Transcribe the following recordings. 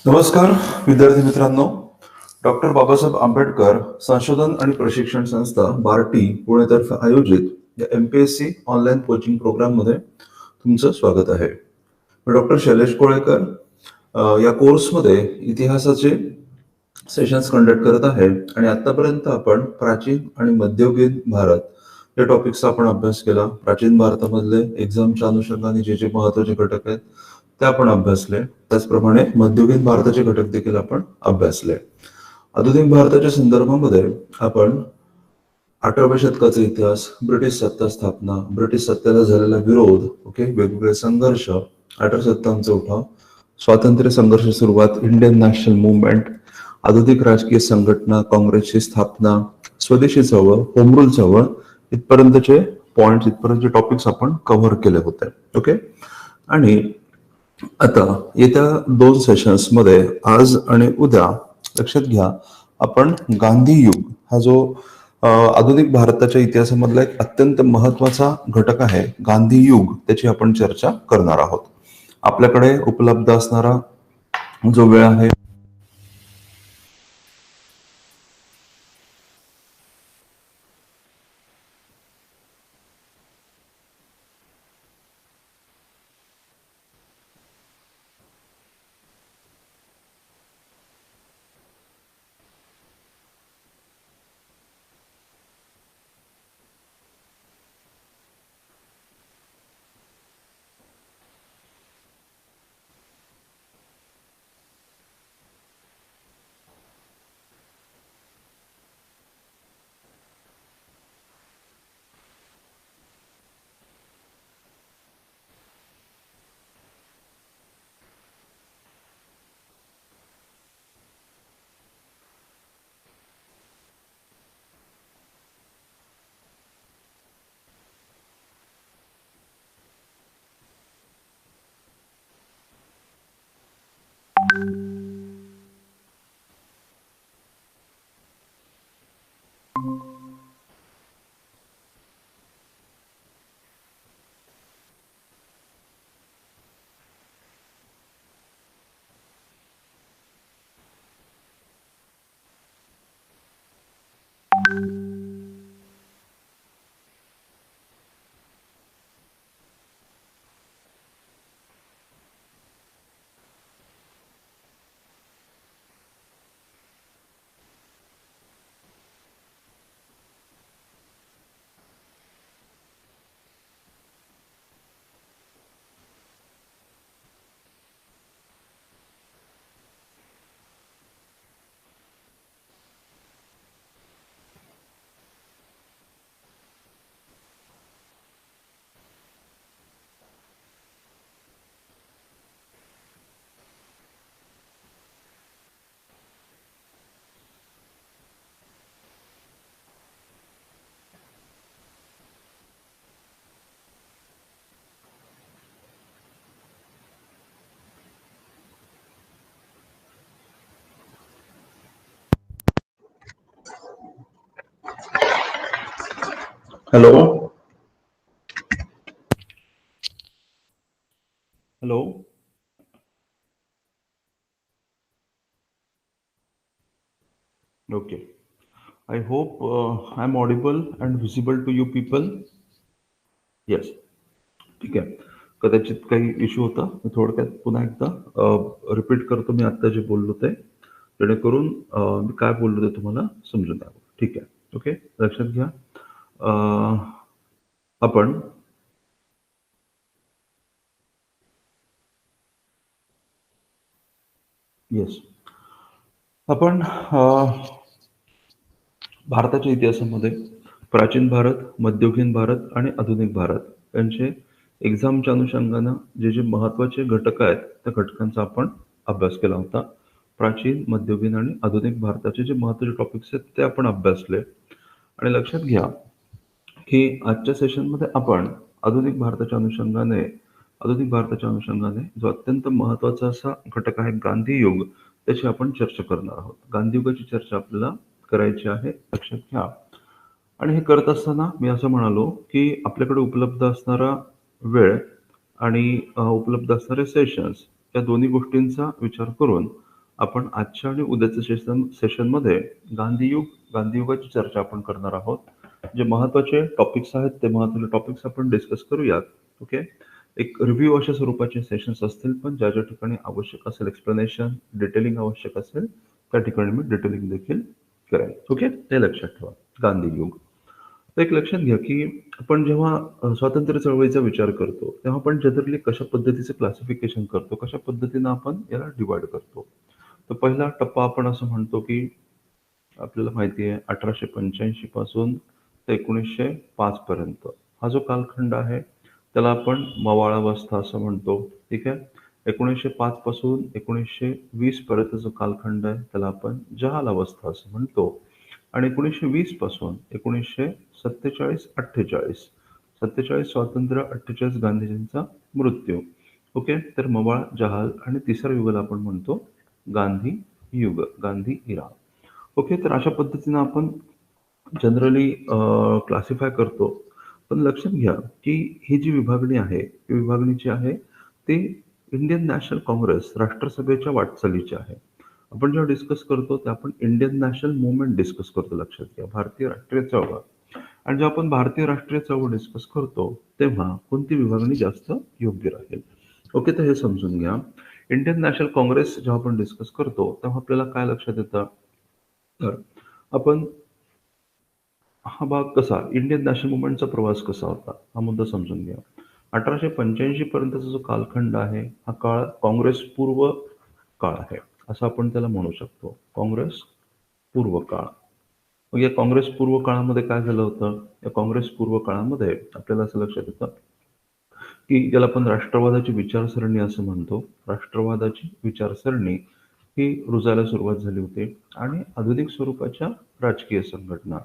नमस्कार विद्यार्थी मित्रांनो. डॉक्टर बाबासाहेब आंबेडकर संशोधन आणि प्रशिक्षण संस्था बार्टी पुणेतर्फे आयोजित या MPSC ऑनलाईन कोचिंग प्रोग्राम मध्ये तुमचं स्वागत आहे. मी डॉक्टर शैलेश कोळेकर या कोर्समध्ये इतिहासाचे सेशन्स कंडक्ट करत आहे आणि आतापर्यंत आपण प्राचीन आणि मध्ययुगीन भारत या टॉपिक्सचा आपण अभ्यास केला. प्राचीन भारतामधले एक्झामच्या अनुषंगाने जे जे महत्वाचे घटक आहेत ते आपण अभ्यासले. त्याचप्रमाणे मध्ययुगीन भारताचे घटक देखील आपण अभ्यासले. आधुनिक भारताच्या संदर्भामध्ये आपण 18व्या शतकाचा इतिहास, ब्रिटिश सत्ता स्थापना, ब्रिटिश सत्तेला झालेला विरोध, वेगवेगळे संघर्ष, 1857चा उठाव, स्वातंत्र्य संघर्ष सुरुवात, इंडियन नॅशनल मुवमेंट, आधुनिक राजकीय संघटना, काँग्रेसची स्थापना, स्वदेशी चळवळ, होम रूल चळवळ, इथपर्यंतचे पॉइंट्स, इथपर्यंतचे टॉपिक्स आपण कव्हर केले होते. ओके. आणि आता येत्या 2 सेशन्स मध्ये आज आणि उद्या लक्षात घ्या, आपण गांधी युग हा जो आधुनिक भारताच्या इतिहासामधला एक अत्यंत महत्वाचा घटक आहे, गांधी युग, त्याची आपण चर्चा करणार आहोत. आपल्याकडे उपलब्ध असणारा जो वेळ आहे hello hello okay. I hope I'm audible and visible to you people. Yes. ठीक आहे. कदाचित काही इश्यू होता. मी थोडक्यात पुन्हा एकदा रिपीट करतो मी आता जे बोललो ते, जेणेकरून मी काय बोललो ते तुम्हाला समजून यावं. ठीक आहे. ओके. लक्षात घ्या. आपण येस आपण भारताच्या इतिहासामध्ये प्राचीन भारत, मध्ययुगीन भारत आणि आधुनिक भारत यांचे एक्झामच्या अनुषंगानं जे जे महत्वाचे घटक आहेत त्या घटकांचा आपण अभ्यास केला होता. प्राचीन, मध्ययुगीन आणि आधुनिक भारताचे जे महत्वाचे टॉपिक्स आहेत ते आपण अभ्यासले. आणि लक्षात घ्या की आजच्या सेशनमध्ये आपण आधुनिक भारताच्या अनुषंगाने जो अत्यंत महत्वाचा असा घटक आहे गांधी युग, त्याची आपण चर्चा करणार आहोत. गांधी युगाची चर्चा आपल्याला करायची आहे, लक्षात घ्या. आणि हे करत असताना मी असं म्हणालो की आपल्याकडे उपलब्ध असणारा वेळ आणि उपलब्ध असणारे सेशन्स या दोन्ही गोष्टींचा विचार करून आपण आजच्या आणि उद्याच्या सेशनमध्ये गांधीयुग, गांधीयुगाची चर्चा आपण करणार आहोत. जे महत्त्वाचे टॉपिक्स आहेत, ते महत्त्वाचे टॉपिक्स आपण डिस्कस करूयात. ओके. एक रिव्ह्यू अशा स्वरूपाचे सेशन्स असतील, पण ज्या ज्या ठिकाणी आवश्यक असेल एक्सप्लेनेशन, डिटेलिंग आवश्यक असेल, त्या ठिकाणी मी डिटेलिंग देखील करेन. ओके. हे लक्षात ठेवा. गांधीयुग. तर एक लक्षात घ्या, की आपण जेव्हा स्वातंत्र्य चळवळीचा विचार करतो, तेव्हा आपण जनरली कशा पद्धतीचं क्लासिफिकेशन करतो, कशा पद्धतीनं आपण याला डिव्हाईड करतो. तर पहिला टप्पा आपण असं म्हणतो, की आपल्याला माहिती आहे 1885 पासून ते 1905 पर्यंत हा जो कालखंड आहे, त्याला आपण मवाळावस्था असं म्हणतो. ठीक आहे. 1905 पासून 1920 पर्यंत जो कालखंड आहे, त्याला आपण जहाल अवस्था असं म्हणतो. आणि 1920 पासून 1947-48, 47 स्वातंत्र्य, 48 गांधीजींचा मृत्यू. ओके. तर मवाळ, जहाल आणि तिसऱ्या युगाला आपण म्हणतो गांधी युग, गांधी इरा. ओके. तर अशा पद्धतीनं आपण जनरली क्लासिफाय करतो. पण लक्षात घ्या, की ही जी विभागणी आहे, ही विभागणी जी आहे, ती इंडियन नॅशनल काँग्रेस, राष्ट्रसभेच्या वाटचालीची आहे. आपण जेव्हा डिस्कस करतो, ते आपण इंडियन नॅशनल मूव्हमेंट डिस्कस करतो. लक्षात घ्या, भारतीय राष्ट्रीय चळवळ. आणि जेव्हा आपण भारतीय राष्ट्रीय चळवळ डिस्कस करतो, तेव्हा कोणती विभागणी जास्त योग्य राहील? ओके. तर हे समजून घ्या. इंडियन नॅशनल काँग्रेस जेव्हा आपण डिस्कस करतो, तेव्हा आपल्याला काय लक्षात येतं? तर आपण हा भाग कसा, इंडियन नॅशनल मुवमेंटचा प्रवास कसा होता, हा मुद्दा समजून घ्या. 1885 पर्यंतचा जो कालखंड आहे, हा काळ काँग्रेस पूर्व काळ आहे, असं आपण त्याला म्हणू शकतो. काँग्रेस पूर्व काळ. मग या काँग्रेस पूर्व काळामध्ये काय झालं होतं? या काँग्रेस पूर्व काळामध्ये आपल्याला असं लक्षात येतं, की ज्याला आपण राष्ट्रवादाची विचारसरणी असं म्हणतो. राष्ट्रवादाची विचारसरणी ही रुजायला सुरुवात झाली होती आणि आधुनिक स्वरूपाच्या राजकीय संघटना,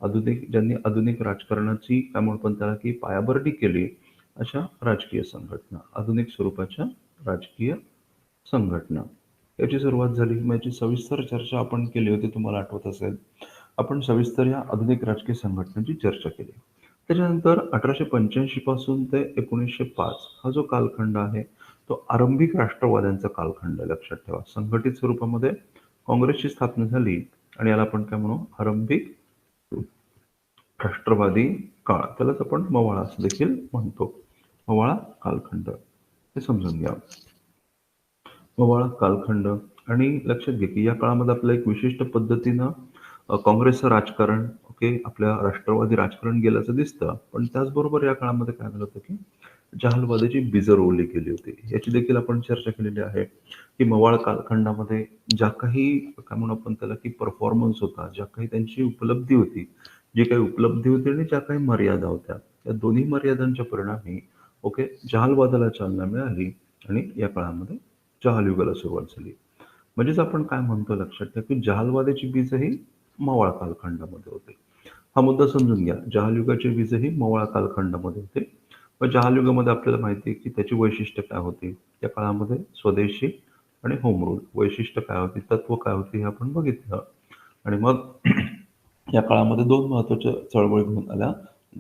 ज्यांनी आधुनिक राजकारणाची काय म्हणू आपण त्याला, की पायाभरणी केली, अशा राजकीय संघटना, आधुनिक स्वरूपाच्या राजकीय संघटना, याची सुरुवात झाली. मग याची सविस्तर चर्चा आपण केली होती, तुम्हाला आठवत असेल. आपण सविस्तर या आधुनिक राजकीय संघटनांची चर्चा केली. त्याच्यानंतर 1885 पासून ते 1905 हा जो कालखंड आहे, तो आरंभिक राष्ट्रवाद्यांचा कालखंड आहे. लक्षात ठेवा. संघटित स्वरूपामध्ये काँग्रेसची स्थापना झाली आणि याला आपण काय म्हणू? आरंभिक राष्ट्रवादी काळ. त्यालाच आपण मवाळा असं देखील म्हणतो. मवाळा कालखंड. हे समजून घ्या. मवाळा कालखंड. आणि लक्षात घ्या, की या काळामध्ये आपल्याला एक विशिष्ट पद्धतीनं काँग्रेसचं राजकारण, ओके, आपल्या राष्ट्रवादी राजकारण गेल्याचं दिसतं. पण त्याचबरोबर या काळामध्ये काय झालं होतं, की जहालवादाची बीजं रोवली गेली होती. याची देखील आपण चर्चा केलेली आहे, की मवाळ कालखंडामध्ये ज्या काही काय म्हणू आपण त्याला, की परफॉर्मन्स होता, ज्या काही त्यांची उपलब्धी होती, जी काही उपलब्धी होती आणि ज्या काही मर्यादा होत्या, त्या दोन्ही मर्यादांच्या परिणामी ओके जहालवादाला चालना मिळाली आणि या काळामध्ये जहाल युगाला सुरुवात झाली. म्हणजेच आपण काय म्हणतो लक्षात ठेवा, की जहालवादाची बीजही मवाळ कालखंडामध्ये होते. हा मुद्दा समजून घ्या. जहाल युगाचे बीजही मवाळ कालखंडामध्ये होते. मग जहाल युगामध्ये आपल्याला माहिती आहे, की त्याची वैशिष्ट्य काय होती. त्या काळामध्ये स्वदेशी आणि होम रूल वैशिष्ट्य काय होती, तत्व काय होती, हे आपण बघितलं. आणि मग या काळामध्ये दोन महत्त्वाच्या चळवळी घडून आल्या.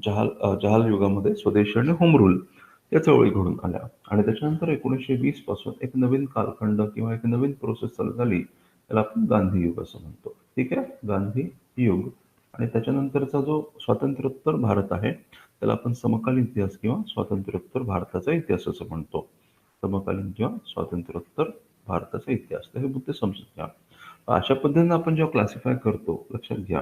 जहाल युगामध्ये स्वदेशी आणि होम रूल या चळवळी घडून आल्या. आणि त्याच्यानंतर 1920 पासून एक नवीन कालखंड किंवा एक नवीन प्रोसेस चालू झाली. त्याला आपण गांधी युग असं म्हणतो. ठीक आहे. गांधी युग. आणि त्याच्यानंतरचा जो स्वातंत्र्योत्तर भारत आहे, त्याला आपण समकालीन इतिहास किंवा स्वातंत्र्योत्तर भारताचा इतिहास असं म्हणतो. समकालीन किंवा स्वातंत्र्योत्तर भारताचा इतिहास. तर हे मुद्दे समजून घ्या. अशा पद्धतीने आपण जेव्हा क्लासिफाय करतो, लक्षात घ्या,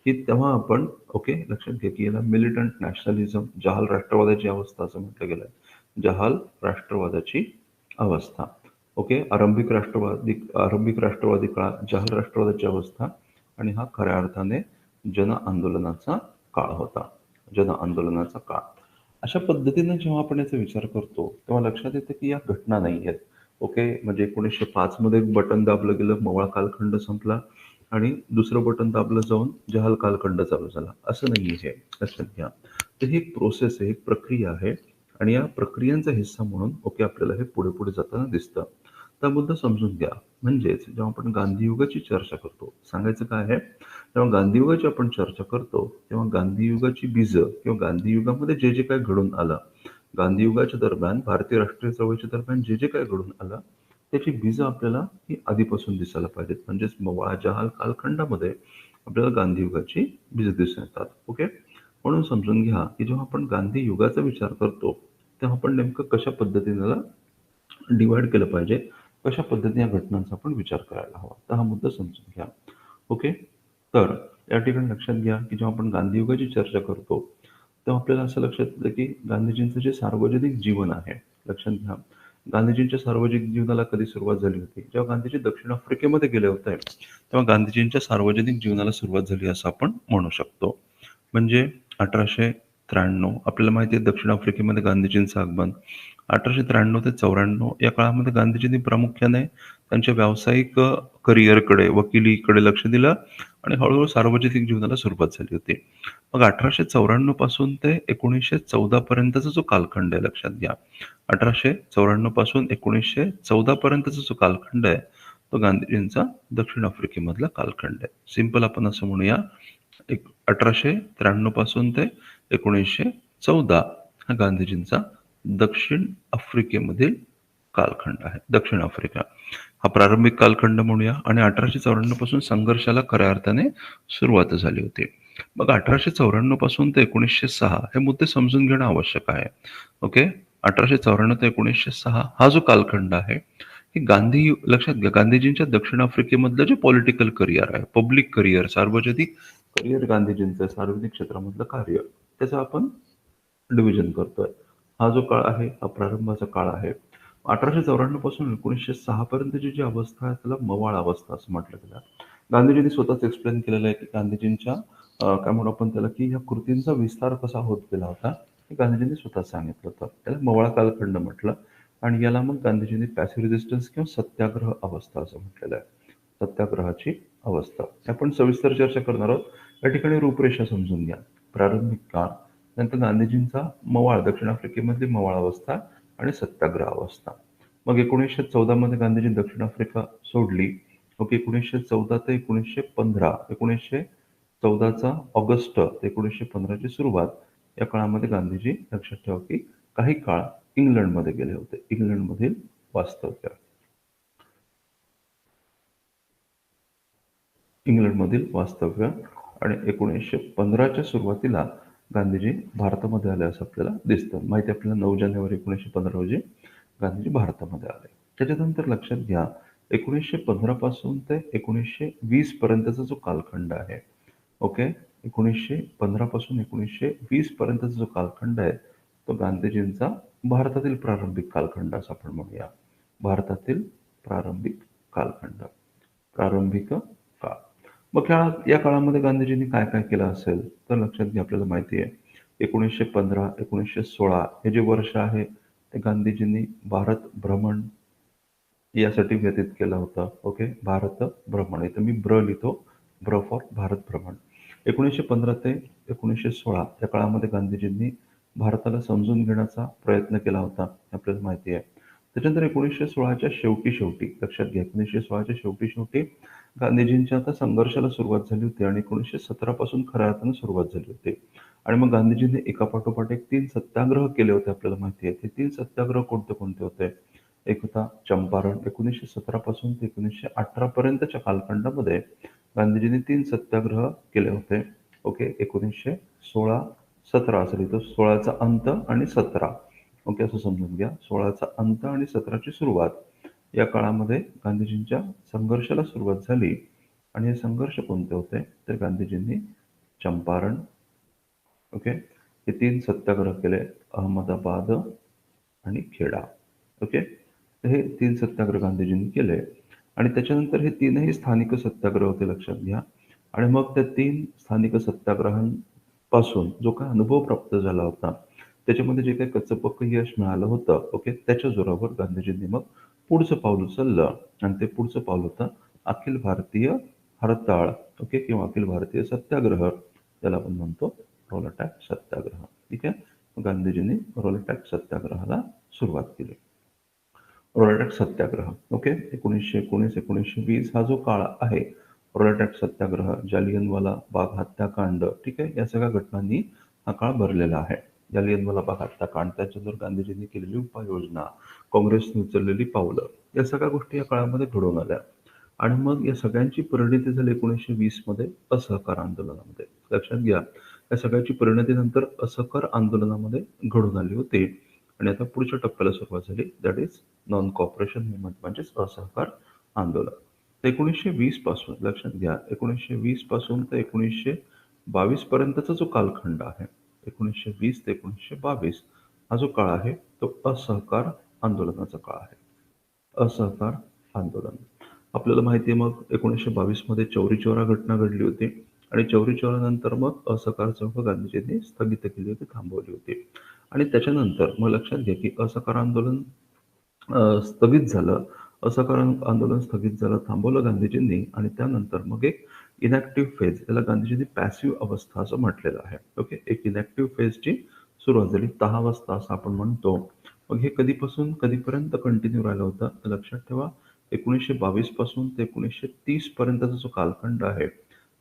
की तेव्हा आपण ओके लक्षात घ्या, की याला मिलिटंट नॅशनलिझम, जहाल राष्ट्रवादाची अवस्था असं म्हटलं गेलं आहे. जहाल राष्ट्रवादाची अवस्था. ओके. आरंभिक राष्ट्रवादी काळ, जहाल राष्ट्रवादाची अवस्था. आणि हा खऱ्या अर्थाने जन आंदोलनाचा काळ होता. जन आंदोलनाचा काळ. अशा पद्धतीने जेव्हा आपण याचा विचार करतो, तेव्हा लक्षात येतं, की या घटना नाही आहेत. ओके. म्हणजे 1905 मध्ये एक बटन दाबलं गेलं, मवाळ कालखंड संपला आणि दुसरं बटन दाबलं जाऊन जहाल कालखंड चालू झाला. असं नाही हे. लक्षात घ्या. तर ही एक प्रोसेस आहे, एक प्रक्रिया आहे. आणि या प्रक्रियांचा हिस्सा म्हणून ओके आपल्याला हे पुढे पुढे जाताना दिसतं. तर मुद्दा समजून घ्या. म्हणजेच जेव्हा आपण गांधीयुगाची चर्चा करतो, सांगायचं काय आहे, तेव्हा गांधीयुगाची आपण चर्चा करतो, तेव्हा गांधीयुगाची बीजं किंवा गांधीयुगामध्ये जे जे काही घडून आलं, गांधीयुगाच्या दरम्यान, भारतीय राष्ट्रीय चळवळीच्या दरम्यान जे जे काही घडून आलं, त्याची बीजं आपल्याला ही आधीपासून दिसायला पाहिजेत. म्हणजेच मवाळाच्या कालखंडामध्ये आपल्याला गांधी युगाची बीजं दिसून येतात. ओके. म्हणून समजून घ्या की जेव्हा आपण गांधी युगाचा विचार करतो तेव्हा आपण नेमकं कशा पद्धतीने त्याला डिवाइड केलं पाहिजे, कशा पद्धतीने या घटनांचा आपण विचार करायला हवा. तर हा मुद्दा समजून घ्या. ओके. तर या ठिकाणी लक्षात घ्या की जेव्हा आपण गांधी युगाची चर्चा करतो तेव्हा आपल्याला असं लक्षात येतं की गांधीजींचं जे सार्वजनिक जीवन आहे, लक्षात घ्या, गांधीजींच्या सार्वजनिक जीवनाला कधी सुरुवात झाली होती? जेव्हा गांधीजी दक्षिण आफ्रिकेमध्ये गेले होते, तेव्हा गांधीजींच्या सार्वजनिक जीवनाला सुरुवात झाली असं आपण म्हणू शकतो. म्हणजे 1893 आपल्याला माहिती आहे दक्षिण आफ्रिकेमध्ये गांधीजींचं आगमन. 1893 ते 94 या काळामध्ये गांधीजींनी प्रामुख्याने त्यांच्या व्यावसायिक करिअरकडे, वकिलीकडे लक्ष दिलं आणि हळूहळू सार्वजनिक जीवनाला सुरुवात झाली होती. मग 1894 पासून ते 1914 पर्यंतचा जो कालखंड आहे लक्षात घ्या. 1894 पासून 1914 पर्यंतचा जो कालखंड आहे, तो गांधीजींचा दक्षिण आफ्रिकेमधला कालखंड आहे. सिंपल आपण असं म्हणूया, 1893 पासून ते 1914 हा गांधीजींचा दक्षिण आफ्रिकेमधील कालखंड आहे. दक्षिण आफ्रिका हा प्रारंभिक कालखंड म्हणूया आणि 1894 पासून संघर्षाला खऱ्या अर्थाने सुरुवात झाली होती. मग 1894 पासून ते 1906 हे मुद्दे समजून घेणं आवश्यक आहे. ओके. 1894 ते 1906 हा जो कालखंड आहे, हे लक्षात घ्या, गांधीजींच्या दक्षिण आफ्रिकेमधलं जे पॉलिटिकल करिअर आहे, पब्लिक करिअर, सार्वजनिक करिअर गांधीजींचं, सार्वजनिक क्षेत्रामधलं कार्य, त्याचं आपण डिव्हिजन करतोय. हा जो काळ आहे हा प्रारंभाचा काळ आहे. 1894 पासून 1906 पर्यंतची जी अवस्था आहे त्याला मवाळ अवस्था असं म्हटलं गेलं. गांधीजींनी स्वतःच एक्सप्लेन केलेलं आहे की गांधीजींच्या काय म्हणू आपण त्याला की या कृतींचा विस्तार कसा होत गेला होता हे गांधीजींनी स्वतः सांगितलं होतं. त्याला मवाळ कालखंड म्हटलं आणि याला मग गांधीजींनी पॅसिव्ह रेजिस्टन्स किंवा सत्याग्रह अवस्था असं म्हटलेलं आहे. सत्याग्रहाची अवस्था आपण सविस्तर चर्चा करणार आहोत. या ठिकाणी रूपरेषा समजून घ्या. प्रारंभिक काळ, नंतर गांधीजींचा मवाळ, दक्षिण आफ्रिकेमधली मवाळ अवस्था आणि सत्याग्रह अवस्था. मग 1914 मध्ये गांधीजी दक्षिण आफ्रिका सोडली. ओके. 1914 ते 1915, 1914चा ऑगस्ट ते 1915ची सुरुवात या काळामध्ये गांधीजी लक्षात ठेवा की काही काळ इंग्लंडमध्ये गेले होते. इंग्लंडमधील वास्तव्य, आणि 1915च्या सुरुवातीला गांधीजी भारतामध्ये आले असं आपल्याला दिसतं. माहिती आपल्याला 9 जानेवारी 1915 रोजी गांधीजी भारतामध्ये आले. त्याच्यानंतर लक्षात घ्या 1915 पासून ते 1920 पर्यंतचा जो कालखंड आहे, ओके, 1915 पासून 1920 पर्यंतचा जो कालखंड आहे तो गांधीजींचा भारतातील प्रारंभिक कालखंड असं आपण म्हणूया. भारतातील प्रारंभिक कालखंड, प्रारंभिक काळ. मग या काळामध्ये गांधीजींनी काय काय केलं असेल तर लक्षात घ्या, आपल्याला माहिती आहे 1915, 1916 हे जे वर्ष आहे ते गांधीजींनी भारत भ्रमण यासाठी व्यतीत केला होता. ओके. भारत भ्रमण, इथं मी लिहितो, फॉर भारत भ्रमण. 1915 ते 1916 या काळामध्ये गांधीजींनी भारताला समजून घेण्याचा प्रयत्न केला होता, आपल्याला माहिती आहे. त्याच्यानंतर 1916च्या शेवटी लक्षात घ्या, 1916च्या शेवटी गांधीजींच्या आता संघर्षाला सुरुवात झाली होती आणि 1917 पासून खऱ्या अर्थानं सुरुवात झाली होती. आणि मग गांधीजींनी एकापाठोपाठ एक 3 सत्याग्रह केले होते, आपल्याला माहिती आहे. ते 3 सत्याग्रह कोणते कोणते होते? एक होता चंपारण. 1917 पासून ते 1918 पर्यंतच्या कालखंडामध्ये गांधीजींनी 3 सत्याग्रह केले होते. ओके. 1916-17 असेल इथं, 16चा अंत आणि 17. ओके, असं समजून घ्या. 16चा अंत आणि 17ची सुरुवात या काळामध्ये गांधीजींच्या संघर्षाला सुरुवात झाली. आणि हे संघर्ष कोणते होते तर गांधीजींनी चंपारण, ओके, हे 3 सत्याग्रह केले, अहमदाबाद आणि खेडा. ओके. हे 3 सत्याग्रह गांधीजींनी केले आणि त्याच्यानंतर हे 3ही स्थानिक सत्याग्रह होते, लक्षात घ्या. आणि मग त्या 3 स्थानिक सत्याग्रहांपासून जो काही अनुभव प्राप्त झाला होता त्याच्यामध्ये जे काही कच्चपक्क यश मिळालं होतं, ओके, त्याच्या जोरावर गांधीजींनी मग पुढचं पाऊल उचललं आणि ते पुढचं पाऊल होतं अखिल भारतीय हरताळ, ओके, किंवा अखिल भारतीय सत्याग्रह, त्याला आपण म्हणतो रोल अटॅक सत्याग्रह. ठीक आहे. गांधीजींनी रोल अटॅक सत्याग्रहाला सुरुवात केली. रोल अटॅक सत्याग्रह, ओके, 1919, 1920 हा जो काळ आहे, रोल अटॅक सत्याग्रह, जालियनवाला बाग हत्याकांड, ठीक आहे, या सगळ्या घटनांनी हा काळ भरलेला आहे. जालियनवाला बाग हत्याकांड, त्याच्यानंतर गांधीजींनी केलेली उपाययोजना, काँग्रेसने उचललेली पावलं, या सगळ्या गोष्टी या काळामध्ये घडून आल्या. आणि मग या सगळ्यांची परिणती झाली 1920 मध्ये असहकार आंदोलनामध्ये. लक्षात घ्या, या सगळ्याची परिणती नंतर असहकार आंदोलनामध्ये घडून आली होती. आणि आता पुढच्या टप्प्याला सुरुवात झाली, that is non cooperation movement, म्हणजेच असहकार आंदोलन. 1920 पासून लक्षात घ्या, 1920 पासून ते 1922 पर्यंतचा जो कालखंड आहे, 1920 ते 1922 हा जो काळ आहे तो असहकार आंदोलनाचा काळ आहे. असहकार आंदोलन. आपल्याला माहिती आहे, मग 1922 मध्ये चौरी चौरा घटना घडली होती आणि चौरी चौऱ्यानंतर मग असहकार चळवळ गांधीजींनी स्थगित केली होती, थांबवली होती. आणि त्याच्यानंतर मग लक्षात घ्या की असहकार आंदोलन स्थगित झालं. असहकार आंदोलन स्थगित झालं, थांबवलं गांधीजींनी आणि त्यानंतर मग एक इनॅक्टिव्ह फेज, याला गांधीजींनी पॅसिव्ह अवस्था असं म्हटलेलं आहे. ओके, एक इनॅक्टिव्ह फेजची सुरुवात झाली, तहावस्था असं आपण म्हणतो. मग हे कधीपासून कधीपर्यंत कंटिन्यू राहिलं होतं, तर लक्षात ठेवा, 1922 पासून ते 1930 पर्यंतचा जो कालखंड आहे,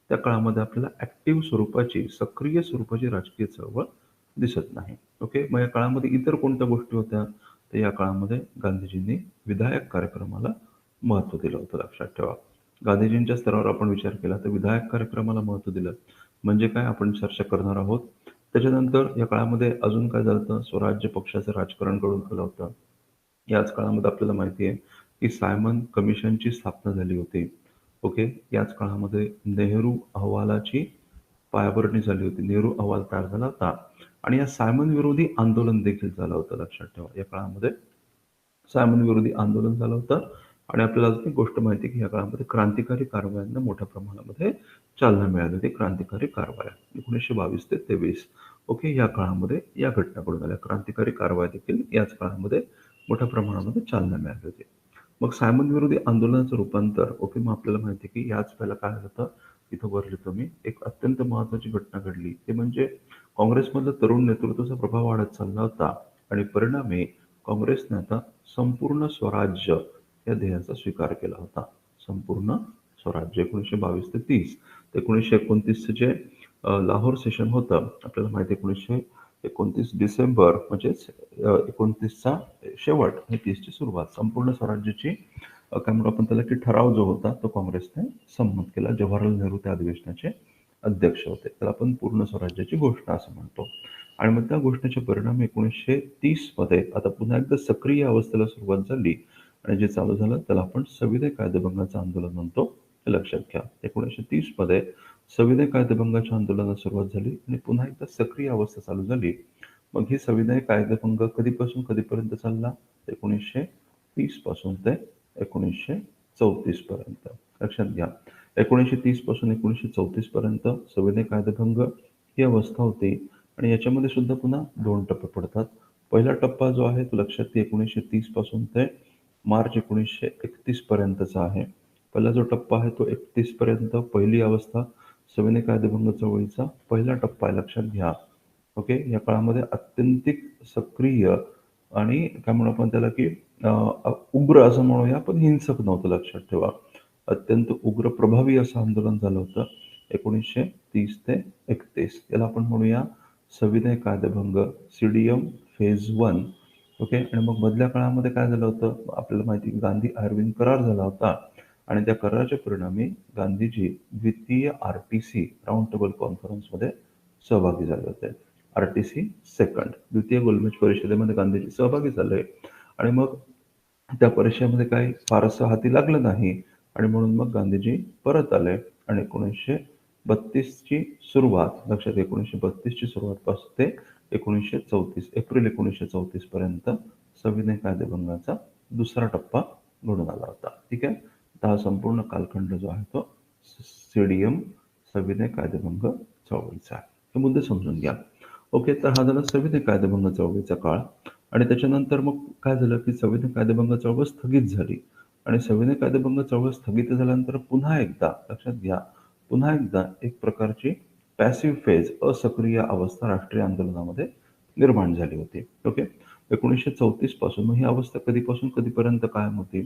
त्या काळामध्ये आपल्याला ऍक्टिव्ह स्वरूपाची, सक्रिय स्वरूपाची राजकीय चळवळ दिसत नाही. ओके, मग या काळामध्ये इतर कोणत्या गोष्टी होत्या, तर या काळामध्ये गांधीजींनी विधायक कार्यक्रमाला महत्त्व दिलं होतं. लक्षात ठेवा, गांधीजींच्या स्तरावर आपण विचार केला तर विधायक कार्यक्रमाला महत्त्व दिलं म्हणजे काय, आपण चर्चा करणार आहोत. त्याच्यानंतर या काळामध्ये अजून काय झालं होतं, स्वराज्य पक्षाचं राजकारण घडून आलं होतं. याच काळामध्ये आपल्याला माहिती आहे की सायमन कमिशनची स्थापना झाली होती. ओके, याच काळामध्ये नेहरू अहवालाची पायाभरणी झाली होती. नेहरू अहवाल तयार झाला होता आणि या सायमन विरोधी आंदोलन देखील झालं होतं. लक्षात ठेवा, या काळामध्ये सायमन विरोधी आंदोलन झालं होतं. आणि आपल्याला अजून एक गोष्ट माहिती आहे की या काळामध्ये क्रांतिकारी कारवायांना मोठ्या प्रमाणामध्ये चालना मिळाली होती. क्रांतिकारी कारवाया 1922 ते 23. ओके, या काळामध्ये या घटना घडून आल्या. क्रांतिकारी कारवाया देखील याच काळामध्ये मोठ्या प्रमाणामध्ये चालना मिळाली होती. मग सायमन विरोधी आंदोलनाचं रूपांतर, ओके, मग आपल्याला माहिती आहे की याच वेळेला काय होतं, इथं वर लिहितो मी, एक अत्यंत महत्त्वाची घटना घडली, ते म्हणजे काँग्रेसमधलं तरुण नेतृत्वाचा प्रभाव वाढत चालला होता आणि परिणामी काँग्रेसने आता संपूर्ण स्वराज्य या ध्येयाचा स्वीकार केला होता. संपूर्ण स्वराज्य 1922 ते 30. ते 1929 जे लाहोर सेशन होतं, आपल्याला माहिती आहे 1929 डिसेंबर म्हणजेच 29चा शेवट आणि 30ची सुरुवात, संपूर्ण स्वराज्याची काय म्हणू आपण त्याला, की ठराव जो होता तो काँग्रेसने संमत केला. जवाहरलाल नेहरू त्या अधिवेशनाचे अध्यक्ष होते. त्याला आपण पूर्ण स्वराज्याची घोषणा असं म्हणतो. आणि मग त्या घोषणेच्या परिणामी 1930 मध्ये आता पुन्हा एकदा सक्रिय अवस्थेला सुरुवात झाली आणि जे चालू झालं त्याला आपण सविनय कायदेभंगाचं आंदोलन म्हणतो. हे लक्षात घ्या, 1930 मध्ये सविनय कायदेभंगाच्या आंदोलनाला सुरुवात झाली आणि पुन्हा एकदा सक्रिय अवस्था चालू झाली. मग ही सविनय कायदेभंग कधीपासून कधीपर्यंत चालला, 1930 पासून ते 1934 पर्यंत. लक्षात घ्या, 1930 पासून 1934 पर्यंत सविनय कायदेभंग ही अवस्था होती. आणि याच्यामध्ये सुद्धा पुन्हा 2 टप्पे पडतात. पहिला टप्पा जो आहे तो लक्षात घ्या, 1930 पासून ते मार्च 1931 पर्यंतचा आहे. पहिला जो टप्पा आहे तो 31 पर्यंत, पहिली अवस्था सविनय कायदेभंग चळवळीचा पहिला टप्पा आहे. लक्षात घ्या. ओके, या काळामध्ये अत्यंतिक सक्रिय आणि काय म्हणू आपण त्याला, की उग्र असं म्हणूया, पण हिंसक नव्हतं. लक्षात ठेवा, अत्यंत उग्र प्रभावी असं आंदोलन झालं होतं 1930 ते 31. याला आपण म्हणूया सविनय कायदेभंग, सीडीएम फेज 1. ओके, आणि मग मधल्या काळामध्ये काय झालं होतं, आपल्याला माहिती, गांधी अरविंद करार झाला होता आणि त्या कराराच्या परिणामी गांधीजी द्वितीय आरटीसी राऊंड टेबल कॉन्फरन्समध्ये सहभागी झाले होते. आरटीसी सेकंड, द्वितीय गोलमेज परिषदेमध्ये गांधीजी सहभागी झाले आणि मग त्या परिषदेमध्ये काही फारसं हाती लागलं नाही आणि म्हणून मग गांधीजी परत आले आणि 1932ची सुरुवात, लक्षात, 1932ची सुरुवात पासून ते 1934 एप्रिल 1934 पर्यंत सविनय कायदेभंगाचा दुसरा टप्पा घडून आला होता. ठीक आहे, आता हा संपूर्ण कालखंड जो आहे तो सीडीएम सविनय कायदेभंग चळवळीचा आहे. हे मुद्दे समजून घ्या. ओके, तर हा झाला सविनय कायदेभंग चळवळीचा काळ. आणि त्याच्यानंतर मग काय झालं, की सविनय कायदेभंग चळवळ स्थगित झाली आणि सविनय कायदेभंग चळवळ स्थगित झाल्यानंतर पुन्हा एकदा, लक्षात घ्या, पुन्हा एकदा एक प्रकारची पॅसिव्ह फेज, असक्रिय अवस्था राष्ट्रीय आंदोलनामध्ये निर्माण झाली होती. ओके, 1934 पासून. मग ही अवस्था कधीपासून कधीपर्यंत कायम होती,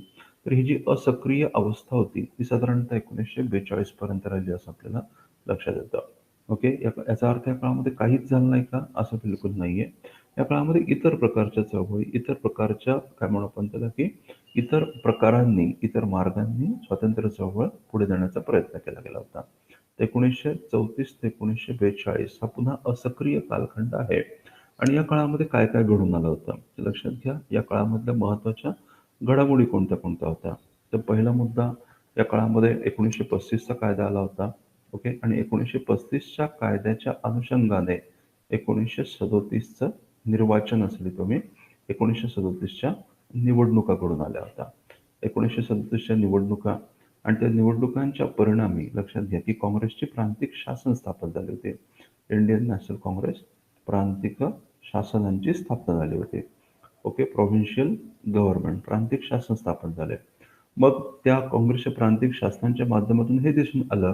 तर ही जी असक्रिय अवस्था होती ती साधारणतः 1942 पर्यंत राहिली असं आपल्याला लक्षात येतं. ओके, याचा अर्थ या काळामध्ये काहीच झालं नाही का, असं बिलकुल नाहीये. या काळामध्ये इतर प्रकारच्या चळवळी, इतर प्रकारच्या काय म्हणू आपण त्याला, की इतर प्रकारांनी, इतर मार्गांनी स्वातंत्र्य चळवळ पुढे नेण्याचा प्रयत्न केला गेला होता. 1934 ते 1942 हा पुन्हा असक्रिय कालखंड आहे आणि या काळामध्ये काय-काय घडून आलं होतं, ते लक्षात घ्या. या काळामधल्या महत्त्वाच्या घडामोडी कोणत्या-कोणत्या होत्या? तर पहिला मुद्दा, या काळामध्ये 1935 चा कायदा आला होता. ओके. आणि 1935च्या कायद्याच्या अनुषंगाने 1937चं निर्वाचन असेल तुम्ही 1937च्या निवडणुका घडून आल्या होत्या. 1937च्या निवडणुका आणि त्या निवडणुकांच्या परिणामी लक्षात घ्या, की काँग्रेसची प्रांतिक शासन स्थापन झाले होते. इंडियन नॅशनल काँग्रेस प्रांतिक शासनांची स्थापना झाली होती. ओके. प्रोव्हिन्शियल गव्हर्नमेंट, प्रांतिक शासन स्थापन झाले. मग त्या काँग्रेसच्या प्रांतिक शासनांच्या माध्यमातून हे दिसून आलं,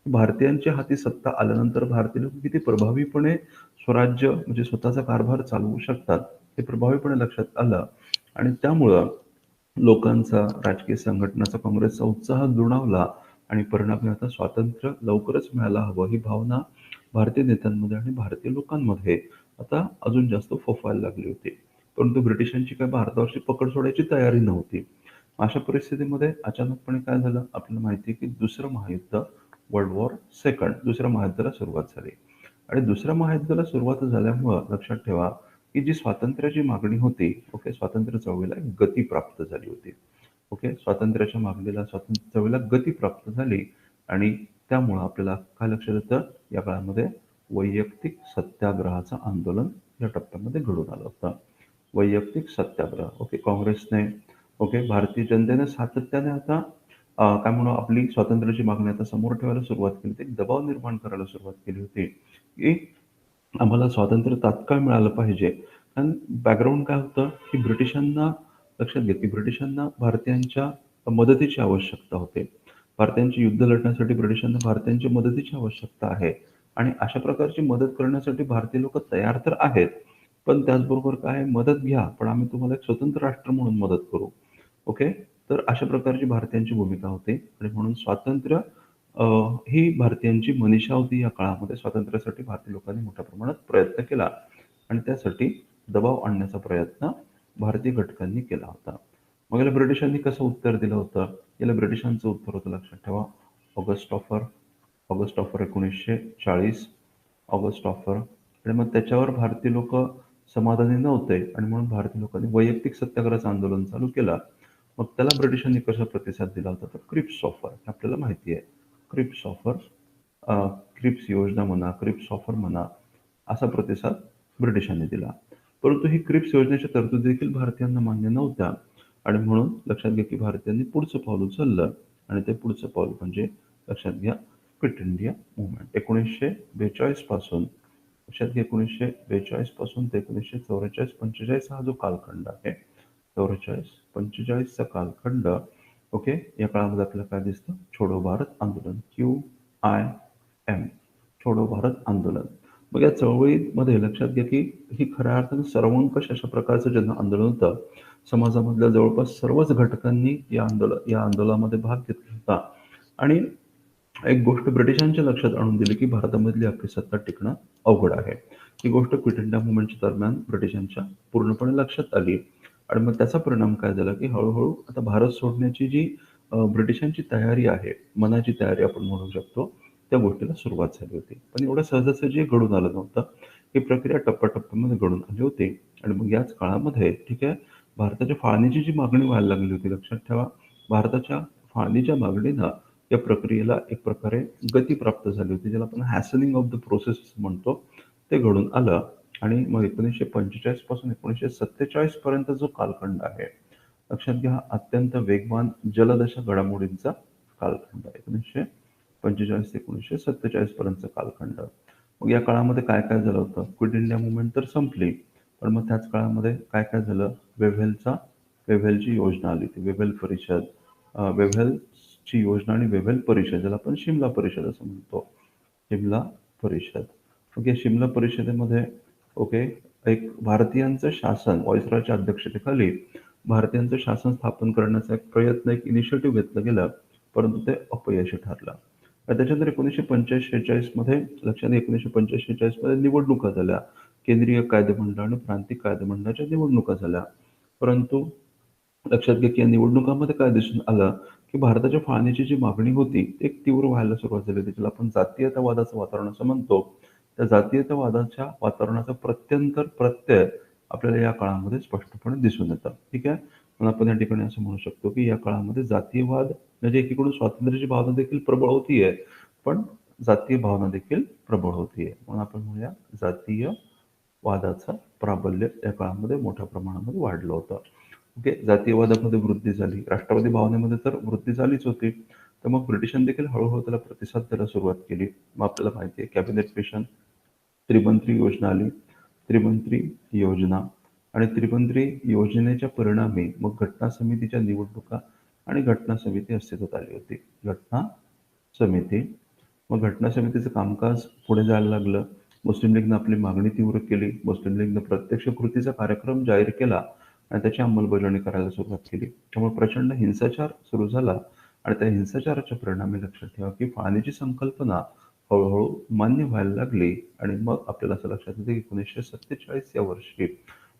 की भारतीयांच्या हाती सत्ता आल्यानंतर भारतीय लोक किती प्रभावीपणे स्वराज्य म्हणजे स्वतःचा कारभार चालवू शकतात, हे प्रभावीपणे लक्षात आलं आणि त्यामुळं लोकांचा, राजकीय संघटनाचा, काँग्रेसचा उत्साह दुणावला आणि परिणामी आता स्वातंत्र्य लवकरच मिळायला हवं, ही भावना भारतीय नेत्यांमध्ये आणि भारतीय लोकांमध्ये आता अजून जास्त फोफायला लागली होती. परंतु ब्रिटिशांची काय भारतावरची पकड सोडायची तयारी नव्हती. अशा परिस्थितीमध्ये अचानकपणे काय झालं, आपल्याला माहिती आहे की दुसरं महायुद्ध, वर्ल्ड वॉर सेकंड, दुसऱ्या महायुद्धाला सुरुवात झाली. आणि दुसऱ्या महायुद्धाला सुरुवात झाल्यामुळं लक्षात ठेवा, की जी स्वातंत्र्याची मागणी होती, ओके, स्वातंत्र्य चळवळीला एक गती प्राप्त झाली होती. ओके. स्वातंत्र्याच्या मागणीला, स्वातंत्र्य चळवळीला गती प्राप्त झाली आणि त्यामुळं आपल्याला काय लक्षात येतं, या काळामध्ये वैयक्तिक सत्याग्रहाचं आंदोलन या टप्प्यामध्ये घडून आलं होतं. वैयक्तिक सत्याग्रह. ओके. काँग्रेसने, ओके, भारतीय जनतेने सातत्याने आता काय म्हणू, आपली स्वातंत्र्याची मागणी आता समोर ठेवायला सुरुवात केली होती. एक दबाव निर्माण करायला सुरुवात केली होती, की आम्हाला स्वातंत्र्य तात्काळ मिळालं पाहिजे. कारण बॅकग्राऊंड काय होतं, की ब्रिटिशांना लक्षात घ्या, की ब्रिटिशांना भारतीयांच्या मदतीची आवश्यकता होते. भारतीयांची युद्ध लढण्यासाठी ब्रिटिशांना भारतीयांची मदतीची आवश्यकता आहे आणि अशा प्रकारची मदत करण्यासाठी भारतीय लोकं तयार तर आहेत. पण त्याचबरोबर काय, मदत घ्या, पण आम्ही तुम्हाला एक स्वतंत्र राष्ट्र म्हणून मदत करू. ओके. तर अशा प्रकारची भारतीयांची भूमिका होती आणि म्हणून स्वातंत्र्य अ, ही भारतीयांची मनीषा होती. या काळामध्ये स्वातंत्र्यासाठी भारतीय लोकांनी मोठ्या प्रमाणात प्रयत्न केला आणि त्यासाठी दबाव आणण्याचा प्रयत्न भारतीय घटकांनी केला होता. मग याला ब्रिटिशांनी कसं उत्तर दिलं होतं? याला ब्रिटिशांचं उत्तर होतं, लक्षात ठेवा, August offer. August offer 1940. August offer. आणि मग त्याच्यावर भारतीय लोकं समाधानी नव्हते आणि म्हणून भारतीय लोकांनी वैयक्तिक सत्याग्रहाचं आंदोलन चालू केलं. मग त्याला ब्रिटिशांनी कसा प्रतिसाद दिला होता? तर क्रिप्स ऑफर, हे आपल्याला माहिती आहे. क्रिप्स ऑफर, क्रिप्स योजना म्हणा, क्रिप्स ऑफर म्हणा, असा प्रतिसाद ब्रिटिशांनी दिला. परंतु ही क्रिप्स योजनेच्या तरतुदी देखील भारतीयांना मान्य नव्हत्या आणि म्हणून लक्षात घ्या, की भारतीयांनी पुढचं पाऊल उचललं आणि ते पुढचं पाऊल म्हणजे लक्षात घ्या, क्विट इंडिया मूव्हमेंट. 1942 पासून, लक्षात घ्या, 1942 पासून ते 1944-45 हा जो कालखंड आहे, 44-45 चा कालखंड, ओके. या काळामध्ये आपल्याला काय दिसतं? छोडो भारत आंदोलन, QIM, छोडो भारत आंदोलन. मग या चळवळीमध्ये लक्षात घ्या, की ही खऱ्या अर्थाने सर्वंकष अशा प्रकारचं जन आंदोलन होतं. समाजामधल्या जवळपास सर्वच घटकांनी या आंदोलनामध्ये भाग घेतला होता आणि एक गोष्ट ब्रिटिशांच्या लक्षात आणून दिली, की भारतामधली आपली सत्ता टिकणं अवघड आहे. ही गोष्ट क्विट इंडिया मूव्हमेंटच्या दरम्यान ब्रिटिशांच्या पूर्णपणे लक्षात आली आणि मग त्याचा परिणाम काय झाला, की हळू आता भारत सोडण्याची जी ब्रिटिशांची तयारी आहे, मनाची तयारी आपण म्हणू शकतो, त्या गोष्टीला सुरुवात झाली होती. पण एवढं सहजासहजी घडून आलं नव्हतं. ही प्रक्रिया टप्प्याटप्प्यामध्ये घडून आली होती आणि मग याच काळामध्ये, ठीक आहे, भारताच्या फाळणीची जी मागणी व्हायला लागली होती, लक्षात ठेवा, भारताच्या फाळणीच्या मागणीनं या प्रक्रियेला एक प्रकारे गती प्राप्त झाली होती. ज्याला आपण हॅसनिंग ऑफ द प्रोसेस म्हणतो, ते घडून आलं आणि मग 1945 पासून 1947 पर्यंत जो कालखंड आहे, लक्षात घ्या, हा अत्यंत वेगवान जलद अशा घडामोडींचा कालखंड आहे. 1945 ते 1947 पर्यंतचा कालखंड. मग या काळामध्ये काय-काय झालं होतं? क्विट इंडिया मूव्हमेंट तर संपली, पण मग त्याच काळामध्ये काय-काय झालं? वेव्हेलची योजना आली होती. वेव्हेल परिषद, वेव्हेलची योजना आणि वेव्हेल परिषद, ज्याला आपण शिमला परिषद असं म्हणतो. शिमला परिषद. ओके. शिमला परिषदेमध्ये, ओके, एक भारतीयांचं शासन, व्हाईसरॉयच्या अध्यक्षतेखाली भारतीयांचं शासन स्थापन करण्याचा एक प्रयत्न, एक इनिशिएटिव्ह घेतलं गेलं, परंतु ते अपयशी ठरलं. त्याच्यानंतर 1945-46 मध्ये लक्षात घ्या, 1945-46 मध्ये निवडणुका झाल्या, केंद्रीय कायदेमंडळ आणि प्रांतिक कायदेमंडळाच्या निवडणुका झाल्या. परंतु लक्षात घ्या की या निवडणुकांमध्ये काय दिसून आलं, की भारताच्या फाळणीची जी मागणी होती, ती एक तीव्र व्हायला सुरुवात झाली होती. ज्याला आपण जातीयतावादाचं वातावरण असं म्हणतो. त्या जातीयतावादाच्या वातावरणाचा प्रत्यंतर प्रत्यय आपल्याला या काळामध्ये स्पष्टपणे दिसून येतात. ठीक आहे. म्हणून आपण या ठिकाणी असं म्हणू शकतो, की या काळामध्ये जातीयवाद म्हणजे एकीकडून स्वातंत्र्याची भावना देखील प्रबळ होतीये, पण जातीय भावना देखील प्रबळ होतीये. म्हणून आपण म्हणूया जातीय वादाचं प्राबल्य या काळामध्ये मोठ्या प्रमाणामध्ये वाढलं होतं. ओके. जातीयवादामध्ये वृद्धी झाली. राष्ट्रवादी भावनेमध्ये तर वृद्धी झालीच होती. तर मग ब्रिटिशांनी देखील हळू-हळू त्याला प्रतिसाद द्यायला सुरुवात केली. मग आपल्याला माहिती आहे कॅबिनेट मिशन, त्रिमंत्री योजना आली. त्रिमंत्री योजना आणि त्रिमंत्री योजनेच्या परिणामी मग घटना समितीच्या निवडणुका आणि घटना समिती अस्तित्वात आली होती. घटना समिती. मग घटना समितीचं कामकाज पुढे जायला लागलं. मुस्लिम लीगनं आपली मागणी तीव्र केली. मुस्लिम लीगनं प्रत्यक्ष कृतीचा कार्यक्रम जाहीर केला आणि त्याची अंमलबजावणी करायला सुरुवात केली. त्यामुळे प्रचंड हिंसाचार सुरू झाला आणि त्या हिंसाचाराच्या परिणामी लक्षात ठेवा की फाळणीची संकल्पना हळूहळू मान्य व्हायला लागली आणि मग आपल्याला असं लक्षात येतं की 1947 या वर्षी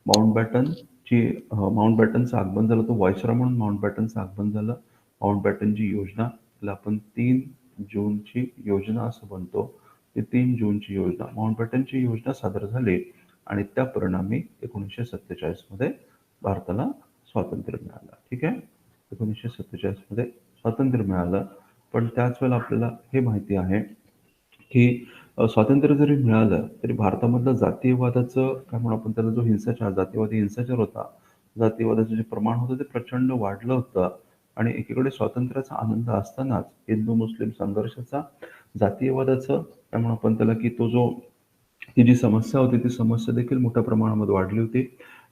माउंटबॅटनचं आगमन झालं. तो व्हाईसरॉय म्हणून माउंटबॅटनचं आगमन झालं. माउंटबॅटनची योजना, त्याला आपण 3 जूनची योजना असं म्हणतो. ती 3 जूनची योजना, माउंटबॅटनची योजना सादर झाली आणि त्या परिणामी 1947 मध्ये भारताला स्वातंत्र्य मिळालं. ठीक आहे. 1947 मध्ये स्वातंत्र्य मिळालं. पण त्याच वेळेला आपल्याला हे माहिती आहे की स्वातंत्र्य जरी मिळालं तरी भारतामधलं जातीयवादाचं काय म्हणू आपण त्याला, जो हिंसाचार, जातीयवादी हिंसाचार होता, जातीयवादाचं जे प्रमाण होतं ते प्रचंड वाढलं होतं. आणि एकीकडे स्वातंत्र्याचा आनंद असतानाच हिंदू मुस्लिम संघर्षाचा, जातीयवादाचं काय म्हणू आपण त्याला, की तो जो ती जी समस्या होती ती समस्या देखील मोठ्या प्रमाणामध्ये वाढली होती.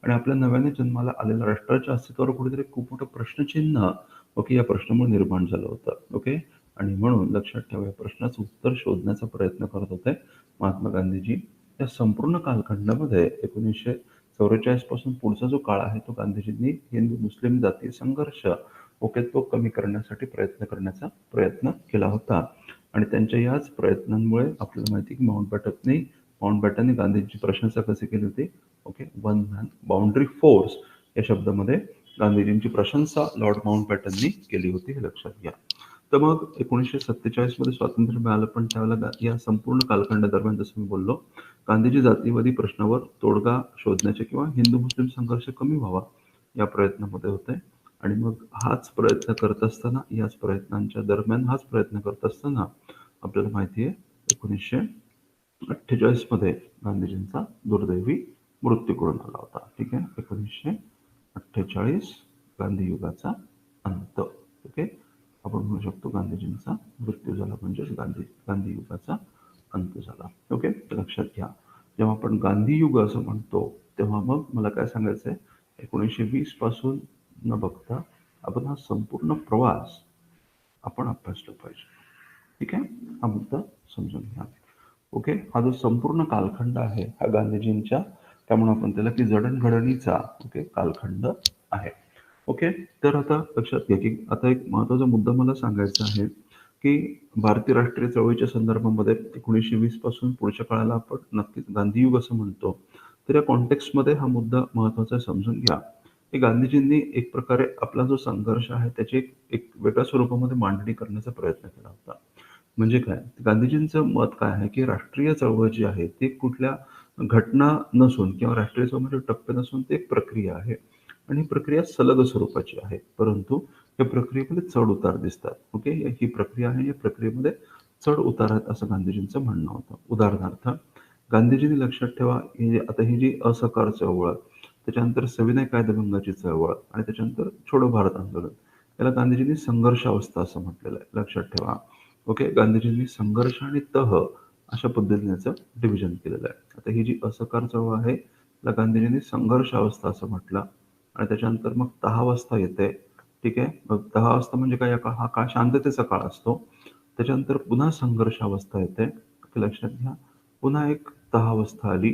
आणि आपल्या नव्याने जन्माला आलेल्या राष्ट्राच्या अस्तित्वावर कुठेतरी खूप मोठं प्रश्नचिन्ह ओके या प्रश्नामुळे निर्माण झालं होतं. ओके. आणि म्हणून लक्षात ठेवा, या प्रश्नाचं उत्तर शोधण्याचा प्रयत्न करत होते महात्मा गांधीजी. या संपूर्ण कालखंडामध्ये 1944 पासून पुढचा जो काळ आहे तो गांधीजींनी हिंदू मुस्लिम जातीय संघर्ष ओके तो कमी करण्यासाठी प्रयत्न प्रयत्न केला होता. आणि त्यांच्या याच प्रयत्नांमुळे आपल्याला माहिती की माउंटबॅटनने गांधींची प्रशंसा कशी केली होती. Okay. One man boundary force या शब्दामध्ये गांधीजींची प्रशंसा लॉर्ड माउंटबॅटननी केली होती, हे लक्षात घ्या. तर मग 1947 मध्ये स्वातंत्र्य मिळालं, पण त्यावेळेला या संपूर्ण कालखंडादरम्यान जसं मी बोललो, गांधीजी जातीयवादी प्रश्नावर तोडगा शोधण्याचे किंवा हिंदू मुस्लिम संघर्ष कमी व्हावा या प्रयत्नामध्ये होते. आणि मग याच प्रयत्नांच्या दरम्यान हाच प्रयत्न करत असताना आपल्याला माहिती आहे 1948 मध्ये गांधीजींचा दुर्दैवी मृत्यू घडून आला होता. ठीक आहे. 1948 गांधी युगाचा अंत. ओके. आपण म्हणू शकतो गांधीजींचा मृत्यू झाला म्हणजेच गांधी युगाचा अंत झाला. ओके. लक्षात घ्या, जेव्हा आपण गांधी युग असं म्हणतो तेव्हा मग मला काय सांगायचं आहे, 1920 पासून न बघता आपण हा संपूर्ण प्रवास आपण अभ्यासला पाहिजे. ठीक आहे. हा मुद्दा समजून घ्या. ओके. हा जो संपूर्ण कालखंड आहे हा गांधीजींच्या त्यामुळे आपण त्याला की जडणघडणीचा ओके कालखंड आहे. ओके. तर आता लक्षात घ्या की आता एक महत्त्वाचा मुद्दा मला सांगायचा आहे की भारतीय राष्ट्रीय चळवळीच्या संदर्भामध्ये 1920 पासून पुढच्या काळाला आपण नक्कीच गांधी युग असं म्हणतो. तर या कॉन्टेक्स्टमध्ये हा मुद्दा महत्त्वाचा समजून घ्या की गांधीजींनी एक प्रकारे आपला जो संघर्ष आहे त्याची एक वेगळ्या स्वरूपामध्ये मांडणी करण्याचा प्रयत्न केला होता. म्हणजे काय, गांधीजींचं मत काय आहे की राष्ट्रीय चळवळ जी आहे ती कुठल्या घटना नसून किंवा राष्ट्रीय चळवळीचे टप्पे नसून ते एक प्रक्रिया आहे. आणि ही प्रक्रिया सलग स्वरूपाची आहे, परंतु या प्रक्रियेमध्ये चढ उतार दिसतात. ओके. ही प्रक्रिया आहे, या प्रक्रियेमध्ये चढ उतार आहेत असं गांधीजींचं म्हणणं होतं. उदाहरणार्थ गांधीजींनी लक्षात ठेवा, ही जी असहकार चळवळ, त्याच्यानंतर सविनय कायदेभंगाची चळवळ आणि त्याच्यानंतर छोडो भारत आंदोलन, याला गांधीजींनी संघर्षावस्था असं म्हटलेलं आहे. लक्षात ठेवा. ओके. गांधीजींनी संघर्ष आणि तह अशा पद्धतीने याचं डिव्हिजन केलेलं आहे. आता ही जी असहकार चळवळ आहे त्याला गांधीजींनी संघर्ष अवस्था असं म्हटलं आणि त्याच्यानंतर मग तहावस्था येते. ठीक आहे. मग तहावस्था म्हणजे काय, हा काळ शांततेचा काळ असतो. त्याच्यानंतर पुन्हा संघर्ष अवस्था येते. लक्षात घ्या, पुन्हा एक तहावस्था आली.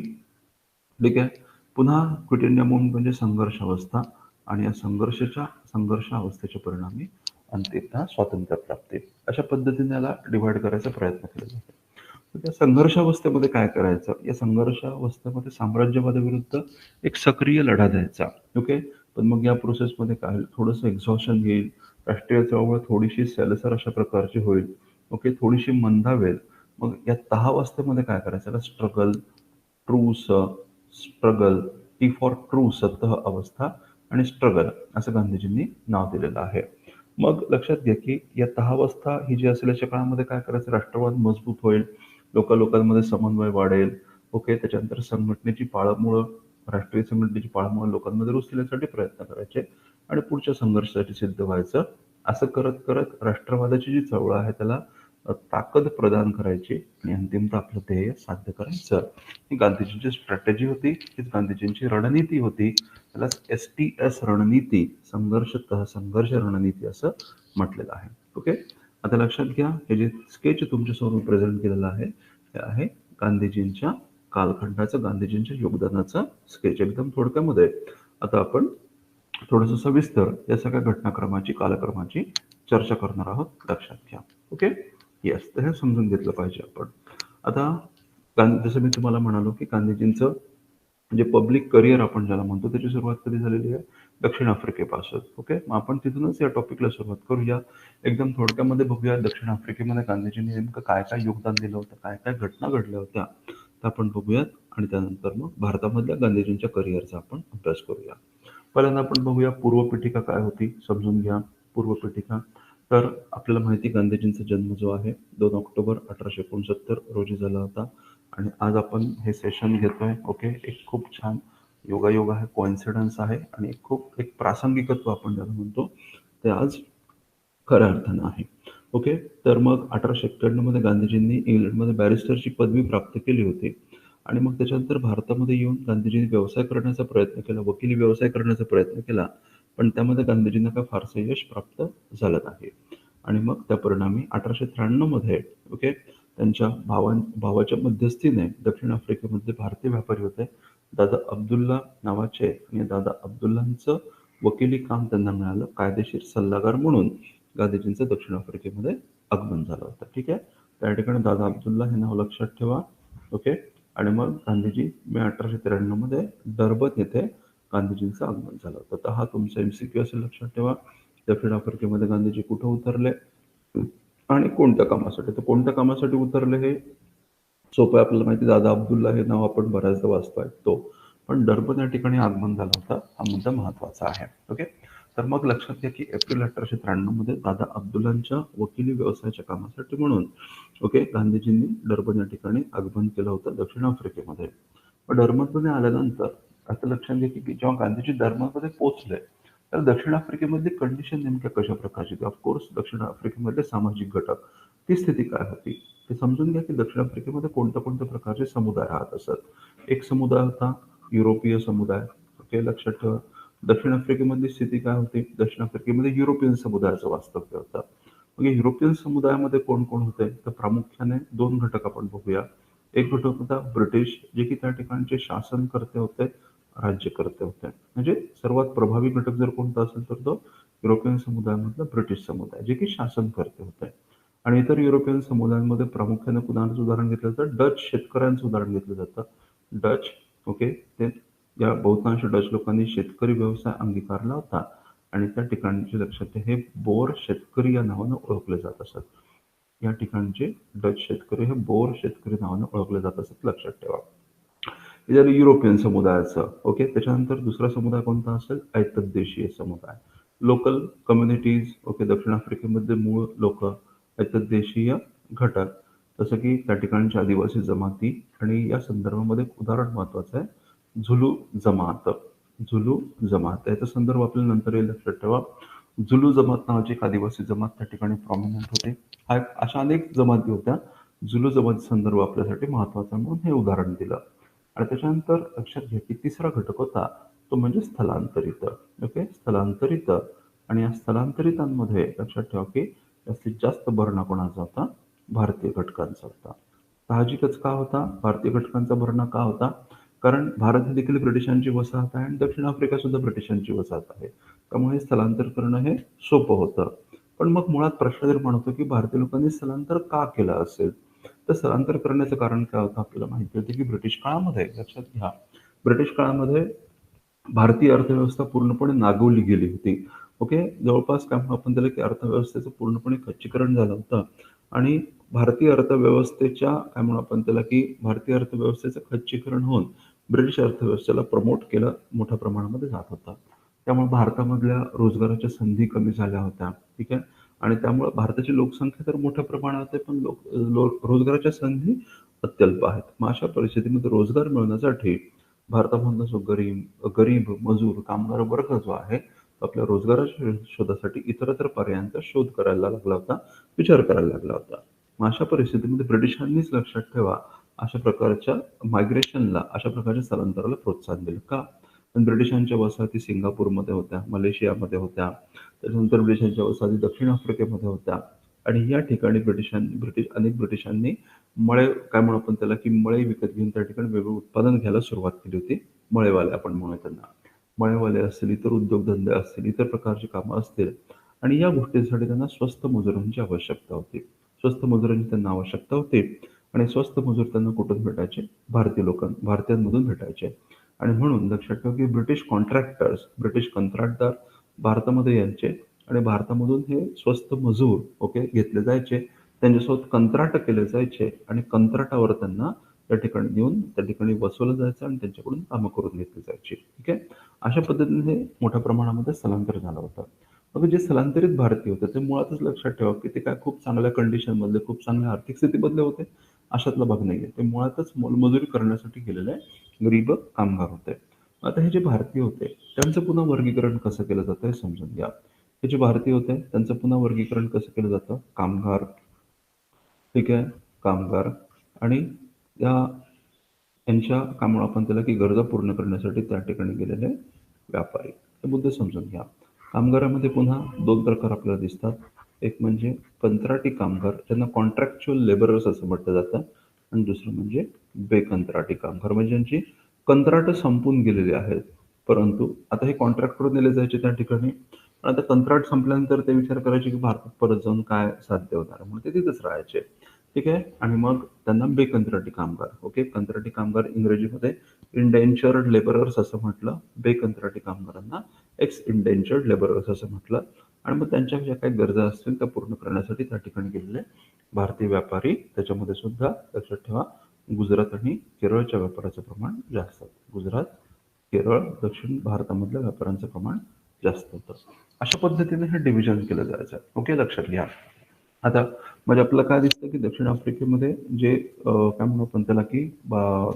ठीक आहे. पुन्हा क्विट इंडिया मूव्हमेंट म्हणजे संघर्ष अवस्था आणि या संघर्ष अवस्थेच्या परिणामी अंतिमतः स्वातंत्र्य प्राप्ती, अशा पद्धतीने याला डिव्हाइड करायचा प्रयत्न केला जातो. तर त्या संघर्षावस्थेमध्ये काय करायचं? या संघर्षावस्थेमध्ये साम्राज्यवादाविरुद्ध एक सक्रिय लढा द्यायचा. ओके. पण मग या प्रोसेसमध्ये काय होईल? थोडंसं एक्झॉशन येईल. राष्ट्रीय चळवळ थोडीशी सैलसर अशा प्रकारची होईल. ओके. थोडीशी मंदावेल. मग या तहावस्थेमध्ये काय करायचं? त्याला struggle, truce, struggle, T for true सतह अवस्था आणि स्ट्रगल असं गांधीजींनी नाव दिलेलं आहे. मग लक्षात घ्या, की या तहावस्था ही जी असेल याच्या काळामध्ये काय करायचं? राष्ट्रवाद मजबूत होईल. लोकांमध्ये समन्वय वाढेल. ओके. त्याच्यानंतर संघटनेची पाळंमुळं, राष्ट्रीय संघटनेची पाळंमुळं लोकांमध्ये रुजतील यासाठी प्रयत्न करायचे आणि पुढच्या संघर्षासाठी सिद्ध व्हायचं. असं करत करत राष्ट्रवादाची जी चळवळ आहे त्याला ताकद प्रदान करायची आणि अंतिमतः आपलं ध्येय साध्य करायचं. ही गांधीजींची स्ट्रॅटेजी होती. हीच गांधीजींची रणनीती होती. त्यालाच STS रणनीती, संघर्ष रणनीती असं म्हटलेलं आहे. ओके. आता लक्षात घ्या, हे जे स्केच तुमच्यासमोर प्रेझेंट केलेलं आहे हे आहे गांधीजींच्या कालखंडाचं, गांधीजींच्या योगदानाचं स्केच एकदम थोडक्यामध्ये. आता आपण थोडंसं सविस्तर या सगळ्या घटनाक्रमाची, कालक्रमाची चर्चा करणार आहोत. लक्षात घ्या. ओके. येस. तर हे समजून घेतलं पाहिजे आपण. आता जसं मी तुम्हाला म्हणालो, की गांधीजींचं म्हणजे पब्लिक करिअर आपण ज्याला म्हणतो त्याची सुरुवात कधी झालेली आहे? दक्षिण आफ्रिकेपासून. ओके. मग आपण तिथूनच या टॉपिकला सुरुवात करूया. एकदम थोडक्यामध्ये बघूया दक्षिण आफ्रिकेमध्ये गांधीजींनी नेमकं काय काय योगदान दिलं होतं, काय काय घटना घडल्या होत्या, त्या आपण बघूयात आणि त्यानंतर मग भारतामधल्या गांधीजींच्या करिअरचा आपण अभ्यास करूया. पहिल्यांदा आपण बघूया पूर्वपीठिका काय होती, समजून घ्या. पूर्वपीठिका, तर आपल्याला माहिती गांधीजींचा जन्म जो आहे 2 ऑक्टोबर 1869 रोजी झाला होता आणि आज आपण हे सेशन घेतोय. ओके. एक खूप छान योगायोग आहे, कोइन्सिडन्स आहे आणि एक प्रासंगिकत्व आपण ज्याला म्हणतो ते आज खऱ्या अर्थानं आहे. ओके. तर मग 1891 मध्ये गांधीजींनी इंग्लंडमध्ये बॅरिस्टरची पदवी प्राप्त केली होती आणि मग त्याच्यानंतर भारतामध्ये येऊन गांधीजींनी व्यवसाय करण्याचा प्रयत्न केला, वकिली व्यवसाय करण्याचा प्रयत्न केला, पण त्यामध्ये गांधीजींना काय फारसं यश प्राप्त झालं नाही. आणि मग त्या परिणामी 1893 मध्ये ओके त्यांच्या भावाच्या मध्यस्थीने दक्षिण आफ्रिकेमधले भारतीय व्यापारी होते दादा अब्दुल्ला नावाचे आणि दादा अब्दुल्लांचं वकिली काम त्यांना मिळालं. कायदेशीर सल्लागार म्हणून गांधीजींचं दक्षिण आफ्रिकेमध्ये आगमन झालं होतं. ठीक आहे. त्या ठिकाणी दादा अब्दुल्ला हे नाव लक्षात ठेवा. ओके. आणि मग गांधीजी मे 1893 मध्ये डर्बन येथे गांधीजींचं आगमन झालं होतं. तर हा तुमचा MCQ असेल, लक्षात ठेवा. दक्षिण आफ्रिकेमध्ये गांधीजी कुठं उतरले आणि कोणत्या कामासाठी? तर कोणत्या कामासाठी उतरले हे सोपं आहे, आपल्याला माहिती. दादा अब्दुल्ला हे नाव आपण बऱ्याचदा वाचतो ऐकतो, पण डर्बन या ठिकाणी आगमन झालं होतं, हा मुद्दा महत्वाचा आहे. ओके. तर मग लक्षात घ्या, की एप्रिल 1893 मध्ये दादा अब्दुल्लांच्या वकिली व्यवसायाच्या कामासाठी म्हणून ओके गांधीजींनी डर्बन या ठिकाणी आगमन केलं होतं दक्षिण आफ्रिकेमध्ये. पण डर्बनमध्ये आल्यानंतर आता लक्षात घ्या, की जेव्हा गांधीजी डर्बनमध्ये पोहोचले तर दक्षिण आफ्रिकेमधली कंडिशन नेमक्या कशा प्रकारची होती? ऑफकोर्स दक्षिण आफ्रिकेमधले सामाजिक घटक, ती स्थिती काय होती ते समजून घ्या, की दक्षिण आफ्रिकेमध्ये कोणत्या कोणत्या प्रकारचे समुदाय राहत असत. एक समुदाय होता युरोपीय समुदाय. ओके. लक्षात ठेवा. दक्षिण आफ्रिकेमधली स्थिती काय होती? दक्षिण आफ्रिकेमध्ये युरोपियन समुदायाचं वास्तव्य होतं. मग युरोपियन समुदायामध्ये कोण कोण होते? तर प्रामुख्याने 2 घटक आपण बघूया. एक घटक होता ब्रिटिश, जे की त्या ठिकाणचे शासनकर्ते होते, राज्यकर्ते होते. म्हणजे सर्वात प्रभावी घटक जर कोणता असेल तर तो युरोपियन समुदायामधला ब्रिटिश समुदाय, जे की शासनकर्ते होते. आणि इतर युरोपियन समुदायांमध्ये प्रामुख्याने कुणाचं उदाहरण घेतलं जातं? डच शेतकऱ्यांचं उदाहरण घेतलं जातं. Dutch okay. ते या बहुतांश डच लोकांनी शेतकरी व्यवसाय अंगीकारला होता आणि त्या ठिकाणचे लक्षात घ्या, हे बोर शेतकरी या नावानं ओळखले जात असत. या ठिकाणचे डच शेतकरी हे बोर शेतकरी नावानं ओळखले जात असत, लक्षात ठेवा. हे झालं युरोपियन समुदायाचं. ओके. त्याच्यानंतर दुसरा समुदाय कोणता असेल? ऐतद्देशीय समुदाय, लोकल कम्युनिटीज. ओके. दक्षिण आफ्रिकेमध्ये मूळ लोक, ऐतद्देशीय घटक, जसं की त्या ठिकाणच्या आदिवासी जमाती. आणि या संदर्भामध्ये एक उदाहरण महत्वाचं आहे, झुलू जमात. झुलू जमात याचा संदर्भ आपल्याला नंतर येईल, लक्षात ठेवा. झुलू जमात नावाची एक आदिवासी जमात त्या ठिकाणी प्रॉमिनंट होते. अशा अनेक जमाती होत्या. झुलू जमात संदर्भ आपल्यासाठी महत्वाचा म्हणून हे उदाहरण दिलं. आणि त्याच्यानंतर लक्षात घ्या, की तिसरा घटक होता तो म्हणजे स्थलांतरित. ओके. स्थलांतरित. आणि या स्थलांतरितांमध्ये लक्षात ठेवा, की जास्तीत जास्त भरणा कोणाचा होता? भारतीय घटकांचा होता. साहजिकच का होता भारतीय घटकांचा भरणा? का होता? कारण भारत ही देखील ब्रिटिशांची वसाहत आहे आणि दक्षिण आफ्रिका सुद्धा ब्रिटिशांची वसाहत आहे. त्यामुळे स्थलांतर करणं हे सोपं होतं. पण मग मुळात प्रश्न निर्माण होतो, की भारतीय लोकांनी स्थलांतर का केलं असेल? तर स्थलांतर करण्याचं कारण काय होतं आपल्याला माहिती होतं की ब्रिटिश काळामध्ये, लक्षात घ्या, ब्रिटिश काळामध्ये भारतीय अर्थव्यवस्था पूर्णपणे नागवली गेली होती. ओके. जवळपास काय म्हणू आपण त्याला, की अर्थव्यवस्थेचं पूर्णपणे खच्चीकरण झालं होतं आणि भारतीय अर्थव्यवस्थेच्या काय म्हणू आपण त्याला, की भारतीय अर्थव्यवस्थेचं खच्चीकरण होऊन ब्रिटिश अर्थव्यवस्थेला प्रमोट केलं मोठ्या प्रमाणामध्ये जात होतं. त्यामुळे भारतामधल्या रोजगाराच्या संधी कमी झाल्या होत्या. ठीक आहे. आणि त्यामुळे भारताची लोकसंख्या तर मोठ्या प्रमाणात आहे, पण रोजगाराच्या संधी अत्यल्प आहेत. मग अशा परिस्थितीमध्ये रोजगार मिळवण्यासाठी भारतामधला जो गरीब मजूर कामगार वर्ग जो आहे, तो आपल्या रोजगाराच्या शोधासाठी इतरत्र पर्यायांचा शोध करायला लागला होता, विचार करायला लागला होता. मग अशा परिस्थितीमध्ये ब्रिटिशांनीच लक्षात ठेवा, अशा प्रकारच्या मायग्रेशनला, अशा प्रकारच्या स्थलांतराला प्रोत्साहन दिलं. का? पण ब्रिटिशांच्या वसाहती सिंगापूरमध्ये होत्या, मलेशियामध्ये होत्या, त्याच्यानंतर ब्रिटिशांच्या वसाहती दक्षिण आफ्रिकेमध्ये होत्या आणि या ठिकाणी अनेक ब्रिटिशांनी काय म्हणू आपण त्याला, की मळे विकत घेऊन त्या ठिकाणी वेगळं उत्पादन घ्यायला सुरुवात केली होती. मळेवाले आपण म्हणूया त्यांना. मळेवाले असतील, इतर उद्योगधंदे असतील, इतर प्रकारची कामं असतील आणि या गोष्टींसाठी त्यांना स्वस्त मजुरांची आवश्यकता होती. स्वस्त मजुरांची त्यांना आवश्यकता होती आणि स्वस्त मजूर त्यांना कुठून भेटायचे? भारतीयांमधून भेटायचे. आणि म्हणून लक्षात ठेवा, की ब्रिटिश कंत्राटदार भारतामध्ये यायचे आणि भारतामधून हे स्वस्त मजूर ओके घेतले जायचे. त्यांच्यासोबत कंत्राट केले जायचे आणि कंत्राटावर त्यांना त्या ठिकाणी नेऊन त्या ठिकाणी बसवलं जायचं आणि त्यांच्याकडून कामं करून घेतली जायची. ठीक आहे. अशा पद्धतीने हे मोठ्या प्रमाणामध्ये स्थलांतर झालं होतं. मग जे स्थलांतरित भारतीय होते ते मुळातच लक्षात ठेवा, की ते काय खूप चांगल्या कंडिशनमधले, खूप चांगल्या आर्थिक स्थितीमधले होते, अशातला भाग नाहीये. ते मुळातच मोलमजुरी करण्यासाठी गेलेले गरीब कामगार होते. आता हे जे भारतीय होते त्यांचं पुन्हा वर्गीकरण कसं केलं जातं हे समजून घ्या. हे जे भारतीय होते त्यांचं पुन्हा वर्गीकरण कसं केलं जातं? कामगार, ठीक आहे, कामगार आणि या यांच्या काय म्हणू आपण त्याला, की गरजा पूर्ण करण्यासाठी त्या ठिकाणी गेलेले व्यापारी. हे मुद्दे समजून घ्या. कामगारामध्ये पुन्हा 2 प्रकार आपल्याला दिसतात. एक म्हणजे कंत्राटी कामगार, ज्यांना कॉन्ट्रॅक्च्युअल लेबरर्स असं म्हटलं जातं आणि दुसरं म्हणजे बेकंत्राटी कामगार, म्हणजे ज्यांची कंत्राटं संपून गेलेली आहेत. परंतु आता हे कॉन्ट्रॅक्टवर नेले जायचे त्या ठिकाणी. पण आता कंत्राट संपल्यानंतर ते विचार करायचे, की भारतात परत जाऊन काय साध्य होणार आहे, म्हणून ते तिथेच राहायचे. ठीक आहे. आणि मग त्यांना बेकंत्राटी कामगार, ओके, कंत्राटी कामगार इंग्रजीमध्ये इंडेंचर्ड लेबरर्स असं म्हटलं, बेकंत्राटी कामगारांना एक्स इंडेंचर्ड लेबरर्स असं म्हटलं. आणि मग त्यांच्या ज्या काही गरजा असतील त्या पूर्ण करण्यासाठी त्या ठिकाणी गेलेले भारतीय व्यापारी. त्याच्यामध्ये सुद्धा लक्षात ठेवा, गुजरात आणि केरळच्या व्यापाराचं प्रमाण जास्त. गुजरात, केरळ, दक्षिण भारतामधल्या व्यापाऱ्यांचं प्रमाण जास्त होतं. अशा पद्धतीने हे डिव्हिजन केलं जायचं. ओके, लक्षात घ्या. आता म्हणजे आपल्याला काय दिसतं, की दक्षिण आफ्रिकेमध्ये जे काय म्हणू आपण त्याला, की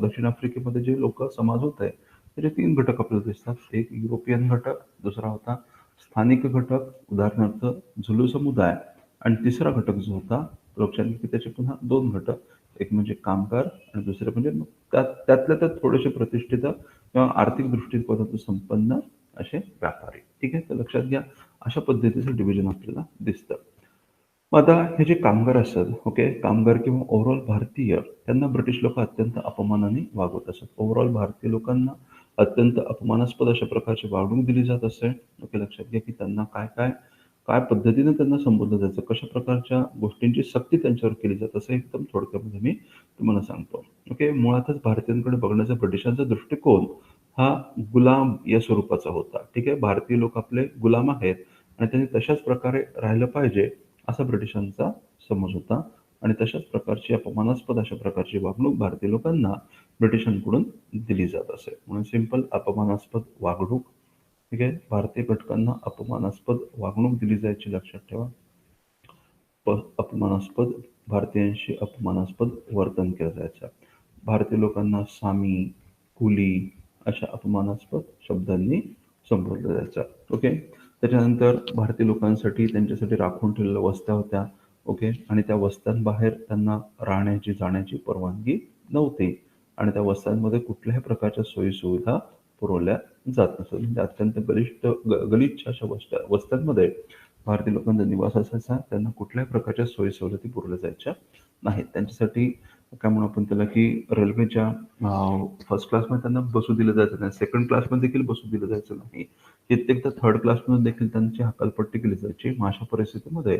दक्षिण आफ्रिकेमध्ये जे लोक समाज होत आहे त्याचे 3 घटक आपल्याला दिसतात. एक युरोपियन घटक, दुसरा होता स्थानिक घटक, उदाहरणार्थ झुलू समुदाय, आणि तिसरा घटक जो होता, लक्षात घ्या, की त्याचे पुन्हा 2 घटक, एक म्हणजे कामगार आणि दुसरे म्हणजे मग त्यातल्या त्यात थोडेसे प्रतिष्ठित किंवा आर्थिक दृष्टीकोनातून संपन्न असे व्यापारी. ठीक आहे. तर लक्षात घ्या, अशा पद्धतीचं डिव्हिजन आपल्याला दिसतं. मग आता हे जे कामगार असतात, ओके, कामगार किंवा ओव्हरऑल भारतीय, त्यांना ब्रिटिश लोक अत्यंत अपमानाने वागवत असत. ओव्हरऑल भारतीय लोकांना अत्यंत अपमानास्पद अशा प्रकारची वागणूक दिली जात असे. ओके, लक्षात घ्या, की त्यांना काय काय काय पद्धतीने त्यांना संबोधलं जायचं, कशा प्रकारच्या गोष्टींची सक्ती त्यांच्यावर केली जात असं एकदम थोडक्यामध्ये मी तुम्हाला सांगतो. ओके, मुळातच भारतीयांकडे बघण्याचा ब्रिटिशांचा दृष्टिकोन हा गुलाम या स्वरूपाचा होता. ठीक आहे. भारतीय लोक आपले गुलाम आहेत आणि त्यांनी तशाच प्रकारे राहिलं पाहिजे असा ब्रिटिशांचा समज होता आणि तशाच प्रकारची अपमानास्पद अशा प्रकारची वागणूक भारतीय लोकांना ब्रिटिशांकडून दिली जात असे. म्हणून सिंपल अपमानास्पद वागणूक. ठीक आहे. भारतीय घटकांना अपमानास्पद वागणूक दिली जायची, लक्षात ठेवा. अपमानास्पद भारतीयांशी अपमानास्पद वर्तन केलं जायचं. भारतीय लोकांना सामी, कुली अशा अपमानास्पद शब्दांनी संबोधलं जायचं. ओके. त्याच्यानंतर भारतीय लोकांसाठी त्यांच्यासाठी राखून ठेवलेल्या वस्त्या होत्या. ओके. आणि त्या वस्त्यांबाहेर त्यांना राहण्याची जाण्याची परवानगी नव्हती आणि त्या वस्त्यांमध्ये कुठल्याही प्रकारच्या सोयीसुविधा पुरवल्या जात नसत. म्हणजे अत्यंत गलिच्छ अशा वस्त्यांमध्ये भारतीय लोकांचा निवास असायचा. त्यांना कुठल्याही प्रकारच्या सोयी सवलती पुरवल्या जायच्या नाहीत. त्यांच्यासाठी काय म्हणू आपण त्याला, की रेल्वेच्या फर्स्ट क्लासमध्ये त्यांना बसू दिलं जायचं नाही, सेकंड क्लासमध्ये देखील बसू दिलं जायचं नाही, कित्येकदा थर्ड क्लासमध्ये देखील त्यांची हकालपट्टी केली जायची. मग अशा परिस्थितीमध्ये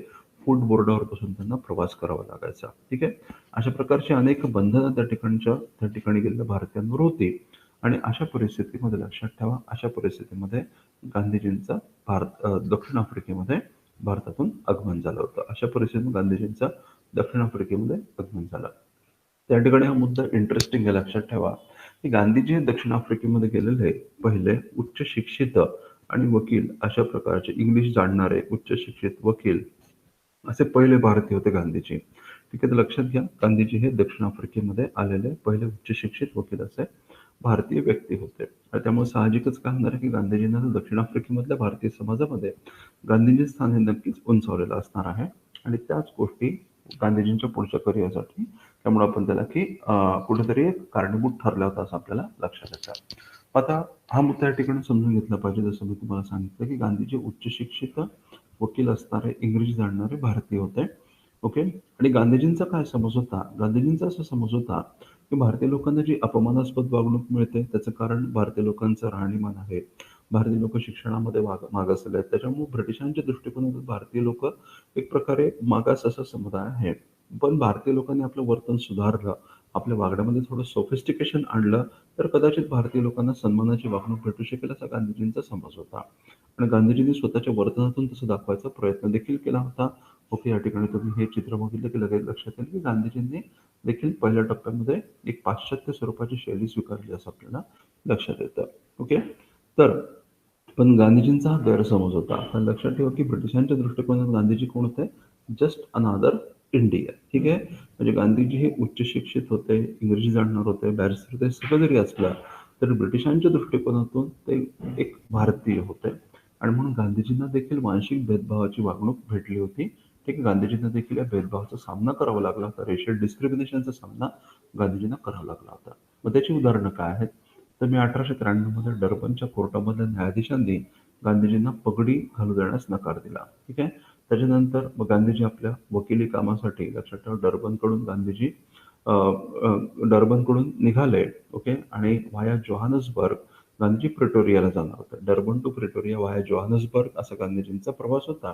फूड बोर्डावर बसून त्यांना प्रवास करावा लागायचा. ठीक आहे. अशा प्रकारची अनेक बंधनं त्या ठिकाणी गेलेल्या भारतीयांवर होती. आणि अशा परिस्थितीमध्ये लक्षात ठेवा, अशा परिस्थितीमध्ये गांधीजींचा दक्षिण आफ्रिकेमध्ये भारतातून आगमन झालं होतं. अशा परिस्थितीत गांधीजींचं दक्षिण आफ्रिकेमध्ये आगमन झालं. त्या ठिकाणी हा मुद्दा इंटरेस्टिंग आहे, लक्षात ठेवा, की गांधीजी हे दक्षिण आफ्रिकेमध्ये गेलेले पहिले उच्च शिक्षित आणि वकील अशा प्रकारचे इंग्लिश जाणणारे उच्च शिक्षित वकील असे पहिले भारतीय होते गांधीजी. ठीक आहे, तर लक्षात घ्या, गांधीजी हे दक्षिण आफ्रिकेमध्ये आलेले पहिले उच्च शिक्षित वकील असे भारतीय व्यक्ती होते. आणि त्यामुळे साहजिकच काय होणार आहे, की गांधीजींना दक्षिण आफ्रिकेमधल्या भारतीय समाजामध्ये गांधीजी स्थान हे नक्कीच उंचावलेलं असणार आहे. आणि त्याच गोष्टी गांधीजींच्या पुढच्या करिअरसाठी, त्यामुळे आपण त्याला की कुठेतरी एक कारणीभूत ठरला होता असं आपल्याला लक्षात येतं. आता हा मुद्दा या ठिकाणी समजून घेतला पाहिजे. जसं मी तुम्हाला सांगितलं, की गांधीजी उच्च शिक्षित वकील असणारे, इंग्रजी जाणणारे भारतीय होते. ओके. आणि गांधीजींचा काय समज होता? गांधीजींचा असा समज होता, की भारतीय लोकांना जी अपमानास्पद वागणूक मिळते त्याचं कारण भारतीय लोकांचं राहणीमान आहे. भारतीय लोक शिक्षणामध्ये मागासलेले आहेत. त्याच्यामुळे ब्रिटिशांच्या दृष्टिकोनातून भारतीय लोक एक प्रकारे मागास असा समुदाय आहे. पण भारतीय लोकांनी आपलं वर्तन सुधारलं, आपल्या वागण्यामध्ये थोडं सोफिस्टिकेशन आणलं, तर कदाचित भारतीय लोकांना सन्मानाची वागणूक भेटू शकेल असा गांधीजींचा समज होता. आणि गांधीजींनी स्वतःच्या वर्तनातून तसं दाखवायचा प्रयत्न देखील केला होता. ओके, या ठिकाणी तुम्ही हे चित्र बघितलं की लगेच लक्षात येईल, की गांधीजींनी देखील पहिल्या टप्प्यामध्ये एक पाश्चात्य स्वरूपाची शैली स्वीकारली असं आपल्याला लक्षात येतं. ओके. तर पण गांधीजींचा हा गैरसमज होता. तर लक्षात ठेवा, की ब्रिटिशांच्या दृष्टिकोनात गांधीजी कोण होते? जस्ट अनादर इंडियन. ठीक आहे. म्हणजे गांधीजी हे उच्च शिक्षित होते, इंग्रजी जाणणार होते, बॅरिस्टर होते, सगळं जरी असलं तर ब्रिटिशांच्या दृष्टिकोनातून ते एक भारतीय होते. आणि म्हणून गांधीजींना देखील मानसिक भेदभावाची वागणूक भेटली होती. ठीक आहे. गांधीजींना देखील या भेदभावाचा सामना करावा लागला होता. रेशियल डिस्क्रिमिनेशनचा सामना गांधीजींना करावा लागला होता. मग त्याची उदाहरणं काय आहेत? तर मी 1893 मध्ये डर्बनच्या कोर्टामधल्या न्यायाधीशांनी गांधीजींना पगडी घालू देण्यास नकार दिला. ठीक आहे. त्याच्यानंतर मग गांधीजी आपल्या वकिली कामासाठी, लक्षात ठेवा, डर्बनकडून निघाले. ओके. आणि व्हाया जोहान्सबर्ग गांधीजी प्रिटोरियाला जाणार होते. Durban to Pretoria via Johannesburg असा गांधीजींचा प्रवास होता.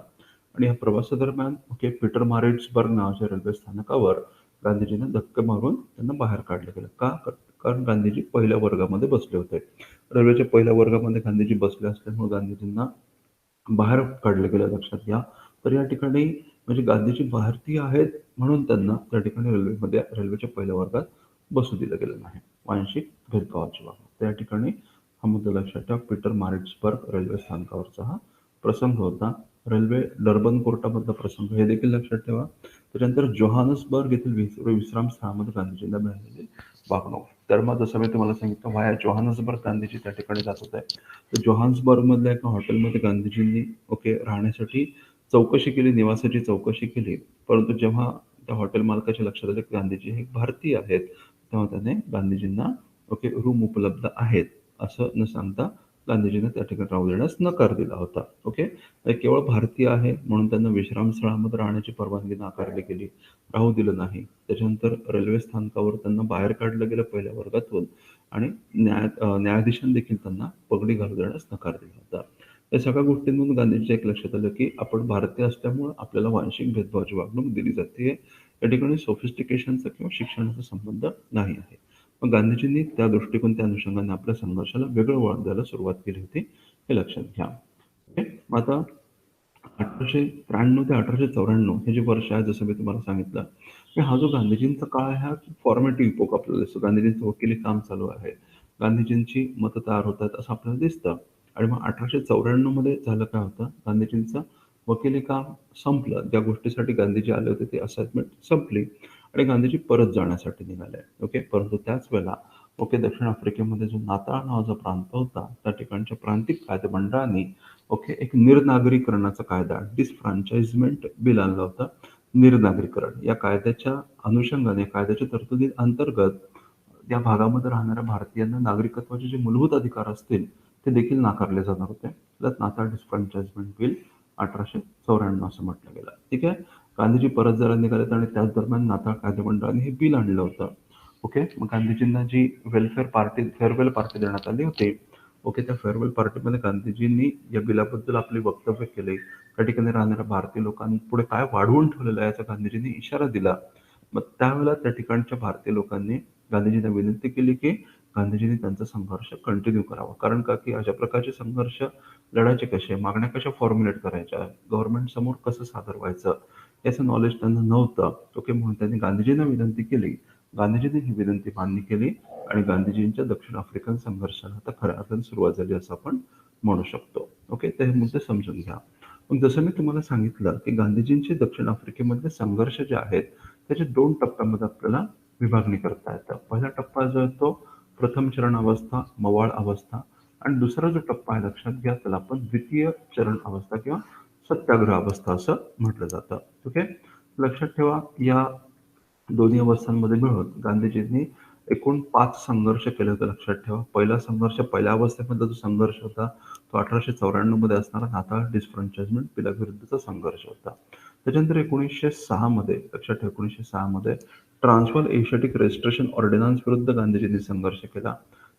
आणि या प्रवासादरम्यान ओके पीटर मारिट्सबर्ग नावाच्या रेल्वे स्थानकावर गांधीजींना धक्के मारून त्यांना बाहेर काढलं गेलं. का? कारण गांधीजी पहिल्या वर्गामध्ये बसले होते. रेल्वेच्या पहिल्या वर्गामध्ये गांधीजी बसले असल्यामुळे गांधीजींना बाहेर काढलं गेलं, लक्षात घ्या. तर या ठिकाणी म्हणजे गांधीजी भारतीय आहेत म्हणून त्यांना त्या ठिकाणी रेल्वेच्या पहिल्या वर्गात बसू दिलं गेलं नाही. वांशिक भेदभावाची वागणूक. त्या ठिकाणी हा मुद्दा लक्षात ठेवा. पीटर मारिट्सबर्ग रेल्वे स्थानकावरचा हा प्रसंग होता. रेल्वे डर्बन कोर्टामधला प्रसंग हे देखील लक्षात ठेवा. त्याच्यानंतर जोहान्सबर्ग येथील विश्राम स्थळामध्ये गांधीजींना मिळालेली वागणूक. तर मग जसं मी तुम्हाला सांगितलं, व्हाया जोहान्सबर्ग गांधीजी त्या ठिकाणी जात होते. तर जोहान्सबर्गमधल्या एका हॉटेलमध्ये गांधीजींनी ओके राहण्यासाठी चौकशी केली, निवासाची चौकशी केली. परंतु जेव्हा त्या हॉटेल मालकाच्या लक्षात आलं की गांधीजी हे भारतीय आहेत, तेव्हा त्याने गांधीजींना ओके रूम उपलब्ध आहेत असं न सांगता गांधीजींना त्या ठिकाणी राहू देण्यास नकार दिला होता. ओके. केवळ भारतीय आहे म्हणून त्यांना विश्रामस्थळामध्ये राहण्याची परवानगी नाकारली गेली, राहू दिलं नाही. त्याच्यानंतर रेल्वे स्थानकावर त्यांना बाहेर काढलं गेलं पहिल्या वर्गातून. आणि न्यायाधीशांनी देखील त्यांना पगडी घालू देण्यास नकार दिला होता. या सगळ्या गोष्टींमधून गांधीजीच्या एक लक्षात आलं, की आपण भारतीय असल्यामुळं आपल्याला वांशिक भेदभावाची वागणूक दिली जाते. या ठिकाणी सोफिस्टिकेशनचा किंवा शिक्षणाचा संबंध नाही आहे. मग गांधीजींनी त्या दृष्टिकोन, त्या अनुषंगाने आपल्या संघर्षाला वेगळं वळण द्यायला सुरुवात केली होती, हे लक्षात घ्या. ओके. मग आता 1893 ते 1894 हे जे वर्ष आहे, जसं मी तुम्हाला सांगितलं, की हा जो गांधीजींचा काळ आहे हा फॉर्मेटिव्ह इपोक आपल्याला दिसतो. गांधीजींचं वकिली काम चालू आहे, गांधीजींची मतं तयार होत आहेत असं आपल्याला दिसतं. आणि मग 1894 मध्ये झालं काय होतं, गांधीजींचं वकिली काम संपलं. ज्या गोष्टीसाठी गांधीजी आले होते ती असाइनमेंट संपली आणि गांधीजी परत जाण्यासाठी निघाले. ओके. परंतु त्याच वेळेला ओके दक्षिण आफ्रिकेमध्ये जो नाताळ नावाचा प्रांत होता, त्या ठिकाणच्या प्रांतिक कायदेमंडळाने ओके एक निर्नागरीकरणाचा कायदा, डिसफ्रांचाइजमेंट बिल आणलं होतं. निर्नागरीकरण या कायद्याच्या अनुषंगाने, कायद्याच्या तरतुदी अंतर्गत या भागामध्ये राहणाऱ्या भारतीयांना नागरिकत्वाचे जे मूलभूत अधिकार असतील ते देखील नाकारले जाणार होते. त्यात नाताळ डिसफ्रांचाइजमेंट बिल 1894 असं म्हटलं गेलं. ठीक आहे. गांधीजी परत जायला निघालेत आणि त्याच दरम्यान नाताळ कायदेमंडळाने हे बिल आणलं होतं. ओके. मग गांधीजींना जी फेअरवेल पार्टी देण्यात आली होती, ओके, त्या फेअरवेल पार्टीमध्ये गांधीजींनी या बिलाबद्दल आपले वक्तव्य केले. त्या ठिकाणी राहणाऱ्या भारतीय लोकांपुढे काय वाढवून ठेवलेलं आहे याचा गांधीजींनी इशारा दिला. मग त्यावेळेला त्या ठिकाणच्या भारतीय लोकांनी गांधीजींना विनंती केली की गांधीजींनी त्यांचा संघर्ष कंटिन्यू करावा. कारण का की अशा प्रकारचे संघर्ष लढायचे कसे, मागण्या कशा फॉर्म्युलेट करायच्या, गव्हर्नमेंट समोर कसं सादर व्हायचं याचं नॉलेज त्यांना नव्हतं. ओके, म्हणून त्यांनी गांधीजींना विनंती केली. गांधीजींनी ही विनंती मान्य केली आणि गांधीजींच्या दक्षिण आफ्रिकन संघर्षाला आता खऱ्या अर्थाने सुरुवात झाली असं आपण म्हणू शकतो. ओके, तर हे मुद्दे समजून घ्या. मग जसं मी तुम्हाला सांगितलं की गांधीजींचे दक्षिण आफ्रिकेमधले संघर्ष जे आहेत त्याचे 2 टप्प्यामध्ये आपल्याला विभागणी करता येतं. पहिला टप्पा जो आहे तो प्रथम चरण अवस्था, मवाळ अवस्था आणि दुसरा जो टप्पा आहे लक्षात घ्या त्याला आपण द्वितीय चरण अवस्था किंवा सत्याग्रह अवस्था असं म्हटलं जातं. ओके, लक्षात ठेवा या दोन्ही अवस्थांमध्ये मिळून गांधीजींनी एकूण 5 संघर्ष केले होते. लक्षात ठेवा, पहिला संघर्ष पहिल्या अवस्थेमधला जो संघर्ष होता तो 1894 मध्ये असणारा नाताळ डिसफ्रँचाइजमेंट बिलाविरुद्धचा संघर्ष होता. त्याच्यानंतर 1906 मध्ये लक्षात ठेवा 1906 मध्ये ट्रान्सवाल एशियाटिक रेस्ट्रिक्शन ऑर्डिनन्स विरुद्ध गांधीजींनी संघर्ष केला.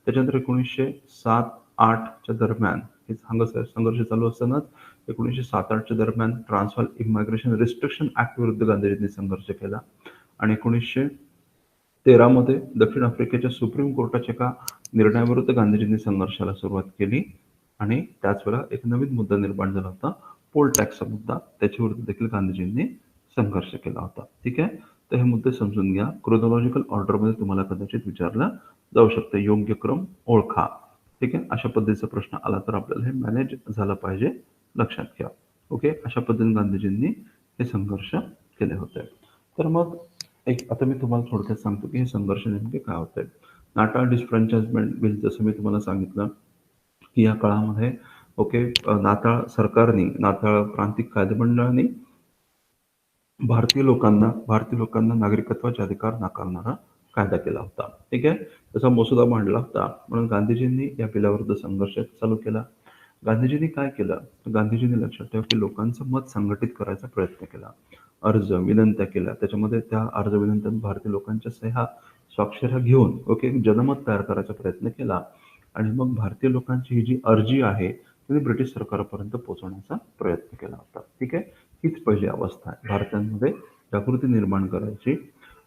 त्याच्यानंतर 1907-08च्या दरम्यान हे संघर्ष चालू असतानाच 1907-08च्या दरम्यान ट्रान्सवाल इमिग्रेशन रिस्ट्रिक्शन ऍक्ट विरुद्ध गांधीजींनी संघर्ष केला आणि 1913 मध्ये दक्षिण आफ्रिकेच्या सुप्रीम कोर्टाच्या एका निर्णयाविरुद्ध गांधीजींनी संघर्षाला सुरुवात केली आणि त्याच वेळेला एक नवीन मुद्दा निर्माण झाला होता, पोल टॅक्सचा मुद्दा. त्याच्याविरुद्ध देखील गांधीजींनी संघर्ष केला होता. ठीक आहे, तर हे मुद्दे समजून घ्या. क्रोनॉलॉजिकल ऑर्डरमध्ये तुम्हाला कदाचित विचारलं जाऊ शकतं, योग्य क्रम ओळखा. ठीक आहे, अशा पद्धतीचा प्रश्न आला तर आपल्याला हे मॅनेज झालं पाहिजे, लक्षात घ्या. ओके, अशा पद्धतीने गांधीजींनी हे संघर्ष केले होते. तर मग आता मी तुम्हाला थोडक्यात सांगतो की हे संघर्ष नेमके काय होते. नाटाळ डिसफ्रँचाइजमेंट बिल जसं मी तुम्हाला सांगितलं की या काळामध्ये ओके नाताळ सरकारने, नाताळ प्रांतिक कायदेमंडळाने भारतीय लोकांना नागरिकत्वाचे अधिकार नाकारणारा कायदा केला होता. ठीक आहे, त्याचा मसुदा मांडला होता. म्हणून गांधीजींनी या बिलाविरुद्ध संघर्ष चालू केला. गांधीजींनी काय केलं, गांधीजींनी लक्षात ठेवा की लोकांचं मत संघटित करायचा प्रयत्न केला. अर्ज विनंत्या केल्या, त्याच्यामध्ये त्या अर्ज विनंत्यात भारतीय लोकांच्या सह्या स्वाक्षऱ्या घेऊन ओके जनमत तयार करायचा प्रयत्न केला आणि मग भारतीय लोकांची ही जी अर्जी आहे ती ब्रिटिश सरकारपर्यंत पोहोचवण्याचा प्रयत्न केला होता. ठीक आहे, हीच पहिली अवस्था आहे भारतामध्ये जागृती निर्माण करायची.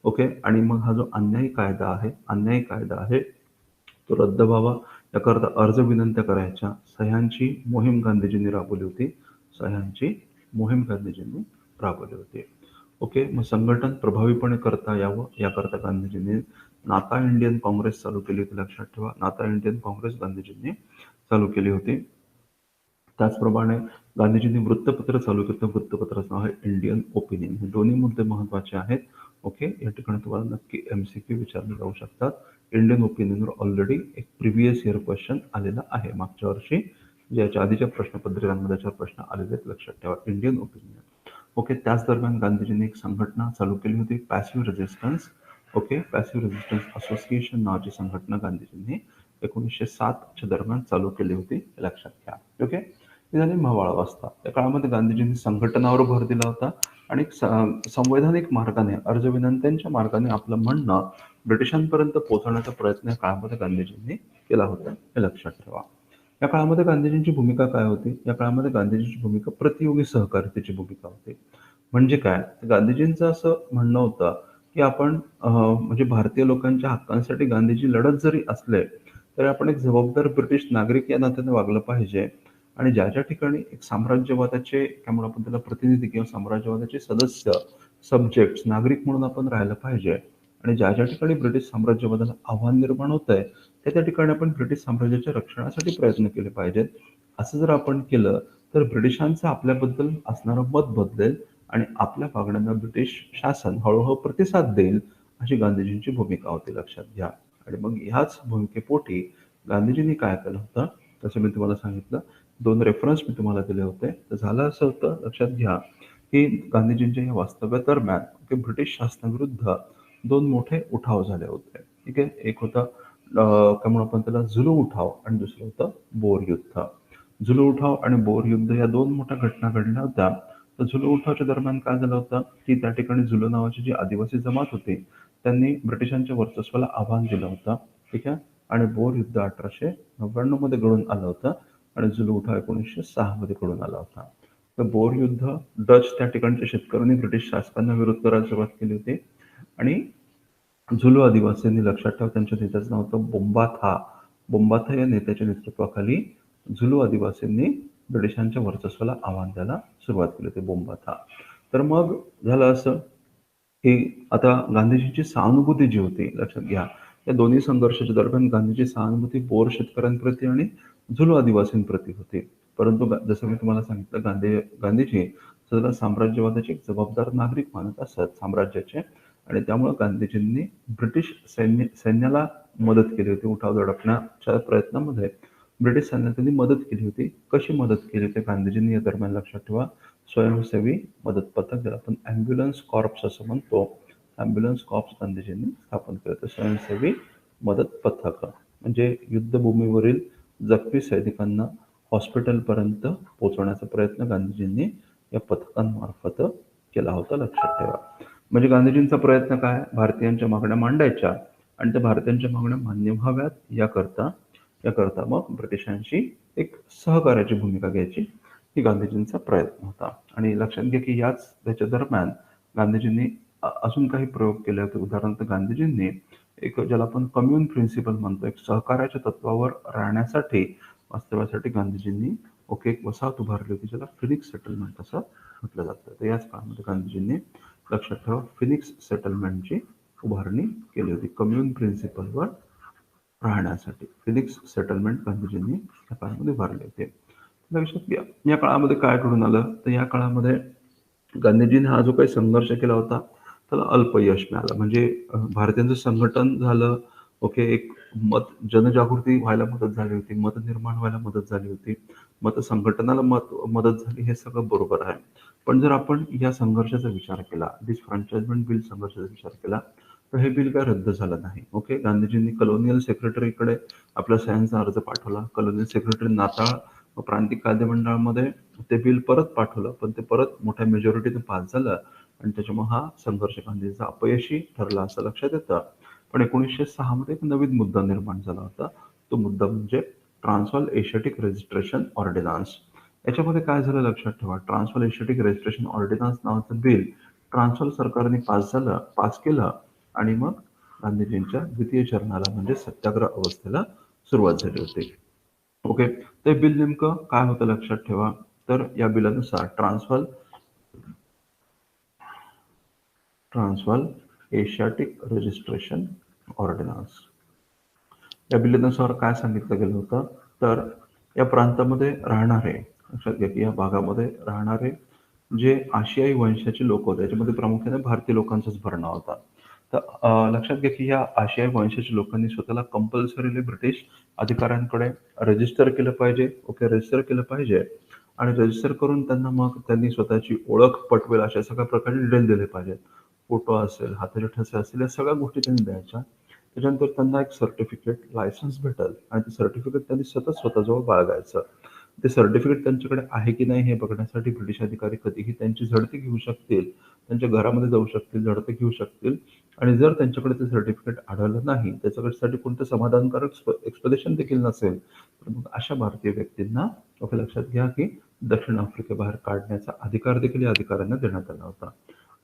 ओके, आणि मग हा जो अन्यायी कायदा आहे तो रद्द व्हावा याकरता अर्ज विनंत्या करायच्या, सह्यांची मोहीम गांधीजींनी राबवली होती. ओके, मग संघटन प्रभावीपणे करता यावं याकरता गांधीजींनी नाता इंडियन काँग्रेस चालू केली होती. लक्षात ठेवा, नाता इंडियन काँग्रेस गांधीजींनी चालू केली होती. त्याचप्रमाणे गांधीजींनी वृत्तपत्र चालू केलं. वृत्तपत्राचं नाव आहे इंडियन ओपिनियन. हे दोन्ही मुद्दे महत्वाचे आहेत. ओके, या ठिकाणी तुम्हाला नक्की MCQ विचारले जाऊ शकतात. इंडियन ओपिनियनवर ऑलरेडी एक प्रिव्हियस इयर क्वेश्चन आलेला आहे मागच्या वर्षी, याच्या आधीच्या प्रश्नपत्रिकांमध्ये त्याच्यावर प्रश्न आलेले आहेत. लक्षात ठेवा इंडियन ओपिनियन. ओके, त्याच दरम्यान गांधीजींनी एक संघटना चालू केली होती, passive resistance. Okay, passive resistance association नावाची संघटना गांधीजींनी 1907च्या दरम्यान चालू केली होती, लक्षात घ्या. ओके, ही झाली मवाळ अवस्था. त्या काळामध्ये गांधीजींनी संघटनावर भर दिला होता आणि संवैधानिक मार्गाने अर्ज विनंत्यांच्या मार्गाने आपलं म्हणणं ब्रिटिशांपर्यंत पोहोचवण्याचा प्रयत्न या काळामध्ये गांधीजींनी केला होता, हे लक्षात ठेवा. या काळामध्ये गांधीजींची भूमिका काय होती, या काळामध्ये गांधीजींची भूमिका प्रतियोगी सहकारितेची भूमिका होती. म्हणजे काय, गांधीजींचं असं म्हणणं होतं की आपण म्हणजे भारतीय लोकांच्या हक्कांसाठी गांधीजी लढत जरी असले तरी आपण एक जबाबदार ब्रिटिश नागरिक या नात्याने वागलं पाहिजे आणि ज्या ज्या ठिकाणी एक साम्राज्यवादाचे काय म्हणून आपण त्याला प्रतिनिधी किंवा साम्राज्यवादाचे सदस्य, सब्जेक्ट, नागरिक म्हणून आपण राहायला पाहिजे आणि ज्या ज्या ठिकाणी ब्रिटिश साम्राज्यवादाला आव्हान निर्माण होत आहे त्या ठिकाणी आपण ब्रिटिश साम्राज्याच्या रक्षणासाठी प्रयत्न केले पाहिजेत. असं जर आपण केलं तर ब्रिटिशांचं आपल्याबद्दल असणारं मत बदलेल आणि आपल्या वागण्यांना ब्रिटिश शासन हळूहळू प्रतिसाद देईल, अशी गांधीजींची भूमिका होती, लक्षात घ्या. आणि मग ह्याच भूमिकेपोटी गांधीजींनी काय केलं होतं, तसं मी तुम्हाला सांगितलं, 2 रेफरन्स मी तुम्हाला दिले होते. तर झालं असं होतं, लक्षात घ्या, की गांधीजींच्या या वास्तव्यादरम्यान ब्रिटिश शासनाविरुद्ध 2 मोठे उठाव झाले होते. ठीक आहे, एक होता काय म्हणून आपण त्याला जुलू उठाव आणि दुसरं होतं बोर युद्ध. जुलू उठाव आणि बोर युद्ध या 2 मोठ्या घटना घडल्या होत्या. तर जुलू उठावाच्या दरम्यान काय झालं होतं की त्या ठिकाणी जुलू नावाची जी आदिवासी जमात होती त्यांनी ब्रिटिशांच्या वर्चस्वाला आव्हान दिलं होतं. ठीक आहे, आणि बोर युद्ध 1899 मध्ये घडून आलं होतं आणि जुलू उठाव 1906 मध्ये घडून आला होता. तर बोर युद्ध डच त्या ठिकाणच्या शेतकऱ्यांनी ब्रिटिश शासकांना विरोध करायला सुरुवात केली होती आणि झुलू आदिवासींनी लक्षात ठेवा त्यांच्या नेत्याचं नाव होतं बोंबाथा. बोंबाथा या नेत्याच्या नेतृत्वाखाली झुलू आदिवासींनी ब्रिटिशांच्या वर्चस्वाला आव्हान द्यायला सुरुवात केली होती बोंबाथा. तर मग झालं असं की आता गांधीजींची सहानुभूती जी होती लक्षात घ्या, या दोन्ही संघर्षाच्या दरम्यान गांधीची सहानुभूती बोर शेतकऱ्यांप्रती आणि झुलू आदिवासींप्रती होती. परंतु जसं मी तुम्हाला सांगितलं गांधीजी स्वतःला साम्राज्यवादाचे एक जबाबदार नागरिक मानत असत साम्राज्याचे आणि त्यामुळे गांधीजींनी ब्रिटिश सैन्याला मदत केली होती उठाव दडपण्याच्या प्रयत्नामध्ये. ब्रिटिश सैन्याला त्यांनी मदत केली होती. कशी मदत केली होती गांधीजींनी या दरम्यान लक्षात ठेवा. स्वयंसेवी मदत पथक ज्याला आपण ॲम्ब्युलन्स कॉर्प्स असं म्हणतो. ॲम्ब्युलन्स कॉर्प्स गांधीजींनी स्थापन केलं होतं. स्वयंसेवी मदत पथक म्हणजे युद्धभूमीवरील जखमी सैनिकांना हॉस्पिटलपर्यंत पोहोचवण्याचा प्रयत्न गांधीजींनी या पथकांमार्फत केला होता लक्षात ठेवा. म्हणजे गांधीजींचा प्रयत्न काय भारतीयांच्या मागण्या मांडायच्या आणि त्या भारतीयांच्या मागण्या मान्य व्हाव्यात याकरता मग ब्रिटिशांशी एक सहकार्याची भूमिका घ्यायची ही गांधीजींचा प्रयत्न होता. आणि लक्षात घ्या की त्याच्या दरम्यान गांधीजींनी अजून काही प्रयोग केले होते. उदाहरणार्थ गांधीजींनी एक ज्याला आपण कम्युन प्रिन्सिपल म्हणतो एक सहकार्याच्या तत्वावर राहण्यासाठी वास्तव्यासाठी गांधीजींनी एक वसाहत उभारली होती ज्याला फिनिक्स सेटलमेंट असं म्हटलं जातं. तर याच काळामध्ये गांधीजींनी लक्षात ठेवा फिनिक्स सेटलमेंटची उभारणी केली होती कम्युन प्रिन्सिपलवर राहण्यासाठी. फिनिक्स सेटलमेंट गांधीजींनी या काळामध्ये उभारले होते. लक्षात घ्या या काळामध्ये काय घडून आलं तर या काळामध्ये गांधीजींनी हा जो काही संघर्ष केला होता त्याला अल्प यश मिळालं. म्हणजे भारतीयांचं संघटन झालं. एक मत जनजागृती व्हायला मदत झाली होती. मत निर्माण व्हायला मदत झाली होती. मत संघटनाला मदत झाली हे सगळं बरोबर आहे. पण जर आपण या संघर्षाचा विचार केला डिसफ्रँचायझमेंट बिल संघर्षाचा विचार केला तर हे बिल काय रद्द झालं नाही. गांधीजींनी कलोनियल सेक्रेटरीकडे आपला सह्यांचा अर्ज पाठवला. कलोनियल सेक्रेटरी नाताळ प्रांतिक कायदेमंडळामध्ये ते बिल परत पाठवलं पण ते परत मोठ्या मेजॉरिटीने पास झालं आणि त्याच्यामुळे हा संघर्ष गांधींचा अपयशी ठरला असं लक्षात येतं. पण 1906 मध्ये एक नवीन मुद्दा निर्माण झाला होता. तो मुद्दा म्हणजे ट्रान्सवाल एशियाटिक रजिस्ट्रेशन ऑर्डिनन्स. याच्यामध्ये काय झालं लक्षात ठेवा. ट्रान्सवाल एशियाटिक रजिस्ट्रेशन ऑर्डिनन्स नावाचं बिल ट्रान्सवाल सरकारने पास केलं आणि मग गांधीजींच्या द्वितीय चरणाला म्हणजे सत्याग्रह अवस्थेला सुरुवात झाली होती. ते बिल नेमकं काय होतं लक्षात ठेवा. तर या बिलानुसार ट्रान्सवाल एशियाटिक रजिस्ट्रेशन ऑर्डिनन्स या बिलानुसार काय सांगितलं गेलं होतं तर या प्रांतामध्ये राहणारे लक्षात घ्या की या भागामध्ये राहणारे जे आशियाई वंशाचे लोक होते त्याच्यामध्ये प्रामुख्याने भारतीय लोकांचाच भरणा होता. तर लक्षात घ्या की या आशियाई वंशाच्या लोकांनी स्वतःला कंपल्सरीली ब्रिटिश अधिकाऱ्यांकडे रजिस्टर केलं पाहिजे. रजिस्टर केलं पाहिजे आणि रजिस्टर करून त्यांनी स्वतःची ओळख पटवेल अशा सगळ्या प्रकारचे डिटेल दिले पाहिजेत. फोटो असेल हाताचे ठसे असतील या सगळ्या गोष्टी त्यांनी द्यायच्या. त्याच्यानंतर त्यांना एक सर्टिफिकेट लायसन्स भेटेल आणि ते सर्टिफिकेट त्यांनी सतत स्वतःजवळ बाळगायचं. ते सर्टिफिकेट त्यांच्याकडे आहे की नाही हे बघण्यासाठी ब्रिटिश अधिकारी कधीही त्यांची झडती घेऊ शकतील. त्यांच्या घरामध्ये जाऊ शकतील झडती घेऊ शकतील आणि जर त्यांच्याकडे ते सर्टिफिकेट आढळलं नाही त्याच्यासाठी कोणतं समाधानकारक एक्सप्लेनेशन देखील नसेल तर मग अशा भारतीय व्यक्तींना लक्षात घ्या की दक्षिण आफ्रिकेबाहेर काढण्याचा अधिकार देखील या अधिकाऱ्यांना देण्यात आला होता.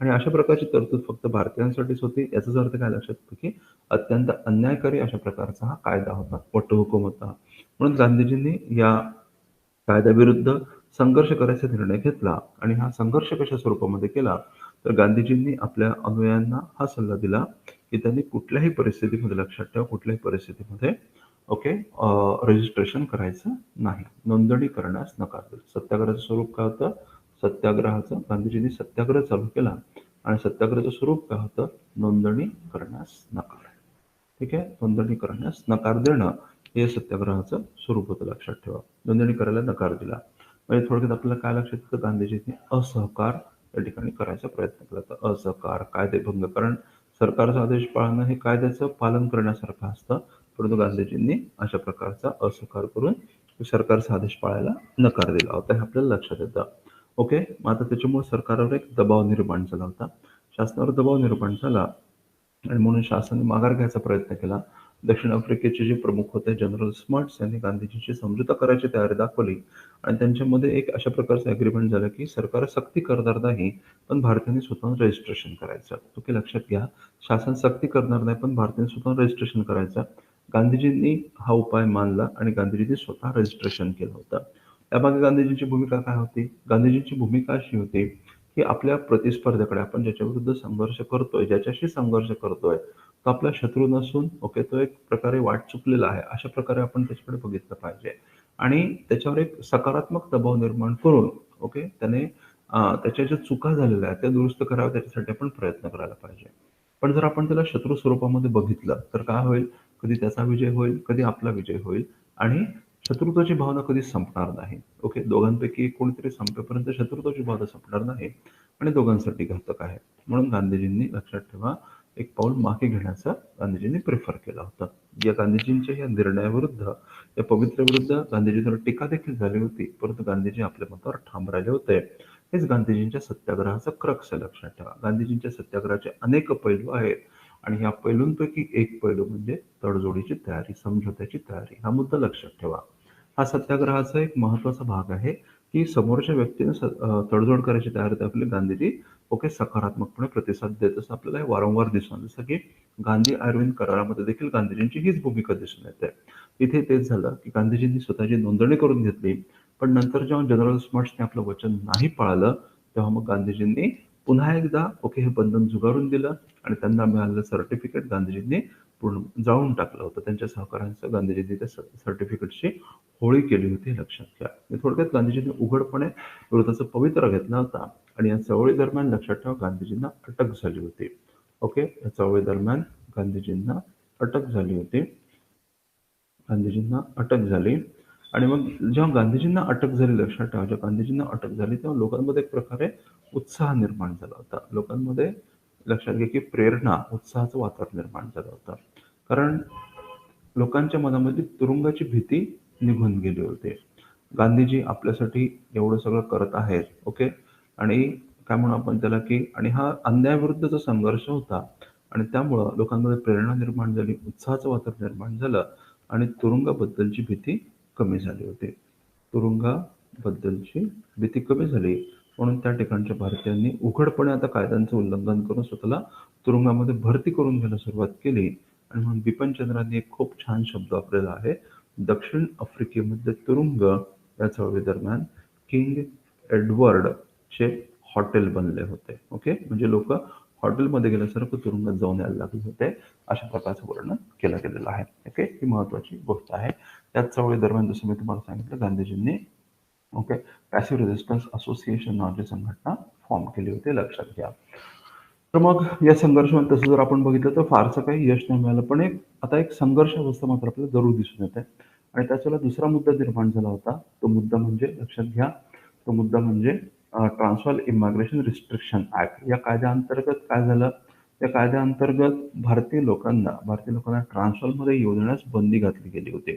आणि अशा प्रकारची तरतूद फक्त भारतीयांसाठीच होती. याचाच अर्थ काय लक्षात येतो की अत्यंत अन्यायकारी अशा प्रकारचा हा कायदा होता वटहुकूम होता. म्हणून गांधीजींनी या कायद्याविरुद्ध संघर्ष करायचा निर्णय घेतला आणि हा संघर्ष कशा स्वरूपामध्ये केला तर गांधीजींनी आपल्या अनुयायांना हा सल्ला दिला की त्यांनी कुठल्याही परिस्थितीमध्ये लक्षात ठेवा कुठल्याही परिस्थितीमध्ये रजिस्ट्रेशन करायचं नाही. नोंदणी करण्यास नकार दिला. सत्याग्रहाचं स्वरूप काय होतं गांधीजींनी सत्याग्रह चालू केला आणि सत्याग्रहाचं स्वरूप काय होतं नोंदणी करण्यास नकार. ठीक आहे नोंदणी करण्यास नकार देणं हे सत्याग्रहाचं स्वरूप होतं लक्षात ठेवा. नोंदणी करायला नकार दिला म्हणजे थोडक्यात आपल्याला काय लक्षात येतं गांधीजींनी असहकार या ठिकाणी करायचा प्रयत्न केला. तर असहकार कायदेभंग कारण सरकारचा आदेश पाळणं हे कायद्याचं पालन करण्यासारखं असतं. परंतु गांधीजींनी अशा प्रकारचा असहकार करून सरकारचा आदेश पाळायला नकार दिला होता हे आपल्याला लक्षात येतं. मग आता त्याच्यामुळे सरकारवर एक दबाव निर्माण झाला होता. शासनावर दबाव निर्माण झाला आणि म्हणून शासनाने माघार घ्यायचा प्रयत्न केला. दक्षिण आफ्रिकेचे जे प्रमुख होते जनरल स्मट्स यांनी गांधीजींची समझोता करायची तयारी दाखवली आणि त्यांच्यामध्ये एक अशा प्रकारचं ॲग्रीमेंट झालं की सरकार सक्ती करणार नाही, पण भारतीयांनी स्वतःहून रजिस्ट्रेशन करायचं. ओके, लक्षात घ्या. शासन सक्ती करणार नाही, पण भारतीयांनी स्वतःहून रजिस्ट्रेशन करायचं. गांधीजींनी हा उपाय मानला आणि गांधीजींनी स्वतः रजिस्ट्रेशन केलं होतं. त्यामागे गांधीजींची भूमिका काय होती? गांधीजींची भूमिका अशी होती, की आपल्या प्रतिस्पर्ध्याकडे आपण ज्याच्याविरुद्ध संघर्ष करतोय, ज्याच्याशी संघर्ष करतोय, तो आपला शत्रू नसून ओके, तो एक प्रकारे वाट चुकलेला आहे. अशा प्रकारे आपण त्याच्याकडे बघितलं पाहिजे आणि त्याच्यावर एक सकारात्मक दबाव निर्माण करून ओके, त्याने त्याच्या ज्या चुका झालेल्या आहेत त्या दुरुस्त कराव्या त्याच्यासाठी आपण प्रयत्न करायला पाहिजे. पण जर आपण त्याला शत्रू स्वरूपामध्ये बघितलं तर काय होईल? कधी त्याचा विजय होईल, कधी आपला विजय होईल आणि शत्रुत्वाची भावना कधीच संपणार नाही. ओके, दोघांपैकी एक कोणीतरी संपेपर्यंत शत्रुत्वाची भावना संपणार नाही आणि दोघांसाठी घातक आहे. म्हणून गांधीजींनी लक्षात ठेवा, एक पाऊल मागे घेण्याचं गांधीजींनी प्रिफर केलं होतं. या गांधीजींच्या या निर्णयाविरुद्ध, या पवित्र्याविरुद्ध गांधीजींवर टीका देखील झाली होती, परंतु गांधीजी आपल्या मतावर ठाम राहिले होते. हेच गांधीजींच्या सत्याग्रहाचा क्रक्स आहे, लक्षात ठेवा. गांधीजींच्या सत्याग्रहाचे अनेक पैलू आहेत आणि या पैलूंपैकी एक पैलू म्हणजे तडजोडीची तयारी, समझोत्याची तयारी. हा मुद्दा लक्षात ठेवा. हा सत्याग्रहाचा एक महत्त्वाचा भाग आहे, की समोरच्या व्यक्तीने तडजोड करायची तयारी दाखवली. गांधीजी ओके, सकारात्मकपणे प्रतिसाद देत असं आपल्याला हे वारंवार दिसून आलं. जसं की गांधी अरविंद करारामध्ये देखील गांधीजींची हीच भूमिका दिसून येते. इथे तेच झालं, की गांधीजींनी स्वतःची नोंदणी करून घेतली, पण नंतर जेव्हा जनरल स्मट्सने आपलं वचन नाही पाळलं, तेव्हा मग गांधीजींनी पुन्हा एकदा ओके, हे बंधन झुगारून दिलं आणि त्यांना मिळालेलं सर्टिफिकेट गांधीजींनी पूर्ण जाळून टाकलं होतं. त्यांच्या सहकाऱ्यांसह गांधीजींनी त्या सर्टिफिकेटची होळी केली होती, हे लक्षात घ्या. थोडक्यात गांधीजींनी उघडपणे विरोधाचा पवित्रा घेतला होता आणि या चळवळी दरम्यान लक्षात ठेवा गांधीजींना अटक झाली होती. ओके, या चळवळी दरम्यान गांधीजींना अटक झाली होती. गांधीजींना अटक झाली आणि मग जेव्हा गांधीजींना अटक झाली, लक्षात ठेवा, जेव्हा गांधीजींना अटक झाली तेव्हा लोकांमध्ये एक प्रकारे उत्साह निर्माण झाला होता. लोकांमध्ये लक्षात घ्या की प्रेरणा, उत्साहाचं वातावरण निर्माण झालं होतं. कारण लोकांच्या मनामध्ये तुरुंगाची भीती निघून गेली होती. गांधीजी आपल्यासाठी एवढं सगळं करत आहेत, ओके. आणि काय म्हणू आपण त्याला, की आणि हा अन्यायाविरुद्धचा संघर्ष होता आणि त्यामुळं लोकांमध्ये प्रेरणा निर्माण झाली, उत्साहाचं वातावरण निर्माण झालं आणि तुरुंगाबद्दलची भीती कमी झाली होती. तुरुंगाबद्दलची भीती कमी झाली म्हणून त्या ठिकाणच्या भारतीयांनी उघडपणे आता कायद्यांचं उल्लंघन करून स्वतःला तुरुंगामध्ये भरती करून घ्यायला सुरुवात केली. आणि म्हणून बिपिनचंद्रांनी एक खूप छान शब्द वापरलेला आहे. दक्षिण आफ्रिकेमध्ये तुरुंग या चळवळी दरम्यान किंग एडवर्डचे हॉटेल बनले होते. ओके, म्हणजे लोक हॉटेलमध्ये गेल्यासारखं तुरुंगात जाऊन यायला लागले होते, अशा प्रकारचं वर्णन केलं गेलेलं आहे. ओके, ही महत्वाची गोष्ट आहे. त्याच चळवळी दरम्यान जसं मी तुम्हाला सांगितलं, गांधीजींनी ओके पॅसिव्ह रेझिस्टन्स असोसिएशन नावाची संघटना फॉर्म केली होती, लक्षात घ्या. तर मग या संघर्षामध्ये तसं जर आपण बघितलं तर फारसं काही यश नाही मिळालं. पण आता एक संघर्ष अवस्था मात्र आपल्याला जरूर दिसून येते आणि त्याच्याला दुसरा मुद्दा निर्माण झाला होता. तो मुद्दा म्हणजे लक्षात घ्या, तो मुद्दा म्हणजे ट्रान्सवाल इमिग्रेशन रिस्ट्रिक्शन ऍक्ट. या कायद्याअंतर्गत काय झालं? या कायद्याअंतर्गत भारतीय लोकांना ट्रान्सवालमध्ये येऊ देण्यास बंदी घातली गेली होती.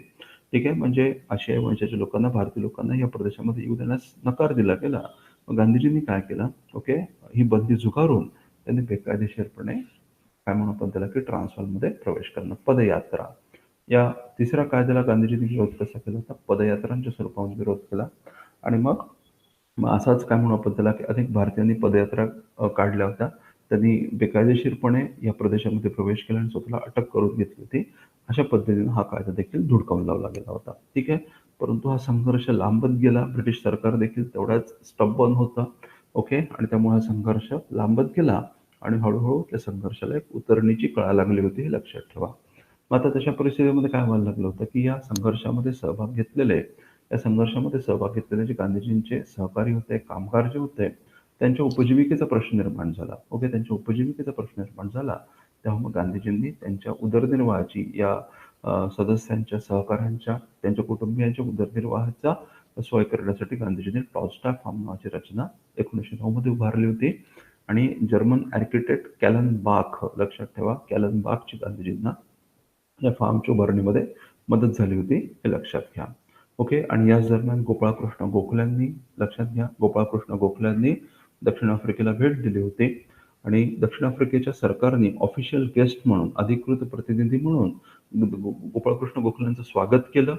ठीक आहे, म्हणजे आशियाई वंशाच्या लोकांना, भारतीय लोकांना या प्रदेशामध्ये येऊ देण्यास नकार दिला गेला. मग गांधीजींनी काय केलं? ओके, ही बंदी झुगारून त्यांनी बेकायदेशीरपणे काय म्हणू आपण त्याला, की ट्रान्सवालमध्ये प्रवेश करणं, पदयात्रा. या तिसऱ्या कायद्याला गांधीजींनी विरोध कसा केला होता? पदयात्रांच्या स्वरूपामध्ये विरोध केला आणि मग मग असाच काय म्हणू आपण त्याला, की अनेक भारतीयांनी पदयात्रा काढल्या होत्या. त्यांनी बेकायदेशीरपणे या प्रदेशामध्ये प्रवेश केला आणि स्वतःला अटक करून घेतली होती. अशा पद्धतीने हा कायदा देखील धुडकावून लावला गेला होता. ठीक आहे, परंतु हा संघर्ष लांबत गेला. ब्रिटिश सरकार देखील तेवढ्याच स्टबर्न होतं. ओके, आणि त्यामुळे हा संघर्ष लांबत गेला आणि हळूहळू त्या संघर्षाला एक उतरणीची कळा लागली होती, हे लक्षात ठेवा. मग आता तशा परिस्थितीमध्ये काय व्हायला लागलं होतं, की या संघर्षामध्ये सहभाग घेतलेले जे गांधीजींचे सहकारी होते, कामगार जे होते, त्यांच्या उपजीविकेचा प्रश्न निर्माण झाला. ओके, त्यांच्या उपजीविकेचा प्रश्न निर्माण झाला. तेव्हा मग गांधीजींनी त्यांच्या उदरनिर्वाहाची या सदस्यांच्या, सहकाऱ्यांच्या, त्यांच्या कुटुंबियांच्या उदरनिर्वाहाचा सोय करण्यासाठी गांधीजींनी टॉल्स्टॉय फार्म नावाची रचना 1909 मध्ये उभारली होती आणि जर्मन आर्किटेक्ट कॅलन बाख, लक्षात ठेवा, कॅलन बाखची गांधीजींना या फार्मच्या उभारणीमध्ये मदत झाली होती, हे लक्षात घ्या. ओके, आणि याच दरम्यान गोपाळकृष्ण गोखल्यांनी दक्षिण आफ्रिकेला भेट दिली होती आणि दक्षिण आफ्रिकेच्या सरकारने ऑफिशियल गेस्ट म्हणून, अधिकृत प्रतिनिधी म्हणून गोपाळकृष्ण गोखल्यांचं स्वागत केलं.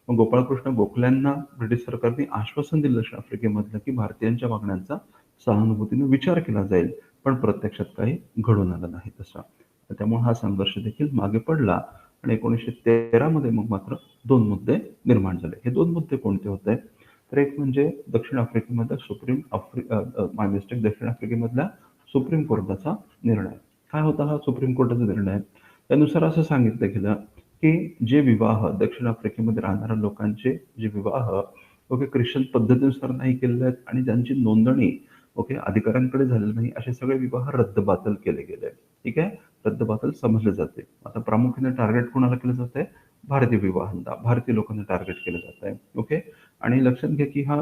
मग गोपाळकृष्ण गोखल्यांना ब्रिटिश सरकारने आश्वासन दिलं दक्षिण आफ्रिकेमधलं, की भारतीयांच्या मागण्यांचा सहानुभूतीने विचार केला जाईल, पण प्रत्यक्षात काही घडून आलं नाही तसं. तर त्यामुळे हा संघर्ष देखील मागे पडला आणि 1913 मध्ये मग मात्र 2 मुद्दे निर्माण झाले. हे 2 मुद्दे कोणते होते? तर एक म्हणजे दक्षिण आफ्रिकेमधल्या माय मिस्टेक दक्षिण आफ्रिकेमधल्या सुप्रीम कोर्टाचा निर्णय. काय होता हा सुप्रीम कोर्टाचा निर्णय? त्यानुसार असं सांगितलं गेलं, की जे विवाह दक्षिण आफ्रिकेमध्ये राहणाऱ्या लोकांचे जे विवाह ख्रिश्चन पद्धतीनुसार नाही केलेले आहेत आणि ज्यांची नोंदणी अधिकाऱ्यांकडे झालेली नाही, असे सगळे विवाह रद्दबातल केले गेले. ठीक आहे? रद्दबातल समजले जाते. आता प्रामुख्याने टार्गेट कोणाला केलं जातंय? भारतीय विवाहांना, भारतीय लोकांना टार्गेट केलं जात आहे. ओके. आणि लक्षात घ्या की हा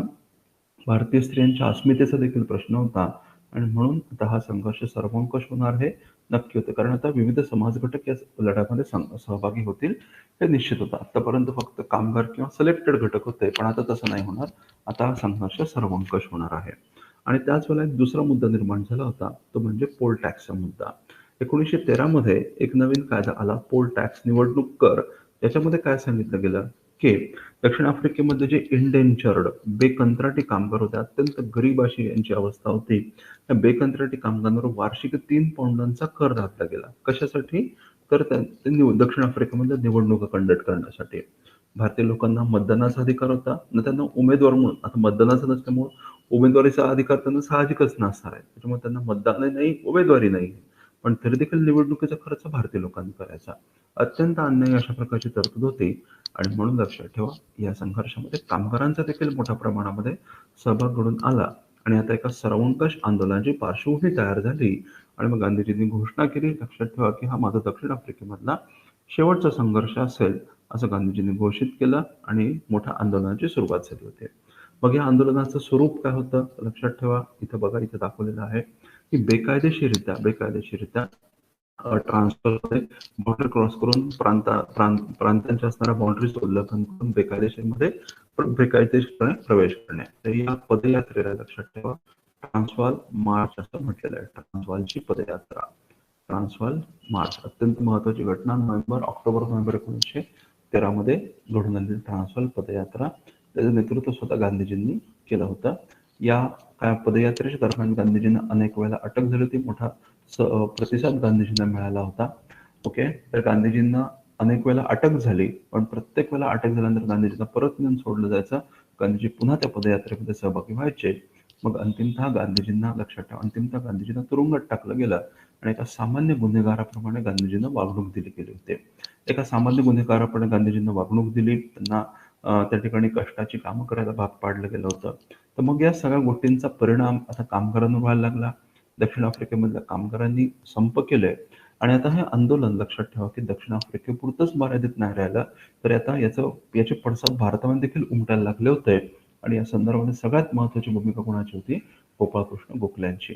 भारतीय स्त्रियांच्या अस्मितेचा देखील प्रश्न होता आणि म्हणून आता हा संघर्ष सर्वंकष होणार हे नक्की होतं. कारण आता विविध समाज घटक या लढ्यामध्ये सहभागी होतील हे निश्चित होतं. आतापर्यंत फक्त कामगार किंवा सिलेक्टेड घटक होते, पण आता तसं नाही होणार. आता हा संघर्ष सर्वंकष होणार आहे. आणि त्याच वेळेला एक दुसरा मुद्दा निर्माण झाला होता, तो म्हणजे पोल टॅक्सचा मुद्दा. 1913 मध्ये एक नवीन कायदा आला, पोल टॅक्स, निवडणूक कर. त्याच्यामध्ये काय सांगितलं गेलं, की दक्षिण आफ्रिकेमध्ये जे इंडेंचर्ड बेकंत्राटी कामगार होते, अत्यंत गरीब अशी यांची अवस्था होती. त्या बेकंत्राटी कामगारांवर वार्षिक 3 पौंडांचा कर घातला गेला. कशासाठी? तर दक्षिण आफ्रिकेमध्ये निवडणुका कंडक्ट करण्यासाठी. भारतीय लोकांना मतदानाचा अधिकार होता ना, त्यांना उमेदवार म्हणून, आता मतदानाचा नसल्यामुळे उमेदवारीचा अधिकार त्यांना साहजिकच नसणार आहे. त्याच्यामुळे त्यांना मतदानही नाही, उमेदवारी नाही. पण तरी देखील निवडणुकीचा खर्च भारतीय लोकांनी करायचा. अत्यंत अन्यायी अशा प्रकारची तरतूद होती आणि म्हणून लक्षात ठेवा, या संघर्षामध्ये कामगारांचा देखील मोठ्या प्रमाणामध्ये सहभाग घडून आला आणि आता एका सर्वंकष आंदोलनाची पार्श्वभूमी तयार झाली आणि मग गांधीजींनी घोषणा केली, लक्षात ठेवा की हा माझा दक्षिण आफ्रिकेमधला शेवटचा संघर्ष असेल, असं गांधीजींनी घोषित केलं आणि मोठ्या आंदोलनाची सुरुवात झाली होती. मग या आंदोलनाचं स्वरूप काय होतं? लक्षात ठेवा, इथं बघा, इथं दाखवलेलं आहे की बेकायदेशीरित्या ट्रान्सफरमध्ये बॉर्डर क्रॉस करून प्रांतांच्या असणाऱ्या बाउंड्रीज उल्लंघन करून बेकायदेशीरपणे प्रवेश करणे. तर या पदयात्रेला लक्षात ठेवा ट्रान्सवाल मार्च असं म्हटलेलं आहे. ट्रान्सवालची पदयात्रा, ट्रान्सवाल मार्च, अत्यंत महत्वाची घटना. ऑक्टोबर-नोव्हेंबर 1913 मध्ये घडून आलेली ट्रान्सवाल पदयात्रा, त्याचं नेतृत्व स्वतः गांधीजींनी केलं होतं. या पदयात्रेच्या दरम्यान गांधीजींना अनेक वेळेला अटक झाली होती. मोठा प्रतिसाद गांधीजींना मिळाला होता. ओके. तर गांधीजींना अनेक वेळेला अटक झाली, पण प्रत्येक वेळेला अटक झाल्यानंतर गांधीजींना परत नेऊन सोडलं जायचं. गांधीजी पुन्हा त्या पदयात्रेमध्ये सहभागी व्हायचे. मग अंतिमतः गांधीजींना तुरुंगात टाकलं गेलं आणि एका सामान्य गुन्हेगाराप्रमाणे गांधीजींना वागणूक दिली गेली होती. एका सामान्य गुन्हेगाराप्रमाणे गांधीजींना वागणूक दिली, त्यांना त्या ठिकाणी कष्टाची कामं करायला भाग पाडलं गेलं होतं. तर मग या सगळ्या गोष्टींचा परिणाम आता कामगारांवर व्हायला लागला. दक्षिण आफ्रिकेमधल्या कामगारांनी संप केले आणि आता हे आंदोलन, लक्षात ठेवा की दक्षिण आफ्रिकेपुरतंच मर्यादित नाही राहिलं, तर आता याचे पडसाद भारतामध्ये देखील उमटायला लागले होते. आणि या संदर्भामध्ये सगळ्यात महत्वाची भूमिका कोणाची होती? गोपाळकृष्ण गोखल्यांची.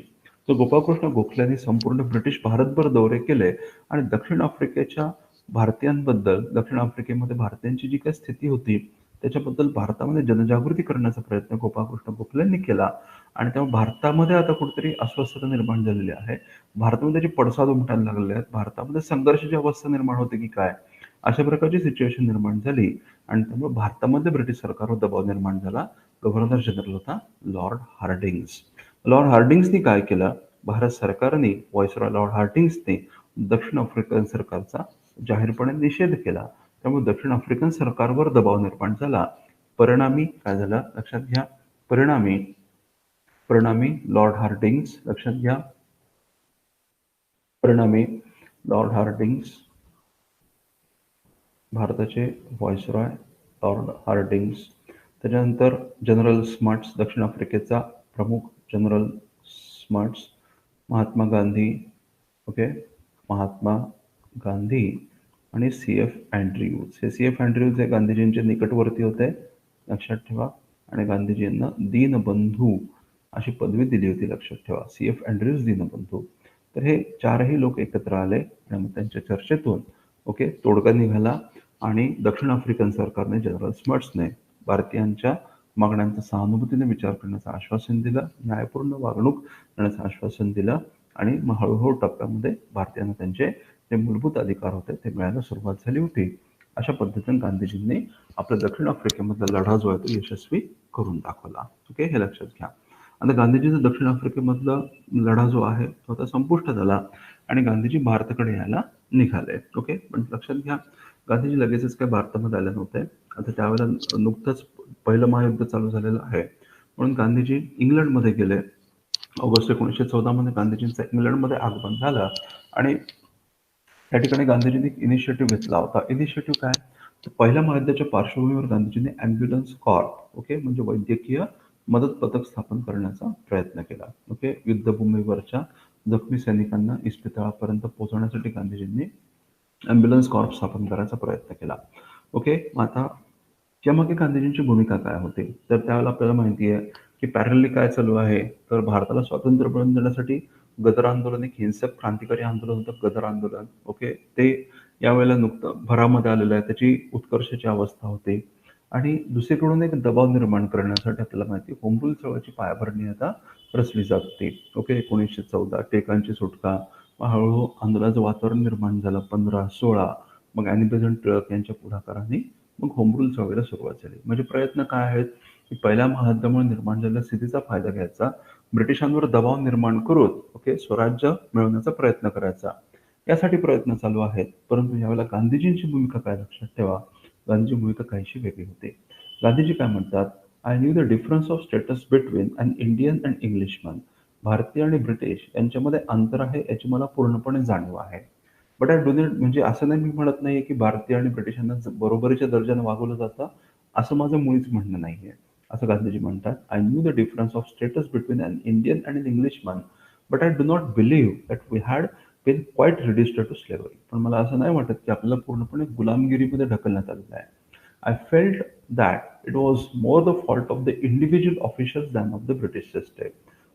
तर गोपाळकृष्ण गोखल्यांनी संपूर्ण ब्रिटिश भारतभर दौरे केले आणि दक्षिण आफ्रिकेच्या भारतीयांबद्दल, दक्षिण आफ्रिकेमध्ये भारतीयांची जी काही स्थिती होती त्याच्याबद्दल भारतामध्ये जनजागृती करण्याचा प्रयत्न गोपाळकृष्ण गोखल्यांनी केला. आणि त्यामुळे भारतामध्ये आता कुठेतरी अस्वस्थता निर्माण झालेली आहे. भारतामध्ये त्याचे पडसाद उमटायला लागलेले आहेत. भारतामध्ये संघर्षाची अवस्था निर्माण होते की काय, अशा प्रकारची सिच्युएशन निर्माण झाली आणि त्यामुळे भारतामध्ये ब्रिटिश सरकारवर दबाव निर्माण झाला. गव्हर्नर जनरल होता लॉर्ड हार्डिंग्स. लॉर्ड हार्डिंग्सनी काय केलं? भारत सरकारने, व्हाईसरॉय लॉर्ड हार्डिंग्सने दक्षिण आफ्रिकन सरकारचा जाहीरपणे निषेध केला. त्यामुळे दक्षिण आफ्रिकन सरकारवर दबाव निर्माण झाला. परिणामी काय झालं? लक्षात घ्या. परिणामी लॉर्ड हार्डिंग्स, लक्षात घ्या, परिणामी लॉर्ड हार्डिंग्स, भारताचे व्हाईसरॉय लॉर्ड हार्डिंग्स, त्याच्यानंतर जनरल स्मट्स, दक्षिण आफ्रिकेचा प्रमुख general smuts, Mahatma Gandhi, okay, Mahatma Gandhi आणि सी.एफ. अँड्र्यूज. हे सी.एफ. अँड्र्यूज हे गांधीजींचे निकटवर्ती होते, लक्षात ठेवा. आणि गांधीजींना दीनबंधू अशी पदवी दिली होती, लक्षात ठेवा. सी.एफ. अँड्र्यूज दीनबंधू. तर हे चारही लोक एकत्र आले आणि मग त्यांच्या चर्चेतून तोडगा निघाला आणि दक्षिण आफ्रिकन सरकारने, जनरल स्मट्सने भारतीयांच्या मागण्यांचा सहानुभूतीने विचार करण्याचं आश्वासन दिलं, न्यायपूर्ण वागणूक देण्याचं आश्वासन दिलं आणि मग हळूहळू टप्प्यामध्ये भारतीयांना त्यांचे जे मूलभूत अधिकार होते ते मिळायला सुरुवात झाली होती. अशा पद्धतीने गांधीजींनी आपला दक्षिण आफ्रिकेमधला लढा जो आहे तो यशस्वी करून दाखवला. ओके, हे लक्षात घ्या. आता गांधीजीचा दक्षिण आफ्रिकेमधला लढा जो आहे तो आता संपुष्टात आला आणि गांधीजी भारताकडे यायला निघाले. ओके, पण लक्षात घ्या, गांधीजी लगेचच काय भारतामध्ये आले नव्हते. आता त्यावेळेला नुकतंच पहिलं महायुद्ध चालू झालेलं आहे, म्हणून गांधीजी इंग्लंडमध्ये गेले. ऑगस्ट 1914 मध्ये गांधीजींचं इंग्लंडमध्ये आगमन झालं आणि त्या ठिकाणी गांधीजींनी एक इनिशिएटिव्ह घेतला होता. इनिशिएटिव्ह काय? तर पहिल्या महायुद्धाच्या पार्श्वभूमीवर गांधीजींनी ॲम्ब्युलन्स कॉर्प, ओके, म्हणजे वैद्यकीय मदत पथक स्थापन करण्याचा प्रयत्न केला. ओके, युद्धभूमीवरच्या जखमी सैनिकांना इस्पितळापर्यंत पोहोचवण्यासाठी गांधीजींनी ॲम्ब्युलन्स कॉर्प स्थापन करायचा प्रयत्न केला. ओके, मग आता त्यामागे गांधीजींची भूमिका काय होती? तर त्यावेळेला आपल्याला माहिती आहे की पॅरलली काय चालू आहे, तर भारताला स्वातंत्र्य मिळवून देण्यासाठी गदर आंदोलन, एक हिंसक क्रांतिकारी आंदोलन होतं गदर आंदोलन. ओके, ते यावेळेला नुकतं भरामध्ये आलेलं आहे, त्याची उत्कर्षाची अवस्था होती. आणि दुसरीकडून एक दबाव निर्माण करण्यासाठी आपल्याला माहिती आहे होम रूल चळवळीची पायाभरणी आता रचली जात होती. ओके, 1914 टिळकांची सुटका, मग हळूहळू आंदोलनाचं वातावरण निर्माण झालं 15-16. मग अॅनी बेझंट टिळक यांच्या पुढाकाराने मग होम रूल चळवळीला सुरुवात झाली. म्हणजे प्रयत्न काय आहेत की पहिल्या महायुद्धामुळे निर्माण झालेल्या स्थितीचा फायदा घ्यायचा, ब्रिटिशांवर दबाव निर्माण करून ओके स्वराज्य मिळवण्याचा प्रयत्न करायचा, यासाठी प्रयत्न चालू आहेत. परंतु यावेळेला गांधीजींची भूमिका काय लक्षात ठेवा, गांधीची भूमिका काहीशी वेगळी होती. गांधीजी काय म्हणतात, I knew the difference of status between an Indian and Englishman. भारतीय आणि ब्रिटिश यांच्यामध्ये अंतर आहे याची मला पूर्णपणे जाणीव आहे. बट आय डू नॉट, म्हणजे असं नाही, मी म्हणत नाहीये की भारतीय आणि ब्रिटिशांना बरोबरीच्या दर्जाने वागवलं जातं, असं माझं मुळीच म्हणणं नाहीये. असं गांधीजी म्हणतात, I knew the difference of status between an Indian and an Englishman, but I do not believe that we had been quite reduced to slavery. पण मला असं नाही वाटत की आपल्याला पूर्णपणे गुलामगिरीमध्ये ढकलण्यात आलेलं आहे. I felt that it was more the fault of the individual officials than of the British system.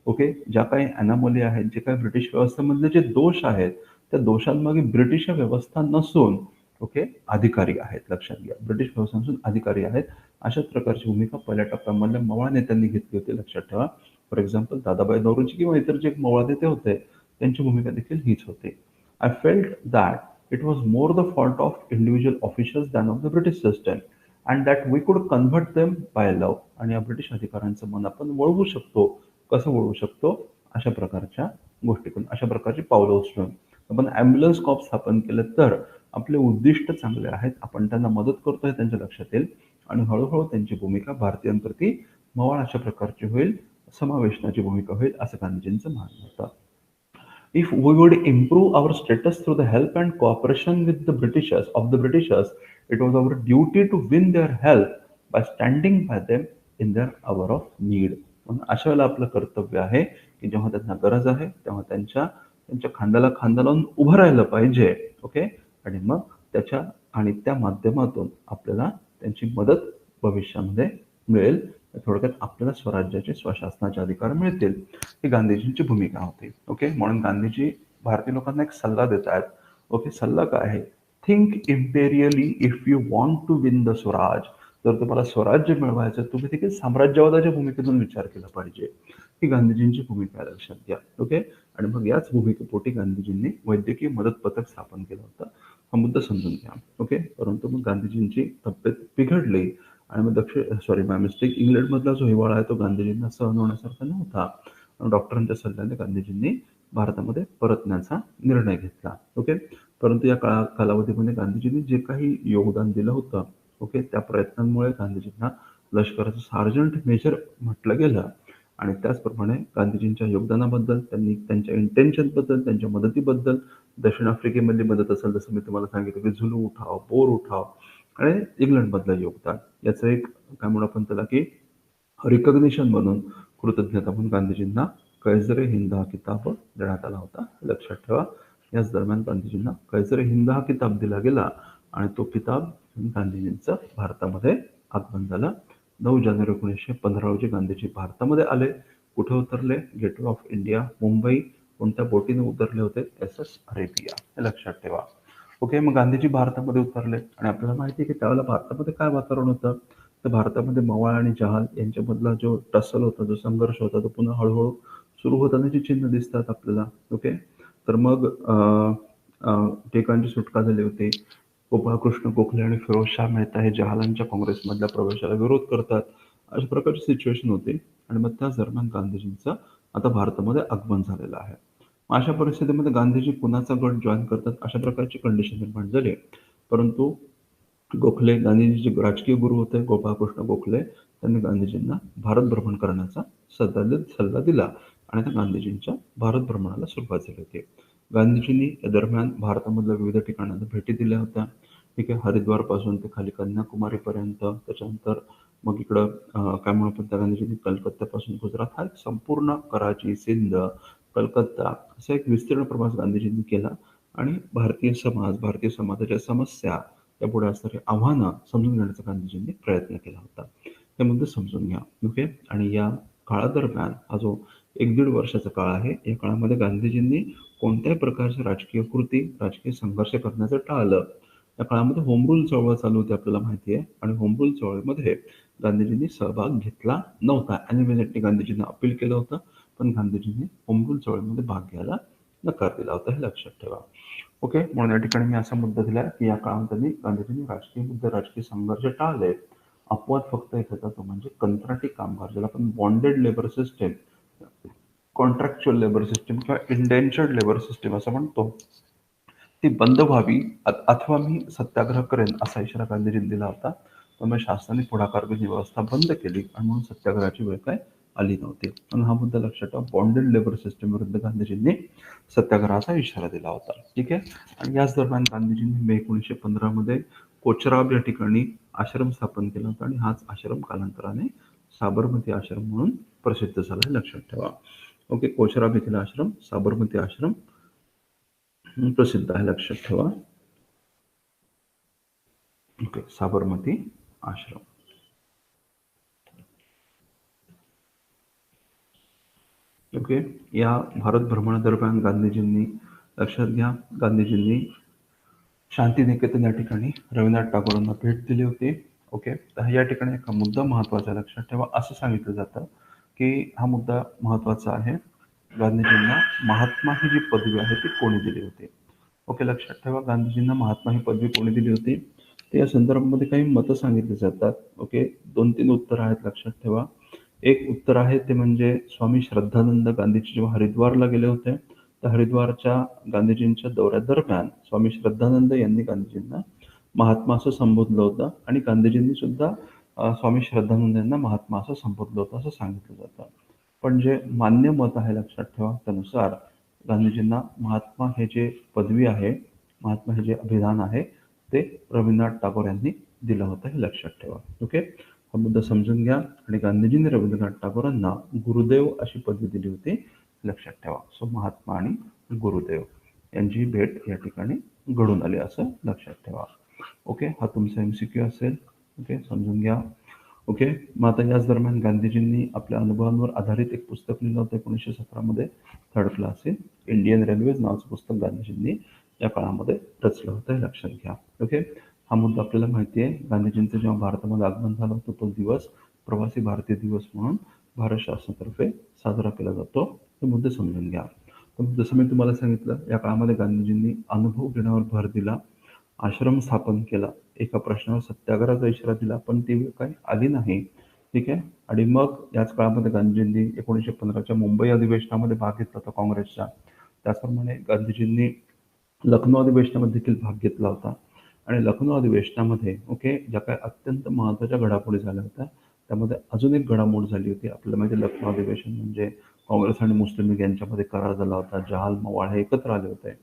Okay, ज्या काही अनामोली आहेत, जे काही ब्रिटिश व्यवस्थेमधले जे दोष आहेत, त्या दोषांमागे ब्रिटिश व्यवस्था नसून ओके अधिकारी आहेत. लक्षात घ्या, ब्रिटिश व्यवस्था नसून अधिकारी आहेत. अशाच प्रकारची भूमिका पहिल्या टप्प्यामधल्या मवाळ नेत्यांनी घेतली होती. लक्षात ठेवा, फॉर एक्झाम्पल दादाभाई नौरोजी किंवा इतर जे मवाळ नेते होते त्यांची भूमिका देखील हीच होती. I felt that it was more the fault of individual officials than of the British system and that we could convert them by love. आणि या ब्रिटिश अधिकाऱ्यांचं मन आपण वळवू शकतो. कसं वळवू शकतो? अशा प्रकारच्या गोष्टीतून, अशा प्रकारची पावलं उचलून आपण ॲम्ब्युलन्स कॉर्प स्थापन केलं तर आपले उद्दिष्ट चांगले आहेत, आपण त्यांना मदत करतोय त्यांच्या लक्षात येईल आणि हळूहळू त्यांची भूमिका भारतीयांप्रती मवाळ अशा प्रकारची होईल, समावेशनाची भूमिका होईल, असं गांधीजींचं म्हणणं होतं. If we would improve our status through the help and cooperation with the Britishers, it was our duty to win their help by standing by them in their hour of need. म्हणून अशा वेळेला आपलं कर्तव्य आहे की जेव्हा त्यांना गरज आहे तेव्हा त्यांच्या त्यांच्या खांद्याला खांदा लावून उभं राहिलं पाहिजे. ओके, आणि मग त्या माध्यमातून आपल्याला त्यांची मदत भविष्यामध्ये मिळेल. थोडक्यात आपल्याला स्वराज्याचे स्वशासनाचे अधिकार मिळतील. ही गांधीजींची भूमिका होती. ओके, म्हणून गांधीजी भारतीय लोकांना एक सल्ला देत आहेत. ओके, सल्ला काय आहे? Think imperially if you want to win the swaraj. जर तुम्हाला स्वराज्य मिळवायचं, तुम्ही देखील साम्राज्यवादाच्या भूमिकेतून विचार केला पाहिजे. ही गांधीजींची भूमिका आहे, लक्षात घ्या. ओके, आणि मग याच भूमिकेपोटी गांधीजींनी वैद्यकीय मदत पथक स्थापन केलं होतं. हा मुद्दा समजून घ्या. ओके, परंतु मग गांधीजींची तब्येत बिघडली आणि मग माय मिस्टेक, इंग्लंडमधला जो हिवाळा आहे तो गांधीजींना सहन होण्यासारखा नव्हता. डॉक्टरांच्या सल्ल्याने गांधीजींनी भारतामध्ये परतण्याचा निर्णय घेतला. ओके, परंतु या कालावधीमध्ये गांधीजींनी जे काही योगदान दिलं होतं, ओके, त्या प्रयत्नांमुळे गांधीजींना लष्कराचं सार्जंट मेजर म्हटलं गेलं. आणि त्याचप्रमाणे गांधीजींच्या योगदानाबद्दल, त्यांनी त्यांच्या इंटेन्शनबद्दल, त्यांच्या मदतीबद्दल, दक्षिण आफ्रिकेमधली मदत असेल, जसं मी तुम्हाला सांगितलं की झुलू उठाव, बोर उठाव, आणि इंग्लंडमधलं योगदान, याचं एक काय म्हणू आपण त्याला की रिकग्निशन म्हणून, कृतज्ञता म्हणून गांधीजींना कैसरे हिंद हा किताब देण्यात आला होता. लक्षात ठेवा, याच दरम्यान गांधीजींना कैसरे हिंद हा किताब दिला गेला आणि तो किताब गांधीजींचं भारतामध्ये आगमन झालं. 9 जानेवारी 1915 रोजी गांधीजी भारतामध्ये आले. कुठे उतरले? Gateway of India, Mumbai. कोणत्या बोटीने उतरले होते? SS Arabia. हे लक्षात ठेवा. ओके, मग गांधीजी भारतामध्ये उतरले आणि आपल्याला माहिती आहे की त्यावेळेला भारतामध्ये काय वातावरण होतं, तर भारतामध्ये मवाळ आणि जहाल यांच्यामधला जो टसल होता, जो संघर्ष होता, तो पुन्हा हळूहळू सुरू होतानाची चिन्ह दिसतात आपल्याला. ओके. तर मग टिळकांची सुटका झाली होती. गोपाळकृष्ण गोखले आणि फिरोजशाह मेहता हे जहालांच्या काँग्रेसमधल्या प्रवेशाला विरोध करतात. अशा प्रकारची सिच्युएशन होती आणि मग त्याच दरम्यान गांधीजींचं आता भारतामध्ये आगमन झालेलं आहे. मग अशा परिस्थितीमध्ये गांधीजी कुणाचा गट जॉइन करतात अशा प्रकारची कंडिशन निर्माण झाली. परंतु गोखले गांधीजीचे राजकीय गुरु होते गोपाळकृष्ण गोखले. त्यांनी गांधीजींना भारत भ्रमण करण्याचा सल्ला दिला आणि त्या गांधीजींच्या भारत भ्रमणाला सुरुवात झाली होती. गांधीजींनी या दरम्यान भारतामधल्या विविध ठिकाणांना भेटी दिल्या होत्या. ठीक आहे. हरिद्वारपासून ते खाली कन्याकुमारीपर्यंत, त्याच्यानंतर मग इकडं काय म्हणू आपण त्या गांधीजींनी कलकत्त्यापासून गुजरात हा एक संपूर्ण कराची, सिंध, कलकत्ता असा एक विस्तीर्ण प्रवास गांधीजींनी केला आणि भारतीय समाज, भारतीय समाजाच्या समस्या, त्यापुढे असणारी आव्हानं समजून घेण्याचा गांधीजींनी प्रयत्न केला होता. हे मुद्दे समजून घ्या. ओके. आणि या काळादरम्यान हा जो 1-1.5 वर्षाचा काळ आहे, या काळामध्ये गांधीजींनी कोणत्याही प्रकारच्या राजकीय कृती, राजकीय संघर्ष करण्याचं टाळलं. या काळामध्ये होम रूल चळवळ चालू होती आपल्याला माहिती आहे आणि होम रूल चळवळीमध्ये गांधीजींनी सहभाग घेतला नव्हता. ॲनिव्हिलेटनी गांधीजींना अपील केलं होतं, पण गांधीजींनी होम रूल चळवळीमध्ये भाग घ्यायला नकार दिला होता. हे लक्षात ठेवा. ओके. म्हणून या ठिकाणी मी असा मुद्दा दिला की या काळामध्ये गांधीजींनी राजकीय मुद्दे, राजकीय संघर्ष टाळले. अपवाद फक्त एक होता, तो म्हणजे कंत्राटी कामगार, ज्याला आपण bonded labour system, contractual labour system किंवा इंडेंचर्ड लेबर सिस्टीम असं म्हणतो, ती बंद व्हावी अथवा मी सत्याग्रह करेन असा इशारा गांधीजींनी दिला होता. त्यामुळे शासनाने पुढाकार घेऊन ही व्यवस्था बंद केली आणि म्हणून सत्याग्रहाची वेळ काय आली नव्हती. म्हणून हा मुद्दा लक्षात ठेवा. बॉन्डेड लेबर सिस्टीम विरुद्ध गांधीजींनी सत्याग्रहाचा इशारा दिला होता. ठीक आहे. आणि याच दरम्यान गांधीजींनी मे 1915 मध्ये कोचराब या ठिकाणी आश्रम स्थापन केला होता आणि हाच आश्रम कालांतराने साबरमती आश्रम म्हणून प्रसिद्ध झाला. हे लक्षात ठेवा. ओके. कोचराब येथील आश्रम साबरमती आश्रम प्रसिद्ध आहे. लक्षात ठेवा. ओके. साबरमती आश्रम. ओके. या भारत भ्रमणादरम्यान गांधीजींनी, लक्षात घ्या, गांधीजींनी शांतिनिकेतन या ठिकाणी रवींद्रनाथ टागोरांना भेट दिली होती. ओके. तर या ठिकाणी एक मुद्दा महत्त्वाचा आहे, लक्षात ठेवा. असं सांगितलं जातं की हा मुद्दा महत्त्वाचा आहे. गांधीजींना महात्मा ही जी पदवी आहे ती कोणी दिली होती? ओके. लक्षात ठेवा. गांधीजींना महात्मा ही पदवी कोणी दिली होती? ते या संदर्भामध्ये काही मतं सांगितली जातात. ओके. 2-3 उत्तर आहेत, लक्षात ठेवा. एक उत्तर आहे ते म्हणजे स्वामी श्रद्धानंद गांधीजी जेव्हा हरिद्वारला गेले होते, तर हरिद्वारच्या गांधीजींच्या दौऱ्यादरम्यान स्वामी श्रद्धानंद यांनी गांधीजींना महात्मा असं संबोधलं होतं आणि गांधीजींनी सुद्धा स्वामी श्रद्धानंद यांना महात्मा असं संबोधलं होतं असं सांगितलं जातं. पण जे मान्य मत आहे, लक्षात ठेवा, त्यानुसार गांधीजींना महात्मा हे जे पदवी आहे, महात्मा हे जे अभिधान आहे, ते रवींद्रनाथ टागोर यांनी दिलं होतं. हे लक्षात ठेवा. ओके. हा मुद्दा समजून घ्या. आणि गांधीजींनी रवींद्रनाथ टागोरांना गुरुदेव अशी पदवी दिली होती. लक्षात ठेवा. सो महात्मा आणि गुरुदेव यांची भेट या ठिकाणी घडून आली असं लक्षात ठेवा. ओके. हा तुमचा MCQ असेल. ओके. समजून घ्या. ओके. मग आता याच दरम्यान गांधीजींनी आपल्या अनुभवांवर आधारित एक पुस्तक लिहिलं होतं 1917 मध्ये, थर्ड क्लास इंडियन रेल्वेज नावाचं पुस्तक गांधीजींनी या काळामध्ये रचलं होतं. हे लक्षात घ्या. ओके. हा मुद्दा आपल्याला माहिती आहे. गांधीजींचं जेव्हा भारतामध्ये आगमन झालं होतं तो दिवस प्रवासी भारतीय दिवस म्हणून भारत शासनातर्फे साजरा केला जातो. हे मुद्दे समजून घ्या. तर जसं मी तुम्हाला सांगितलं, या काळामध्ये गांधीजींनी अनुभव घेण्यावर भर दिला, आश्रम स्थापन केला, एका प्रश्नावर सत्याग्रहाचा इशारा दिला, पण ती वेळ काही आली नाही. ठीक आहे. आणि मग याच काळामध्ये गांधीजींनी 1915च्या मुंबई अधिवेशनामध्ये भाग घेतला होता काँग्रेसच्या. त्याचप्रमाणे गांधीजींनी लखनौ अधिवेशनामध्ये देखील भाग घेतला होता. आणि लखनौ अधिवेशनामध्ये ओके ज्या काही अत्यंत महत्त्वाच्या घडामोडी झाल्या होत्या, त्यामध्ये अजून एक घडामोड झाली होती. आपल्याला माहिती आहे, लखनौ अधिवेशन म्हणजे काँग्रेस आणि मुस्लिम लीग यांच्यामध्ये करार झाला होता. जहाल मवाळ हे एकत्र आले होते.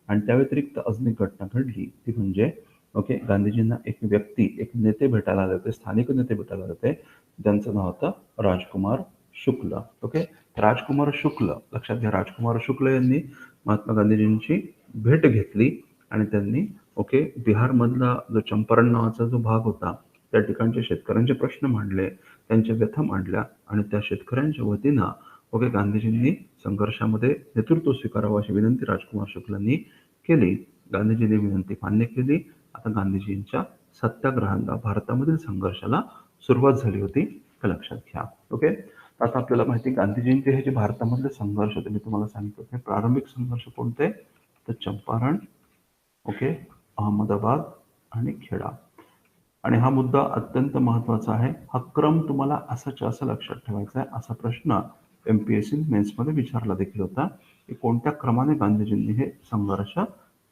आणि त्या व्यतिरिक्त अजून एक घटना घडली, ती म्हणजे ओके गांधीजींना एक व्यक्ती, एक नेते भेटायला आले होते, स्थानिक नेते भेटायला आले होते, ज्यांचं नाव होतं राजकुमार शुक्ल. ओके. राजकुमार शुक्ल, लक्षात घ्या, राजकुमार शुक्ल यांनी महात्मा गांधीजींची भेट घेतली आणि त्यांनी ओके बिहारमधला जो चंपारण नावाचा जो भाग होता, त्या ठिकाणच्या शेतकऱ्यांचे प्रश्न मांडले, त्यांच्या व्यथा मांडल्या आणि त्या शेतकऱ्यांच्या वतीनं ओके गांधीजींनी संघर्षामध्ये नेतृत्व स्वीकारावं अशी विनंती राजकुमार शुक्लांनी केली. गांधीजींनी विनंती मान्य केली. आता गांधीजींच्या सत्याग्रहाला, भारतामधील संघर्षाला सुरुवात झाली होती. हे लक्षात घ्या. ओके. आता आपल्याला माहिती आहे गांधीजींचे हे जे भारतामधले संघर्ष होते, मी तुम्हाला सांगितलं हे प्रारंभिक संघर्ष कोणते, तर चंपारण, ओके, अहमदाबाद आणि खेडा. आणि हा मुद्दा अत्यंत महत्त्वाचा आहे. हा क्रम तुम्हाला असाच्या असं लक्षात ठेवायचा आहे. असा प्रश्न एमपीएससी मेन्समध्ये विचारला देखील होता की कोणत्या क्रमाने गांधीजींनी हे संघर्ष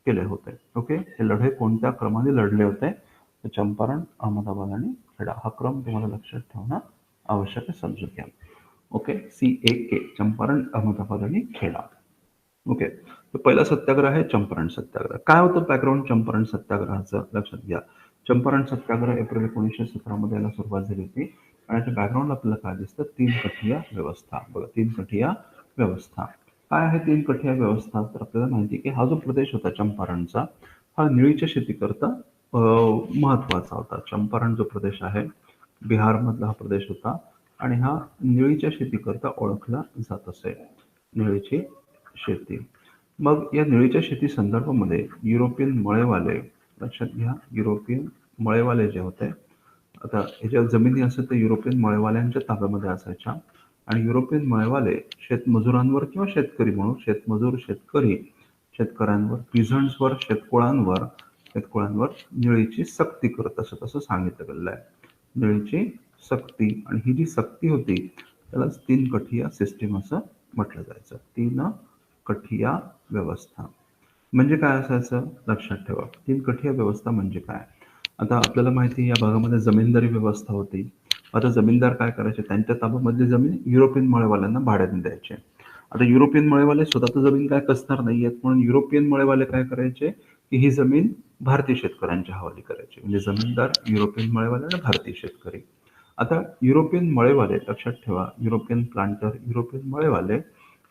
केले होते. ओके, हे लढे कोणत्या क्रमाने लढले होते, तर चंपारण, अहमदाबाद आणि खेडा. हा क्रम तुम्हाला लक्षात ठेवणं आवश्यक आहे, समजून घ्या. ओके, CAK, चंपारण, अहमदाबाद आणि खेडा. ओके, तर पहिला सत्याग्रह आहे चंपारण सत्याग्रह. काय होतं बॅकग्राऊंड चंपारण सत्याग्रहाचं, लक्षात घ्या. चंपारण सत्याग्रह एप्रिल 1917 मध्ये याला सुरुवात झाली होती आणि याच्या बॅकग्राऊंड आपल्याला काय दिसतं, तीन कठिया व्यवस्था. बघा, तीन कठिया व्यवस्था काय आहे. तीन कठिया व्यवस्था, तर आपल्याला माहिती की हा जो प्रदेश होता चंपारणचा, हा निळीच्या शेतीकरता महत्वाचा होता. चंपारण जो प्रदेश आहे बिहार मधला हा प्रदेश होता आणि हा निळीच्या शेतीकरता ओळखला जात असे. निळीची शेती. मग या निळीच्या शेती संदर्भामध्ये युरोपियन मळेवाले, लक्षात घ्या, युरोपियन मळेवाले जे होते, आता ह्याच्या जमिनी असेल तर युरोपियन मळेवाल्यांच्या ताब्यामध्ये असायच्या आणि युरोपियन मळेवाले शेतमजुरांवर किंवा शेतकरी म्हणून शेतमजूर, शेतकरी, शेतकऱ्यांवर, पिझंट्सवर, शेतकोळ्यांवर निळीची सक्ती करत असत, असं सांगितलं गेलेलं आहे. निळीची सक्ती, आणि ही जी सक्ती होती त्याला तीन कठिया सिस्टीम असं म्हटलं जायचं. तीन कठिया व्यवस्था म्हणजे काय असायचं, लक्षात ठेवा. तीन कठिया व्यवस्था म्हणजे काय. आता आपल्याला माहिती आहे या भागामध्ये जमीनदारी व्यवस्था होती. आता जमीनदार काय करायचे, त्यांच्या ताब्यामधली जमीन युरोपियन मळेवाल्यांना भाड्याने द्यायचे. आता युरोपियन मळेवाले स्वतः तर जमीन काय कसणार नाहीयेत, म्हणून युरोपियन मळेवाले काय करायचे की ही जमीन भारतीय शेतकऱ्यांच्या हवाली करायची. म्हणजे जमीनदार युरोपियन मळेवाले आणि भारतीय शेतकरी. आता युरोपियन मळेवाले, लक्षात ठेवा, युरोपियन प्लांटर, युरोपियन मळेवाले,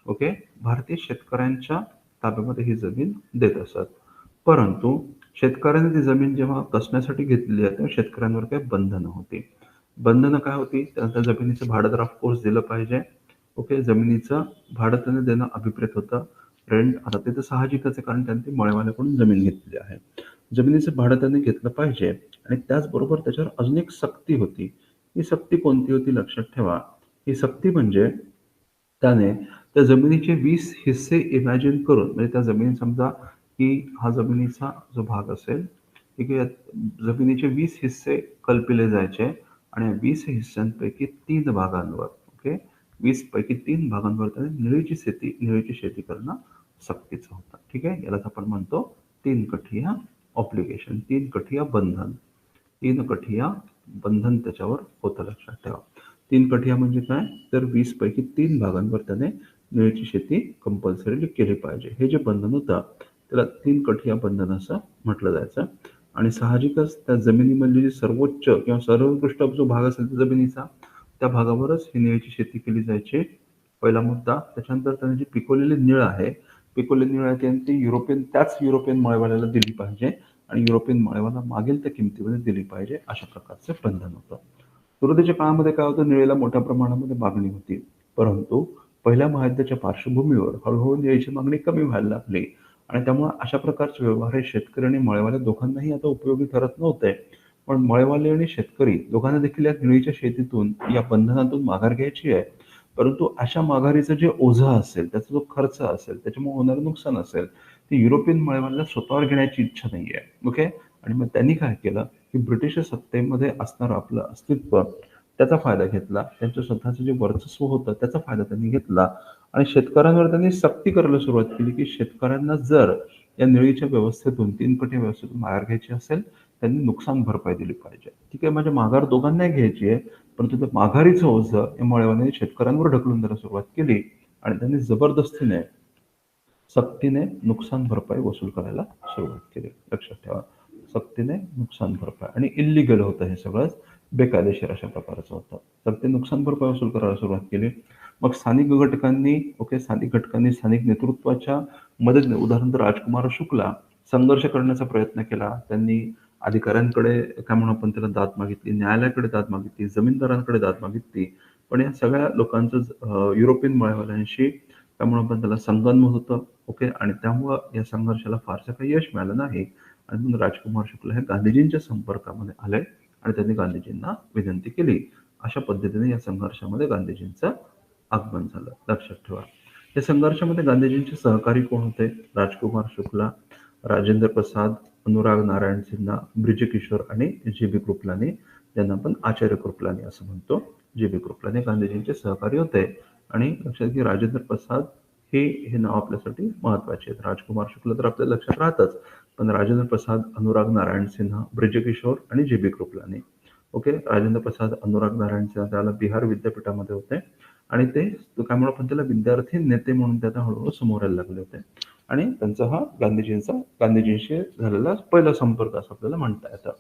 ओके, भारतीय शेतकऱ्यांच्या ताब्यामध्ये ही जमीन देत असत. परंतु शेतकऱ्यांनी ती जमीन जेव्हा कसण्यासाठी घेतलेली आहे तेव्हा शेतकऱ्यांवर काही बंधनं होती. बंधनं काय होती, त्या जमिनीचं भाडं तर ऑफकोर्स दिलं पाहिजे. ओके, जमिनीचं भाडं त्यांना देणं अभिप्रेत होतं. रेंट, आता ते तर साहजिकच आहे कारण त्यांनी मळेवाल्याकडून जमीन घेतलेली आहे. जमिनीचं भाडं त्यांनी घेतलं पाहिजे आणि त्याचबरोबर त्याच्यावर अजून एक सक्ती होती. ही सक्ती कोणती होती, लक्षात ठेवा. ही सक्ती म्हणजे त्याने त्या जमिनीचे 20 हिस्से इमॅजिन करून, म्हणजे त्या जमीन समजा की हा जमिनीचा जो भाग असेल, ठीक आहे, जमिनीचे 20 हिस्से कल्पिले जायचे आणि 20 हिस्सांपैकी 3 भागांवर, ओके, 20 पैकी 3 भागांवर त्याने निळीची शेती करणं सक्तीचं होतं. ठीक आहे, यालाच आपण म्हणतो तीन कठिया ऑब्लिगेशन, तीन कठिया बंधन. तीन कठिया बंधन त्याच्यावर होतं, लक्षात ठेवा. तीन कठिया म्हणजे काय, तर 20 पैकी 3 भागांवर त्याने निळीची शेती कंपल्सरी केली पाहिजे. हे जे बंधन होतं त्याला तीन कठिया बंधन असं म्हटलं जायचं. आणि साहजिकच त्या जमिनीमधली जी सर्वोच्च किंवा सर्वोत्कृष्ट जो भाग असेल त्या जमिनीचा, त्या भागावरच ही निळीची शेती केली जायची. पहिला मुद्दा. त्याच्यानंतर त्याने जी पिकवलेली निळ आहे, पिकवलेली निळ आहे ती त्याच युरोपियन मळेवाल्याला दिली पाहिजे आणि युरोपियन मळेवाला मागेल त्या किमतीमध्ये दिली पाहिजे, अशा प्रकारचं बंधन होतं. सुरुवातीच्या काळामध्ये काय होतं, निळेला मोठ्या प्रमाणामध्ये मागणी होती. परंतु पहिल्या महायुद्धाच्या पार्श्वभूमीवर हळूहळू निळीची मागणी कमी व्हायला लागली आणि त्यामुळे अशा प्रकारचे व्यवहार हे शेतकरी आणि मळेवाले दोघांनाही आता उपयोगी ठरत नव्हते. पण मळेवाले आणि शेतकरी दोघांना देखील या निळीच्या शेतीतून, या बंधनातून माघार घ्यायची आहे. परंतु अशा माघारीचं जे ओझं असेल, त्याचा जो खर्च असेल, त्याच्यामुळे होणारं नुकसान असेल, ते युरोपियन मळेवाल्याला स्वतःवर घेण्याची इच्छा नाहीये. ओके, आणि मग त्यांनी काय केलं की ब्रिटिश सत्तेमध्ये असणारं आपलं अस्तित्व, त्याचा फायदा घेतला. त्यांचं स्वतःचं जे वर्चस्व होतं त्याचा फायदा त्यांनी घेतला आणि शेतकऱ्यांवर त्यांनी सक्ती करायला सुरुवात केली की शेतकऱ्यांना जर या निळीच्या व्यवस्थेतून, तीन कठिया व्यवस्थेतून माघार घ्यायची असेल, त्यांनी नुकसान भरपाई दिली पाहिजे. ठीक आहे, म्हणजे माघार दोघांनाही घ्यायची आहे, परंतु त्या माघारीचं ओझं या मळेवाल्यांनी शेतकऱ्यांवर ढकलून द्यायला सुरुवात केली आणि त्यांनी जबरदस्तीने, सक्तीने नुकसान भरपाई वसूल करायला सुरुवात केली. लक्षात ठेवा, सक्तीने नुकसान भरपाई, आणि इल्लिगल होतं हे सगळंच, बेकायदेशीर अशा प्रकारचं होतं. तर ते नुकसान भरपाई वसूल करायला सुरुवात केली. मग स्थानिक घटकांनी, ओके, स्थानिक नेतृत्वाच्या मदतीने, उदाहरणार्थ राजकुमार शुक्ला, संघर्ष करण्याचा प्रयत्न केला. त्यांनी अधिकाऱ्यांकडे, काय म्हणून आपण त्याला, दाद मागितली, न्यायालयाकडे दाद मागितली, जमीनदारांकडे दाद मागितली. पण या सगळ्या लोकांचं युरोपियन मळेवाल्यांशी, त्यामुळे पण त्याला संगनमत होतं. ओके, आणि त्यामुळं या संघर्षाला फारसं काही यश मिळालं नाही. आणि मग राजकुमार शुक्ला हे गांधीजींच्या संपर्कामध्ये आले आणि त्यांनी गांधीजींना विनंती केली, अशा पद्धतीने या संघर्षामध्ये गांधीजींचं आगमन झालं. लक्षात ठेवा. या संघर्षामध्ये गांधीजींचे सहकारी कोण होते? राजकुमार शुक्ला, राजेंद्र प्रसाद, अनुराग नारायण सिन्हा, ब्रिजकिशोर आणि जी.बी. कृपलानी, ज्यांना आपण आचार्य कृपलानी असं म्हणतो. जी.बी. कृपलानी गांधीजींचे सहकारी होते. आणि लक्षात घ्या, राजेंद्र प्रसाद हे नाव आपल्यासाठी महत्वाचे आहेत. राजकुमार शुक्ला तर आपल्या लक्षात राहतच, पण राजेंद्र प्रसाद, अनुराग नारायण सिन्हा, ब्रिजकिशोर आणि जी.बी. कृपलानी. ओके. राजेंद्र प्रसाद, अनुराग नारायण सिन्हा त्याला बिहार विद्यापीठामध्ये होते आणि ते त्यामुळे आपण त्याला विद्यार्थी नेते म्हणून त्याला हळूहळू समोर यायला लागले होते. आणि त्यांचा हा गांधीजींशी झालेला पहिला संपर्क असं आपल्याला म्हणता येतं.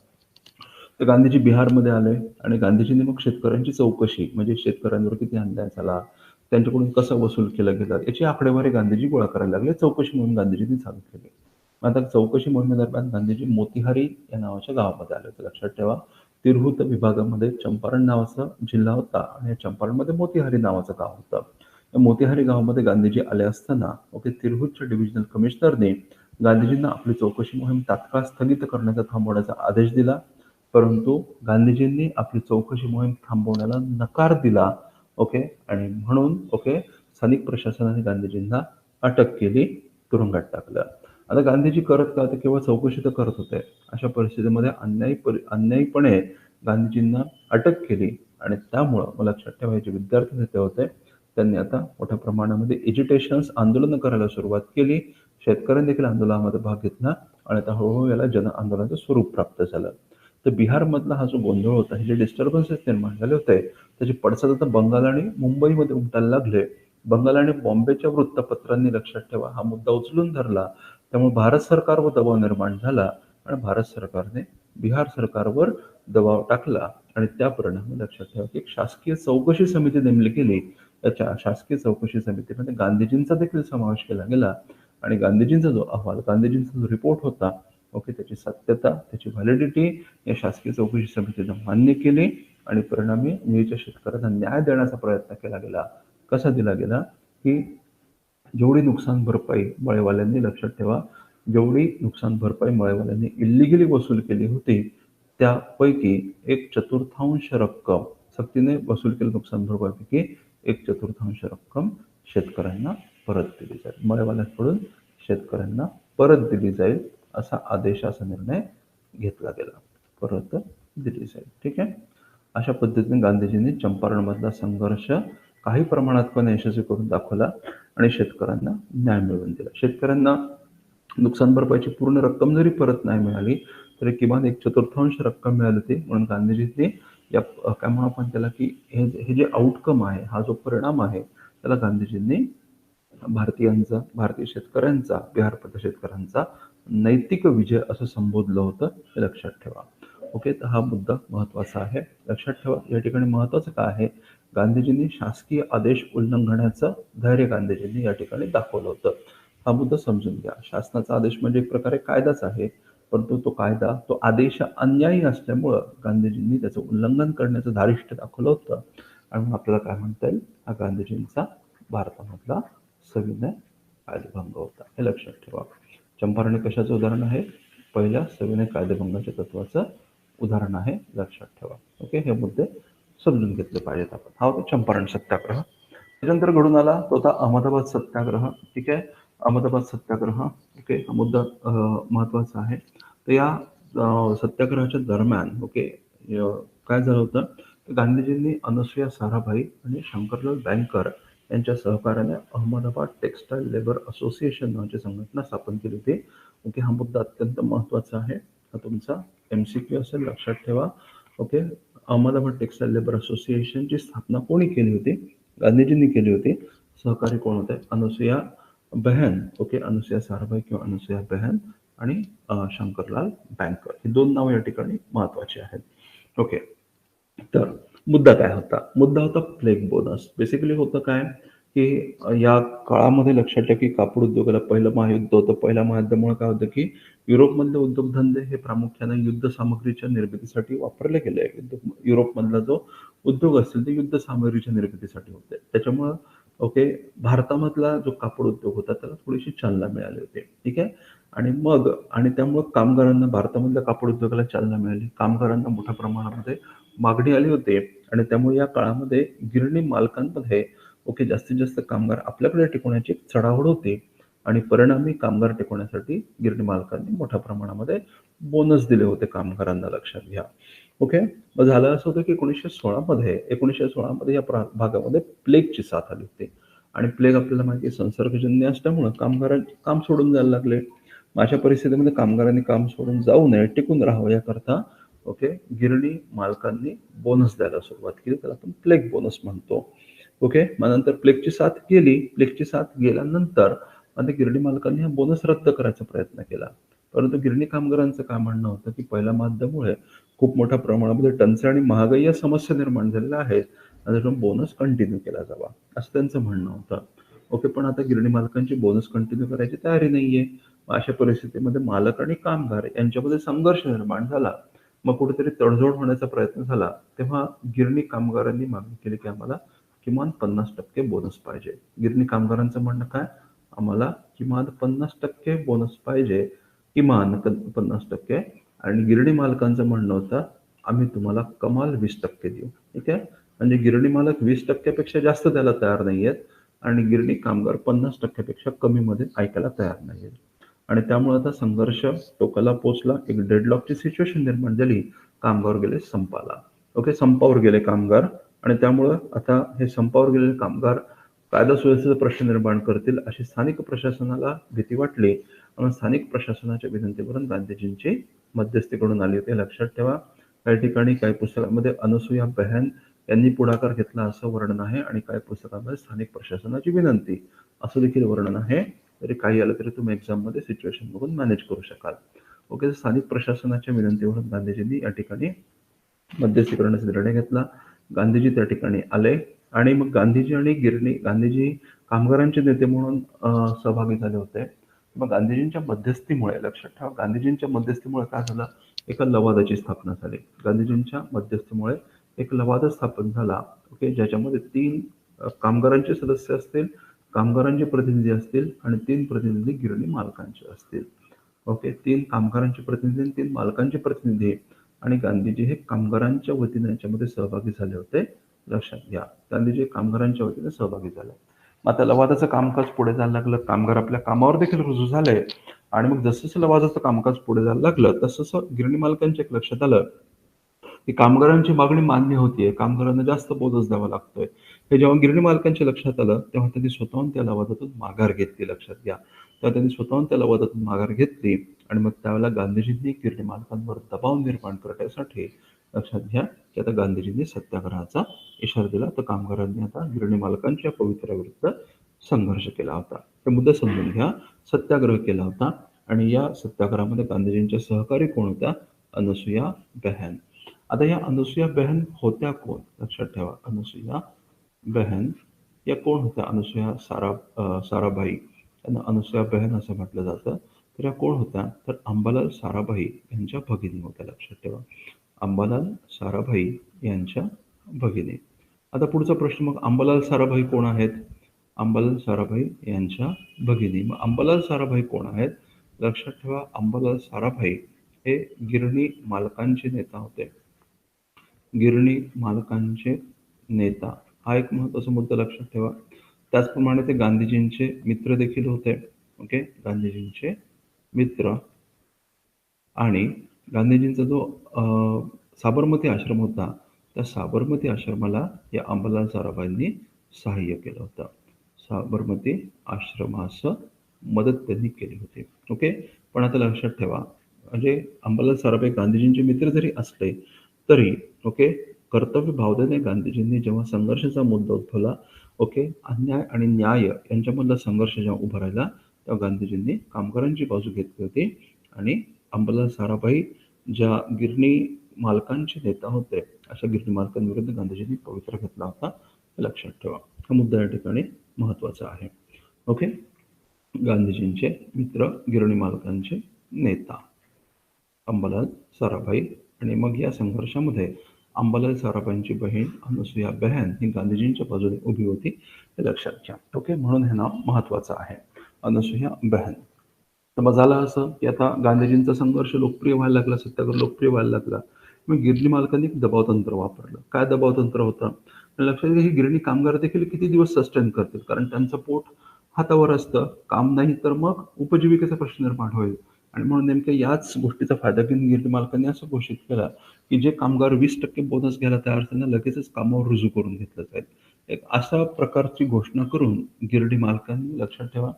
तर गांधीजी बिहारमध्ये आले आणि गांधीजींनी मग शेतकऱ्यांची चौकशी, म्हणजे शेतकऱ्यांवर किती अन्याय झाला, त्यांच्याकडून कसं वसूल केलं गेलं, याची आकडेवारी गांधीजी गोळा करायला लागले. चौकशी मोहीम गांधीजींनी चालू केली. आता चौकशी मोहिमेदरम्यान गांधीजी मोतीहारी या नावाच्या गावामध्ये आले होते. लक्षात ठेवा, तिरहुत विभागामध्ये चंपारण नावाचा जिल्हा होता आणि या चंपारणमध्ये मोतीहारी नावाचं गाव होतं. या मोतीहारी गावामध्ये गांधीजी आले असताना तिरहुतच्या डिव्हिजनल कमिशनरने गांधीजींना आपली चौकशी मोहीम तात्काळ स्थगित करण्याचा, थांबवण्याचा आदेश दिला. परंतु गांधीजींनी आपली चौकशी मोहीम थांबवण्याला नकार दिला. आणि म्हणून स्थानिक प्रशासनाने गांधीजींना अटक केली, तुरुंगात टाकलं. आता गांधीजी करत का, तर केवळ चौकशी तर करत होते. अशा परिस्थितीमध्ये अन्यायीपणे गांधीजींना अटक केली आणि त्यामुळं मला लक्षात ठेवायचे विद्यार्थी नेते होते, त्यांनी आता मोठ्या प्रमाणामध्ये एजिटेशन्स, आंदोलनं करायला सुरुवात केली. शेतकऱ्यांनी देखील आंदोलनामध्ये भाग घेतला आणि आता हळूहळू याला जन आंदोलनाचं स्वरूप प्राप्त झालं. तर बिहारमधला हा जो गोंधळ होता, हे जे डिस्टर्बन्सेस निर्माण झाले होते, त्याचे पडसाद आता बंगाल आणि मुंबईमध्ये उमटायला लागले. बंगाल आणि बॉम्बेच्या वृत्तपत्रांनी, लक्षात ठेवा, हा मुद्दा उचलून धरला. त्यामुळे भारत सरकारवर दबाव निर्माण झाला आणि भारत सरकारने बिहार सरकारवर दबाव टाकला आणि त्या परिणामी लक्षात ठेवा की एक शासकीय चौकशी समिती नेमली गेली. त्याच्या शासकीय चौकशी समितीमध्ये गांधीजींचा देखील समावेश केला गेला आणि गांधीजींचा जो अहवाल, गांधीजींचा जो रिपोर्ट होता, त्याची सत्यता, त्याची व्हॅलिडिटी या शासकीय चौकशी समितीनं मान्य केली आणि परिणामी निळीच्या शेतकऱ्यांना न्याय देण्याचा प्रयत्न केला गेला. कसा दिला गेला, की जेवढी नुकसान भरपाई मळेवाल्यांनी, लक्षात ठेवा, जेवढी नुकसान भरपाई मळेवाल्यांनी इल्लिगली वसूल केली होती, त्यापैकी 1/4 रक्कम सक्तीने वसूल केली. नुकसान भरपाईपैकी 1/4 रक्कम शेतकऱ्यांना परत दिली जाईल. मळेवाल्यांकडून शेतकऱ्यांना परत दिली जाईल असा आदेश, असा निर्णय घेतला गेला. परत दिली जाईल. ठीक आहे. अशा पद्धतीने गांधीजींनी चंपारणमधला संघर्ष काही प्रमाणात पण यशस्वी करून दाखवला आणि शेतकऱ्यांना न्याय मिळवून दिला. शेतकऱ्यांना नुकसान भरपाईची पूर्ण रक्कम जरी परत नाही मिळाली तरी किमान 1/4 रक्कम मिळाली होती. म्हणून गांधीजींनी या काय म्हणू आपण त्याला, की हे जे आउटकम आहे, हा जो परिणाम आहे, त्याला गांधीजींनी भारतीय शेतकऱ्यांचा, बिहारमधल्या शेतकऱ्यांचा नैतिक विजय असं संबोधलं होतं, हे लक्षात ठेवा. तर हा मुद्दा महत्वाचा आहे. लक्षात ठेवा, या ठिकाणी महत्वाचं काय आहे, गांधीजींनी शासकीय आदेश उल्लंघनाचं धैर्य गांधीजींनी या ठिकाणी दाखवलं होतं. हा मुद्दा समजून घ्या. शासनाचा आदेश म्हणजे एक प्रकारे कायदाच आहे, परंतु तो आदेश अन्यायी असल्यामुळं गांधीजींनी त्याचं उल्लंघन करण्याचं धारिष्ठ्य दाखवलं होतं आणि आपल्याला काय म्हणता येईल, हा गांधीजींचा भारतामधला सविनय कायदेभंग होता, हे लक्षात ठेवा. चंपारणी कशाचं उदाहरण आहे? पहिल्या सविनय कायदेभंगाच्या तत्वाचं उदाहरण आहे, लक्षात ठेवा. हे मुद्दे समजून घेतले पाहिजेत आपण. हा होता चंपारण सत्याग्रह. त्याच्यानंतर घडून आला तो होता अहमदाबाद सत्याग्रह. ठीक आहे. अहमदाबाद सत्याग्रह, हा मुद्दा महत्वाचा आहे. तर या सत्याग्रहाच्या दरम्यान काय झालं होतं, गांधीजींनी अनुसूया साराभाई आणि शंकरलाल बँकर यांच्या सहकार्याने अहमदाबाद टेक्सटाईल लेबर असोसिएशन नावाची संघटना स्थापन केली होती. हा मुद्दा अत्यंत महत्वाचा आहे. हा तुमचा MCQ असेल, लक्षात ठेवा. अहमदाबाद टेक्सटाईल लेबर असोसिएशनची स्थापना कोणी केली होती? गांधीजींनी केली होती. सहकारी कोण होते? अनुसूया बहन. अनुसूया साराभाई किंवा अनुसूया बहन आणि शंकरलाल बँकर, ही 2 नावं या ठिकाणी महत्वाची आहेत. तर मुद्दा काय होता? मुद्दा होता प्लेग बोनस. बेसिकली होतं काय, की या काळामध्ये लक्षात ठेवा की कापड उद्योगाला पहिलं महायुद्ध होतं. पहिल्या महायुद्धामुळे काय होतं, की युरोपमधले उद्योगधंदे हे प्रामुख्याने युद्ध सामग्रीच्या निर्मितीसाठी वापरले गेले. युरोपमधला जो उद्योग असतील ते युद्ध सामग्रीच्या निर्मितीसाठी होते. त्याच्यामुळं भारतामधला जो कापड उद्योग होता त्याला थोडीशी चालना मिळाली होती. ठीक आहे. आणि त्यामुळं कामगारांना, भारतामधल्या कापड उद्योगाला चालना मिळाली. कामगारांना मोठ्या प्रमाणामध्ये मागणी आली होती आणि त्यामुळे या काळामध्ये गिरणी मालकांमध्ये जास्तीत जास्त कामगार आपल्याकडे टिकवण्याची चढाओढ होती आणि परिणामी कामगार टिकवण्यासाठी गिरणी मालकांनी मोठ्या प्रमाणामध्ये बोनस दिले होते कामगारांना, लक्षात घ्या. ओके. मग झालं असं होतं की 1916 मध्ये या भागामध्ये प्लेगची साथ आली होती आणि प्लेग आपल्याला माहिती आहे संसर्गजन्य असल्यामुळं कामगारांचे काम सोडून जायला लागले. मग अशा परिस्थितीमध्ये कामगारांनी काम सोडून जाऊ नये, टिकून राहावं याकरता गिरणी मालकांनी बोनस द्यायला सुरुवात केली. त्याला आपण प्लेग बोनस म्हणतो. मग नंतर प्लेगची साथ गेली. प्लेगची साथ गेल्यानंतर मग त्या गिरणी मालकांनी हा बोनस रद्द करायचा प्रयत्न केला. परंतु गिरणी कामगारांचं काय म्हणणं होतं की पहिल्या महायुद्धामुळे खूप मोठ्या प्रमाणामध्ये टंचाई आणि महागाई या समस्या निर्माण झालेल्या आहेत आणि त्याच्यामुळे बोनस कंटिन्यू केला जावा, असं त्यांचं म्हणणं होतं. पण आता गिरणी मालकांची बोनस कंटिन्यू करायची तयारी नाहीये. मग अशा परिस्थितीमध्ये मालक आणि कामगार यांच्यामध्ये संघर्ष निर्माण झाला. मग कुठेतरी तडजोड होण्याचा प्रयत्न झाला. तेव्हा गिरणी कामगारांनी मागणी केली की आम्हाला किमान 50% बोनस पाहिजे. गिरणी कामगारांचं म्हणणं काय? आम्हाला किमान 50% बोनस पाहिजे. किमान 50%. आणि गिरणी मालकांचं म्हणणं होतं, आम्ही तुम्हाला कमाल 20% देऊ. ठीक आहे. म्हणजे गिरणी मालक 20% पेक्षा जास्त द्यायला तयार नाहीयेत आणि गिरणी कामगार 50% पेक्षा कमीमध्ये ऐकायला तयार नाहीयेत. आणि त्यामुळे आता संघर्ष टोकाला पोहोचला. एक डेडलॉकची सिच्युएशन निर्माण झाली. कामगार गेले संपाला. संपावर गेले कामगार आणि त्यामुळं आता हे संपावर गेलेले कामगार कायदा सुव्यवस्थेचा प्रश्न निर्माण करतील अशी स्थानिक प्रशासनाला भीती वाटली आणि स्थानिक प्रशासनाच्या विनंतीवरून गांधीजींची मध्यस्थी कडून आली होती. लक्षात ठेवा, काही ठिकाणी काही पुस्तकांमध्ये अनसुया बहन यांनी पुढाकार घेतला असं वर्णन आहे आणि काही पुस्तकांमध्ये स्थानिक प्रशासनाची विनंती असं देखील वर्णन आहे. तरी काही आलं तरी तुम्ही एक्झाममध्ये सिच्युएशन बघून मॅनेज करू शकाल. स्थानिक प्रशासनाच्या विनंतीवरून गांधीजींनी या ठिकाणी मध्यस्थी करण्याचा निर्णय घेतला. गांधीजी त्या ठिकाणी आले आणि मग गांधीजी कामगारांचे नेते म्हणून सहभागी झाले होते. मग गांधीजींच्या मध्यस्थीमुळे, लक्षात ठेवा, गांधीजींच्या मध्यस्थीमुळे काय झालं? एका लवादाची स्थापना झाली. गांधीजींच्या मध्यस्थीमुळे एक लवाद स्थापन झाला. ज्याच्यामध्ये 3 कामगारांचे सदस्य असतील, कामगारांचे प्रतिनिधी असतील आणि 3 प्रतिनिधी गिरणी मालकांचे असतील. 3 कामगारांचे प्रतिनिधी आणि 3 मालकांचे प्रतिनिधी आणि गांधीजी हे कामगारांच्या वतीने याच्यामध्ये सहभागी झाले होते. लक्षात घ्या, गांधीजी कामगारांच्या वतीने सहभागी झाले. मग आता लवादाचं कामकाज पुढे जायला लागलं. कामगार आपल्या कामावर देखील रुजू झाले आणि मग जसं लवादाचं कामकाज पुढे जायला लागलं तसं गिरणी मालकांच्या एक लक्षात आलं की कामगारांची मागणी मान्य होतीये, कामगारांना जास्त बोनस द्यावा लागतोय. हे जेव्हा गिरणी मालकांच्या लक्षात आलं तेव्हा त्यांनी स्वतःहून त्या लवादातून माघार घेतली. लक्षात घ्या, तेव्हा त्यांनी स्वतःहून त्या लवादातून माघार घेतली आणि मग त्यावेळेला गांधीजींनी गिरणी मालकांवर दबाव निर्माण करण्यासाठी, लक्षात घ्या, की आता गांधीजींनी सत्याग्रहाचा इशारा दिला. तर कामगारांनी आता गिरणी मालकांच्या पवित्र्याविरुद्ध संघर्ष केला होता. तर मुद्दा समजून घ्या, सत्याग्रह केला होता आणि या सत्याग्रहामध्ये गांधीजींच्या सहकारी कोण होत्या? अनसुया बहन. आता या अनसुया बहन होत्या कोण? लक्षात ठेवा, अनसुया बहन या कोण होत्या? साराभाई, त्यांना अनसुया बहन असं म्हटलं जातं. तर या कोण होत्या? तर अंबालाल साराभाई यांच्या भगिनी होत्या. लक्षात ठेवा, अंबालाल साराभाई यांच्या भगिनी. आता पुढचा प्रश्न, मग अंबालाल साराभाई कोण आहेत? अंबालाल साराभाई यांच्या भगिनी. मग अंबालाल साराभाई कोण आहेत? लक्षात ठेवा, अंबालाल साराभाई हे गिरणी मालकांचे नेता होते. गिरणी मालकांचे नेता हा एक महत्वाचा मुद्दा लक्षात ठेवा. त्याचप्रमाणे ते गांधीजींचे मित्र देखील होते. गांधीजींचे मित्र. आणि गांधीजींचा जो साबरमती आश्रम होता, त्या साबरमती आश्रमाला या अंबालाल साराभाईंनी सहाय्य केलं होतं. साबरमती आश्रमास मदत त्यांनी केली होती. पण आता लक्षात ठेवा, म्हणजे अंबालाल साराभाई गांधीजींचे मित्र जरी असले तरी कर्तव्य भावनेने गांधीजींनी जेव्हा संघर्षाचा मुद्दा उद्भवला, अन्याय आणि न्याय यांच्यामधला संघर्ष जेव्हा उभा राहिला, तेव्हा गांधीजींनी कामगारांची बाजू घेतली होती आणि अंबालाल साराभाई ज्या गिरणी मालकांचे नेता होते, अशा गिरणी मालकांविरुद्ध गांधीजींनी पवित्रा घेतला होता. हे लक्षात ठेवा, हा मुद्दा या ठिकाणी महत्वाचा आहे. गांधीजींचे मित्र, गिरणी मालकांचे नेता अंबालाल साराभाई. आणि मग या संघर्षामध्ये अंबालाल साराभाईंची बहीण अनसुया बहन ही गांधीजींच्या बाजूने उभी होती, हे लक्षात घ्या. म्हणून हे नाव महत्वाचं आहे, अनसुया बहन. तर मग झालं असं की आता गांधीजींचा संघर्ष लोकप्रिय व्हायला लागला, सत्याग्रह लोकप्रिय व्हायला लागला. मग गिरणी मालकांनी एक दबाव तंत्र वापरलं. काय दबाव तंत्र होतं? लक्षात घ्या, ही गिरणी कामगार देखील किती दिवस सस्टेन करतील, कारण त्यांचं पोट हातावर असतं. काम नाही तर मग उपजीविकेचा प्रश्न निर्माण होईल. आणि म्हणून नेमक्या याच गोष्टीचा फायदा घेऊन गिरणी मालकांनी असं घोषित केलं, की जे कामगार 20% बोनस घ्यायला तयार असतील ना, लगेचच कामावर रुजू करून घेतलं जाईल. एक अशा प्रकारची घोषणा करून गिरणी मालकांनी, लक्षात ठेवा,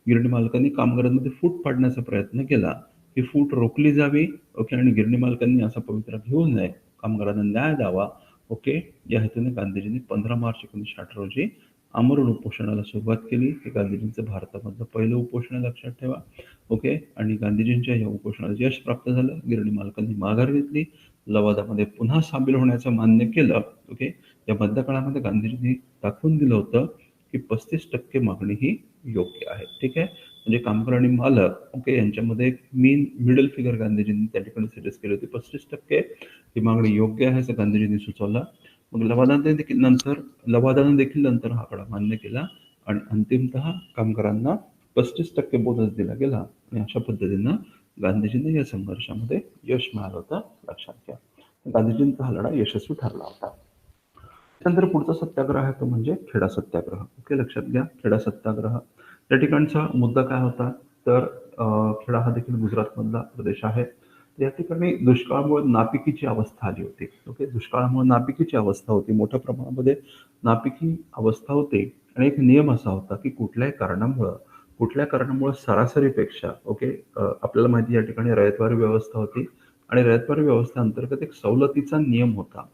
गिरणी मालकांनी कामगारांमध्ये फूट पाडण्याचा प्रयत्न केला. ही फूट रोखली जावी, ओके, आणि गिरणी मालकांनी असा पवित्रा घेऊ नये, कामगारांना न्याय द्यावा, ओके. या हेतूने गांधीजींनी 15 मार्च 1960 रोजी आमरण उपोषणाला सुरुवात केली. हे गांधीजींचं भारतामधलं पहिलं उपोषण आहे, लक्षात ठेवा, ओके. आणि गांधीजींच्या या उपोषणाला यश प्राप्त झालं. गिरणी मालकांनी माघार घेतली, लवादामध्ये पुन्हा सामील होण्याचं मान्य केलं, ओके. या मध्य काळामध्ये गांधीजींनी दाखवून दिलं होतं की 35% मागणी ही योग्य आहे, ठीक आहे. म्हणजे कामगार आणि मालक, ओके, यांच्यामध्ये एक मिडल फिगर गांधीजींनी त्या ठिकाणी सजेस्ट केली होती. 35% ही मागणी योग्य आहे असं गांधीजींनी सुचवलं. मग लवादाने देखील नंतर हा आकडा मान्य केला आणि अंतिमतः कामगारांना 35% बोनस दिला गेला. आणि अशा पद्धतीनं गांधीजींना या संघर्षामध्ये यश मिळालं होतं, लक्षात घ्या. गांधीजींचा हा लढा यशस्वी ठरला होता. त्यानंतर पुढचा सत्याग्रह आहे तो म्हणजे खेडा सत्याग्रह, ओके. लक्षात घ्या, खेडा सत्याग्रह त्या ठिकाणचा मुद्दा काय होता, तर खेडा हा देखील गुजरातमधला प्रदेश आहे. या ठिकाणी दुष्काळामुळे नापिकीची अवस्था आली होती, ओके. दुष्काळामुळे नापिकीची अवस्था होती, मोठ्या प्रमाणामध्ये नापिकी अवस्था होती. आणि एक नियम असा होता की कुठल्या कारणामुळे सरासरीपेक्षा, ओके, आपल्याला माहिती या ठिकाणी रयतवारी व्यवस्था होती. आणि रयतवारी व्यवस्थेअंतर्गत एक सवलतीचा नियम होता.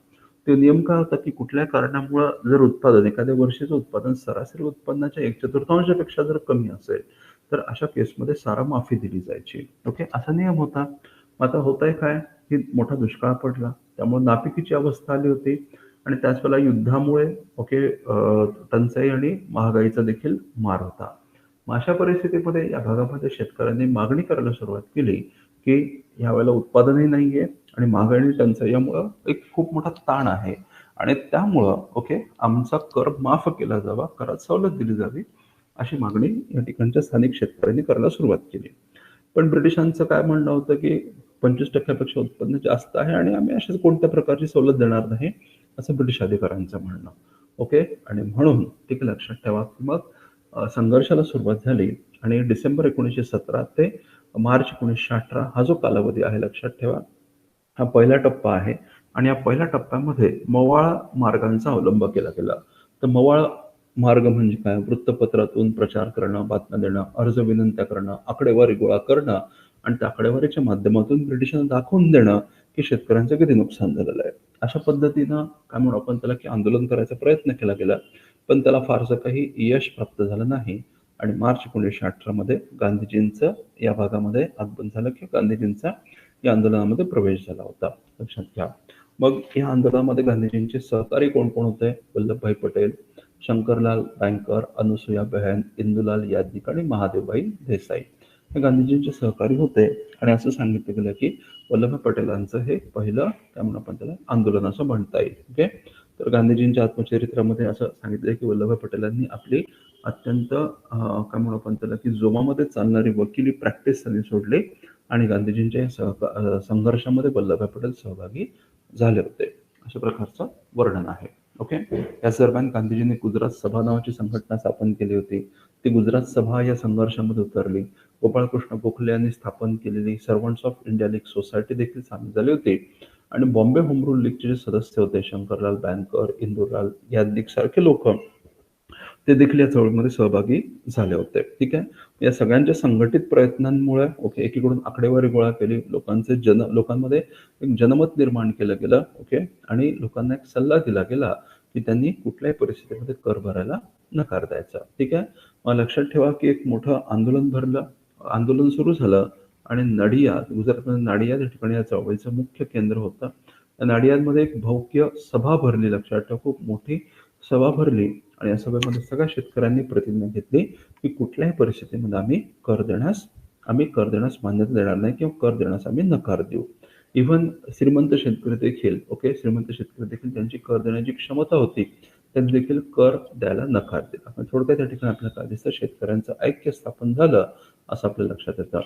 तो नियम काय होता की कुठल्या कारणामुळं जर उत्पादन, एखाद्या वर्षीचं उत्पादन सरासरी उत्पन्नाच्या 1/4पेक्षा जर कमी असेल, तर अशा केसमध्ये सारा माफी दिली जायची, ओके. असा नियम होता. मग आता होतंय काय, की मोठा दुष्काळ पडला, त्यामुळे नापिकीची अवस्था आली होती. आणि त्याच वेळेला युद्धामुळे, ओके, टंचाई आणि महागाईचा देखील मार होता. मग अशा परिस्थितीमध्ये या भागामध्ये शेतकऱ्यांनी मागणी करायला सुरुवात केली की यावेळेला उत्पादनही नाहीये आणि महागाई आणि टंचाई यामुळं एक खूप मोठा ताण आहे. आणि त्यामुळं, ओके, आमचा कर माफ केला जावा, करात सवलत दिली जावी, अशी मागणी या ठिकाणच्या स्थानिक शेतकऱ्यांनी करायला सुरुवात केली. पण ब्रिटिशांचं काय म्हणणं होतं की 25% उत्पन्न जास्त आहे आणि आम्ही अशाच कोणत्या प्रकारची सवलत देणार नाही, असं ब्रिटिश अधिकाऱ्यांचं म्हणणं, ओके. आणि म्हणून ठीक आहे, लक्षात ठेवा की मग संघर्षाला सुरुवात झाली. आणि डिसेंबर 1917 ते मार्च 1918 हा जो कालावधी आहे, लक्षात ठेवा, हा पहिला टप्पा आहे. आणि या पहिल्या टप्प्यामध्ये मवाळ मार्गांचा अवलंब केला गेला. तर मवाळ मार्ग म्हणजे काय? वृत्तपत्रातून प्रचार करणं, बातम्या देणं, अर्ज विनंत्या करणं, आकडेवारी गोळा करणं आणि त्या आकडेवारीच्या माध्यमातून ब्रिटिशांना दाखवून देणं की शेतकऱ्यांचं किती नुकसान झालेलं आहे. अशा पद्धतीनं काय म्हणू आपण त्याला, की आंदोलन करायचा प्रयत्न केला गेला. पण त्याला फारसं काही यश प्राप्त झालं नाही. आणि मार्च 1918 मध्ये गांधीजींचं या भागामध्ये आगमन झालं, की गांधीजींचा या आंदोलनामध्ये प्रवेश झाला होता, लक्षात घ्या. मग या आंदोलनामध्ये गांधीजींचे सहकारी कोण कोण होते? वल्लभभाई पटेल, शंकरलाल बँकर, अनुसूया बहन, इंदुलाल याज्ञिक आणि महादेवभाई देसाई हे गांधीजींचे सहकारी होते. आणि असं सांगितलं गेलं की वल्लभभाई पटेलांचं हे पहिलं, काय म्हणून आपण त्याला, आंदोलन असं म्हणता येईल, ओके. तर गांधीजींच्या आत्मचरित्रामध्ये असं सांगितलं की वल्लभभाई पटेलांनी आपली अत्यंत काय म्हणू आपण त्याला, की जोमामध्ये चालणारी वकिली प्रॅक्टिस त्यांनी सोडली आणि गांधीजींच्या या संघर्षामध्ये वल्लभभाई पटेल सहभागी झाले होते, अशा प्रकारचं वर्णन आहे, ओके. याच दरम्यान गांधीजींनी गुजरात सभा नावाची संघटना स्थापन केली होती. ती गुजरात सभा या संघर्षामध्ये उतरली. गोपाळकृष्ण गोखले यांनी स्थापन केलेली servants of India league society देखील सामील झाली होती. आणि बॉम्बे होम रूल लीगचे जे सदस्य होते, शंकरलाल बँकर, इंदुलाल याज्ञिक सारखे लोक, ते देखील या चळवळीमध्ये सहभागी झाले होते, ठीक आहे. या सगळ्यांच्या संघटित प्रयत्नांमुळे, ओके, एकीकडून आकडेवारी गोळा केली, लोकांमध्ये एक जनमत निर्माण केलं गेलं, ओके. आणि लोकांना एक सल्ला दिला गेला की त्यांनी कुठल्याही परिस्थितीमध्ये कर भरायला नकार द्यायचा, ठीक आहे. मग लक्षात ठेवा की एक मोठं आंदोलन सुरू झालं. आणि नडियाद, गुजरातमध्ये नाडियाद या ठिकाणी या चळवळीचं मुख्य केंद्र होतं. त्या नाडियादमध्ये एक भव्य सभा भरली, लक्षात ठेवा, खूप मोठी सभा भरली. आणि या सभेमध्ये सगळ्या शेतकऱ्यांनी प्रतिज्ञा घेतली की कुठल्याही परिस्थितीमध्ये आम्ही कर देण्यास मान्यता देणार नाही किंवा कर देण्यास आम्ही नकार देऊ. इव्हन श्रीमंत शेतकरी देखील, ओके, श्रीमंत शेतकरी देखील त्यांची कर देण्याची क्षमता होती, त्यांनी देखील कर द्यायला नकार दिला. थोडक्यात या ठिकाणी आपल्याला काय दिसतं, शेतकऱ्यांचं ऐक्य स्थापन झालं असं आपल्या लक्षात येतं.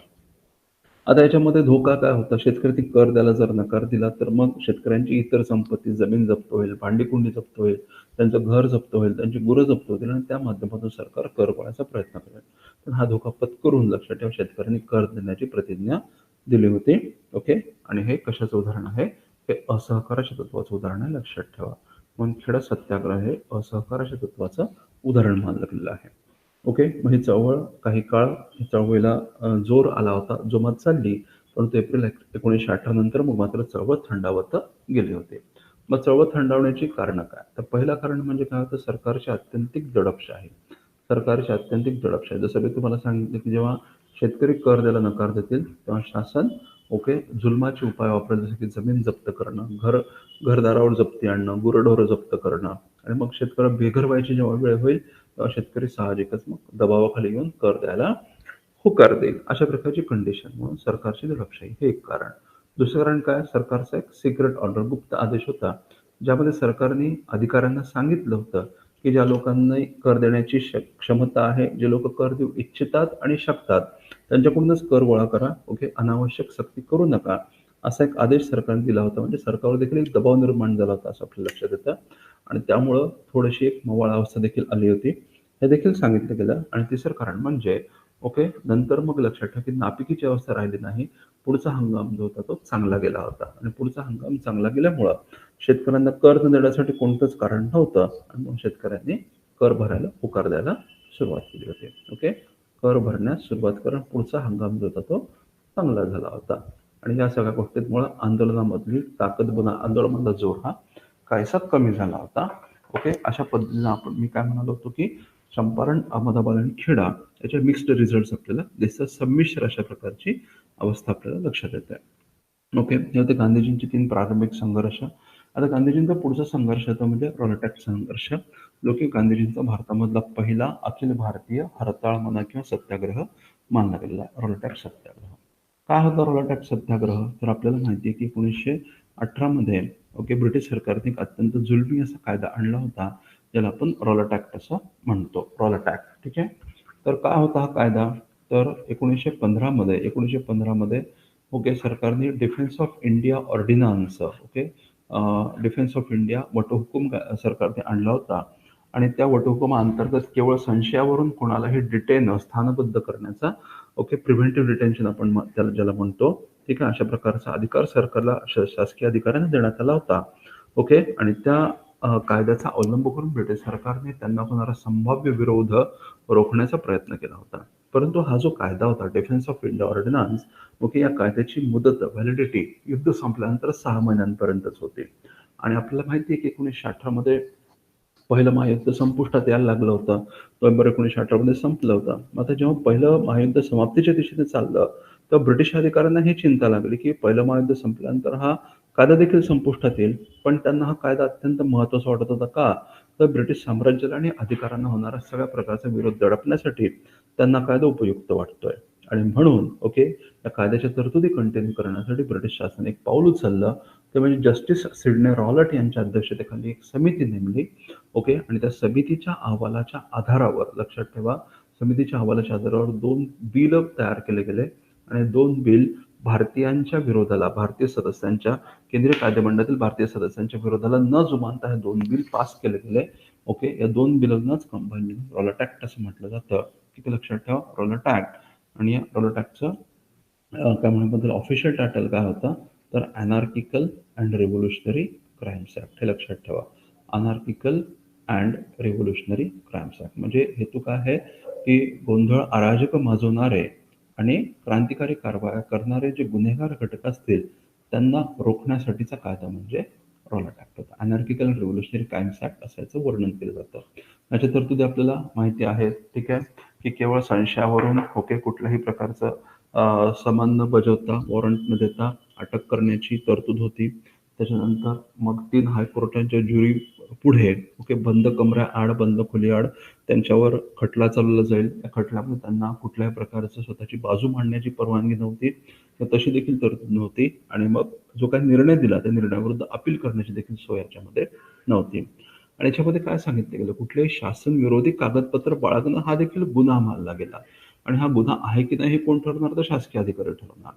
आता याच्यामध्ये धोका काय होता, शेतकऱ्यांनी कर द्यायला जर नकार दिला, तर मग शेतकऱ्यांची इतर संपत्ती, जमीन जप्त होईल, भांडी-कुंडी जप्त होईल, त्यांचं घर जप्त होईल, त्यांची गुरं जप्त होतील आणि त्या माध्यमातून सरकार कर गोळायचा प्रयत्न करेल. पण हा धोका पत्करून लक्षात ठेवा, शेतकऱ्यांनी कर देण्याची प्रतिज्ञा दिली होती. ओके. आणि हे कशाचं उदाहरण आहे? हे असहकाराच्या तत्वाचं उदाहरण आहे, लक्षात ठेवा. मनखेडा सत्याग्रह हे असहकाराच्या तत्वाचं उदाहरण मानलं गेलेलं आहे. ओके. मग ही चळवळ काही काळ चळवळीला जोर आला होता, जोमात चालली. परंतु एप्रिल 1918 नंतर मग मात्र चळवळ थंडावत गेली होती. मग चळवळ थंडावण्याची कारणं काय? तर पहिलं कारण म्हणजे काय होतं, सरकारची आत्यंतिक दडपशाही. सरकारची आत्यंतिक दडपशाही. जसं मी तुम्हाला सांगितलं, की जेव्हा शेतकरी कर द्यायला नकार देतील, तेव्हा शासन ओके जुलमाचे उपाय वापरेल, जसं की जमीन जप्त करणं, घरदारावर जप्ती आणणं, गुरंढोरं जप्त करणं आणि मग शेतकरी बेघर व्हायची जेव्हा वेळ होईल, तेव्हा शेतकरी साहजिकच मग दबावाखाली येऊन कर द्यायला होकार देईल. अशा प्रकारची कंडिशन म्हणून सरकारची दडपशाही हे एक कारण. दुसरं कारण काय? सरकारचा एक सिक्रेट ऑर्डर, गुप्त आदेश होता, ज्यामध्ये सरकारने अधिकाऱ्यांना सांगितलं होतं, की ज्या लोकांना कर देण्याची क्षमता आहे, जे लोक कर देऊ इच्छितात आणि शकतात, त्यांच्याकडूनच कर गोळा करा. ओके. अनावश्यक सक्ती करू नका. असा एक आदेश सरकारने दिला होता. म्हणजे सरकारवर देखील एक दबाव निर्माण झाला होता, असं आपल्याला लक्षात येतं. आणि त्यामुळं थोडीशी एक मवाळ अवस्था देखील आली होती. हे देखील सांगितलं गेलं. आणि तिसरं कारण म्हणजे ओके, नंतर मग लक्षात ठेवा, की नापिकीची अवस्था राहिली नाही. पुढचा हंगाम जो होता तो चांगला गेला होता आणि पुढचा हंगाम चांगला गेल्यामुळं शेतकऱ्यांना कर न देण्यासाठी कोणतंच कारण नव्हतं आणि मग शेतकऱ्यांनी कर भरायला होकार द्यायला सुरुवात केली होती. ओके. कर भरण्यास सुरुवात करून पुढचा हंगाम जो होता तो चांगला झाला होता आणि या सगळ्या गोष्टींमुळं आंदोलनामधली ताकद आंदोलनामधला जोर हा काहीसा कमी झाला होता. ओके. अशा पद्धतीनं मी काय म्हणालो होतो, की चंपारण, अहमदाबाद आणि खेडा याचे मिक्स्ड रिझल्ट्स आपल्याला दिसतात. संमिश्र अशा प्रकारची अवस्था आपल्याला लक्षात येते. ओके. हे होते गांधीजींचे 3 प्रारंभिक संघर्ष. आता गांधीजींचा पुढचा संघर्ष तो म्हणजे रोलटॅक संघर्ष, जो की गांधीजींचा भारतामधला पहिला अखिल भारतीय हरताळ म्हणा किंवा सत्याग्रह मानला गेलेला आहे. रोलटॅक सत्याग्रह. काय होता रोलटॅक सत्याग्रह? तर आपल्याला माहिती आहे, की 1918 मध्ये ओके ब्रिटिश सरकारने एक अत्यंत जुलमी असा कायदा आणला होता, ज्याला आपण रॉलट ॲक्ट असं म्हणतो. Rowlatt act. ठीक आहे. तर काय होता हा कायदा? तर 1915 मध्ये ओके सरकारने defence of India ordinance okay defence of India वटहुकूम सरकारने आणला होता आणि त्या वटहुकुमाअंतर्गत केवळ संशयावरून कोणालाही स्थानबद्ध करण्याचा ओके प्रिव्हेंटिव्ह डिटेन्शन आपण त्याला ज्याला म्हणतो. ठीक आहे. अशा प्रकारचा अधिकार सरकारला शासकीय अधिकाऱ्यांना देण्यात आला होता. ओके. आणि त्या कायद्याचा अवलंब करून ब्रिटिश सरकारने त्यांना होणारा संभाव्य विरोध रोखण्याचा प्रयत्न केला होता. परंतु हा जो कायदा होता defence of India ordinance okay या कायद्याची मुदत व्हॅलिडिटी युद्ध संपल्यानंतर 6 महिन्यांपर्यंतच होती. आणि आपल्याला माहिती आहे, की 1918 मध्ये पहिलं महायुद्ध संपुष्टात यायला लागलं होतं. नोव्हेंबर 1918 मध्ये संपलं होतं. मग आता जेव्हा पहिलं महायुद्ध समाप्तीच्या दिशेने चाललं, तेव्हा ब्रिटिश अधिकाऱ्यांना ही चिंता लागली, की पहिलं महायुद्ध संपल्यानंतर हा कायदा देखील संपुष्टात येईल. पण त्यांना हा कायदा अत्यंत महत्त्वाचा वाटत होता. का? तर ब्रिटिश साम्राज्याला आणि अधिकाऱ्यांना होणारा सगळ्या प्रकारचा विरोध दडपण्यासाठी त्यांना कायदा उपयुक्त वाटतोय. आणि म्हणून ओके या कायद्याच्या तरतुदी कंटिन्यू करण्यासाठी ब्रिटिश शासनाने एक पाऊल उचललं, ते म्हणजे जस्टिस सिडने रॉलट यांच्या अध्यक्षतेखाली एक समिती नेमली. ओके. आणि त्या समितीच्या अहवालाच्या आधारावर लक्षात ठेवा, समितीच्या अहवालाच्या आधारावर 2 बिल तयार केले गेले आणि 2 बिल भारतीयांच्या विरोधाला, भारतीय सदस्यांच्या केंद्रीय कायदेमंडळातील भारतीय सदस्यांच्या विरोधाला न जुमानता हे 2 बिल पास केले गेले. ओके. या 2 बिलांनाच कंबाईन रॉलट ॲक्ट असं म्हटलं जातं. किती लक्षात ठेवा, रॉलट ॲक्ट. आणि या रॉलट ॲक्टचं काय म्हणण्याबद्दल ऑफिशियल टायटल काय होता? तर anarchical and revolutionary crimes act. हे लक्षात ठेवा. Anarchical and revolutionary crimes act म्हणजे हेतू काय आहे, की गोंधळ अराजक माजवणारे आणि क्रांतिकारी कारवाया करणारे जे गुन्हेगार घटक असतील त्यांना रोखण्यासाठीचा कायदा म्हणजे रॉलट ॲक्ट होता. Anarchical and revolutionary crimes act असं याचं वर्णन केलं जातं. याच्या तरतुदी आपल्याला माहिती आहेत. ठीक आहे. की केवळ संशयावरून ओके कुठल्याही प्रकारचं समन न बजावता, वॉरंट न देता अटक करण्याची तरतूद होती. त्याच्यानंतर मग 3 हायकोर्टाच्या ज्युरी पुढे ओके बंद कमऱ्याआड, बंद खोलीआड त्यांच्यावर खटला चालवला जाईल. त्या खटल्यामध्ये त्यांना कुठल्याही प्रकारचं स्वतःची बाजू मांडण्याची परवानगी नव्हती. तर तशी देखील तरतूद नव्हती. आणि मग जो काही निर्णय दिला त्या निर्णयाविरुद्ध अपील करण्याची देखील सोय याच्यामध्ये नव्हती. आणि याच्यामध्ये काय सांगितलं गेलं, कुठलेही शासन विरोधी कागदपत्र बाळगणं हा देखील गुन्हा मानला गेला. आणि हा गुन्हा आहे की नाही हे कोण ठरवणार? तर शासकीय अधिकारी ठरवणार.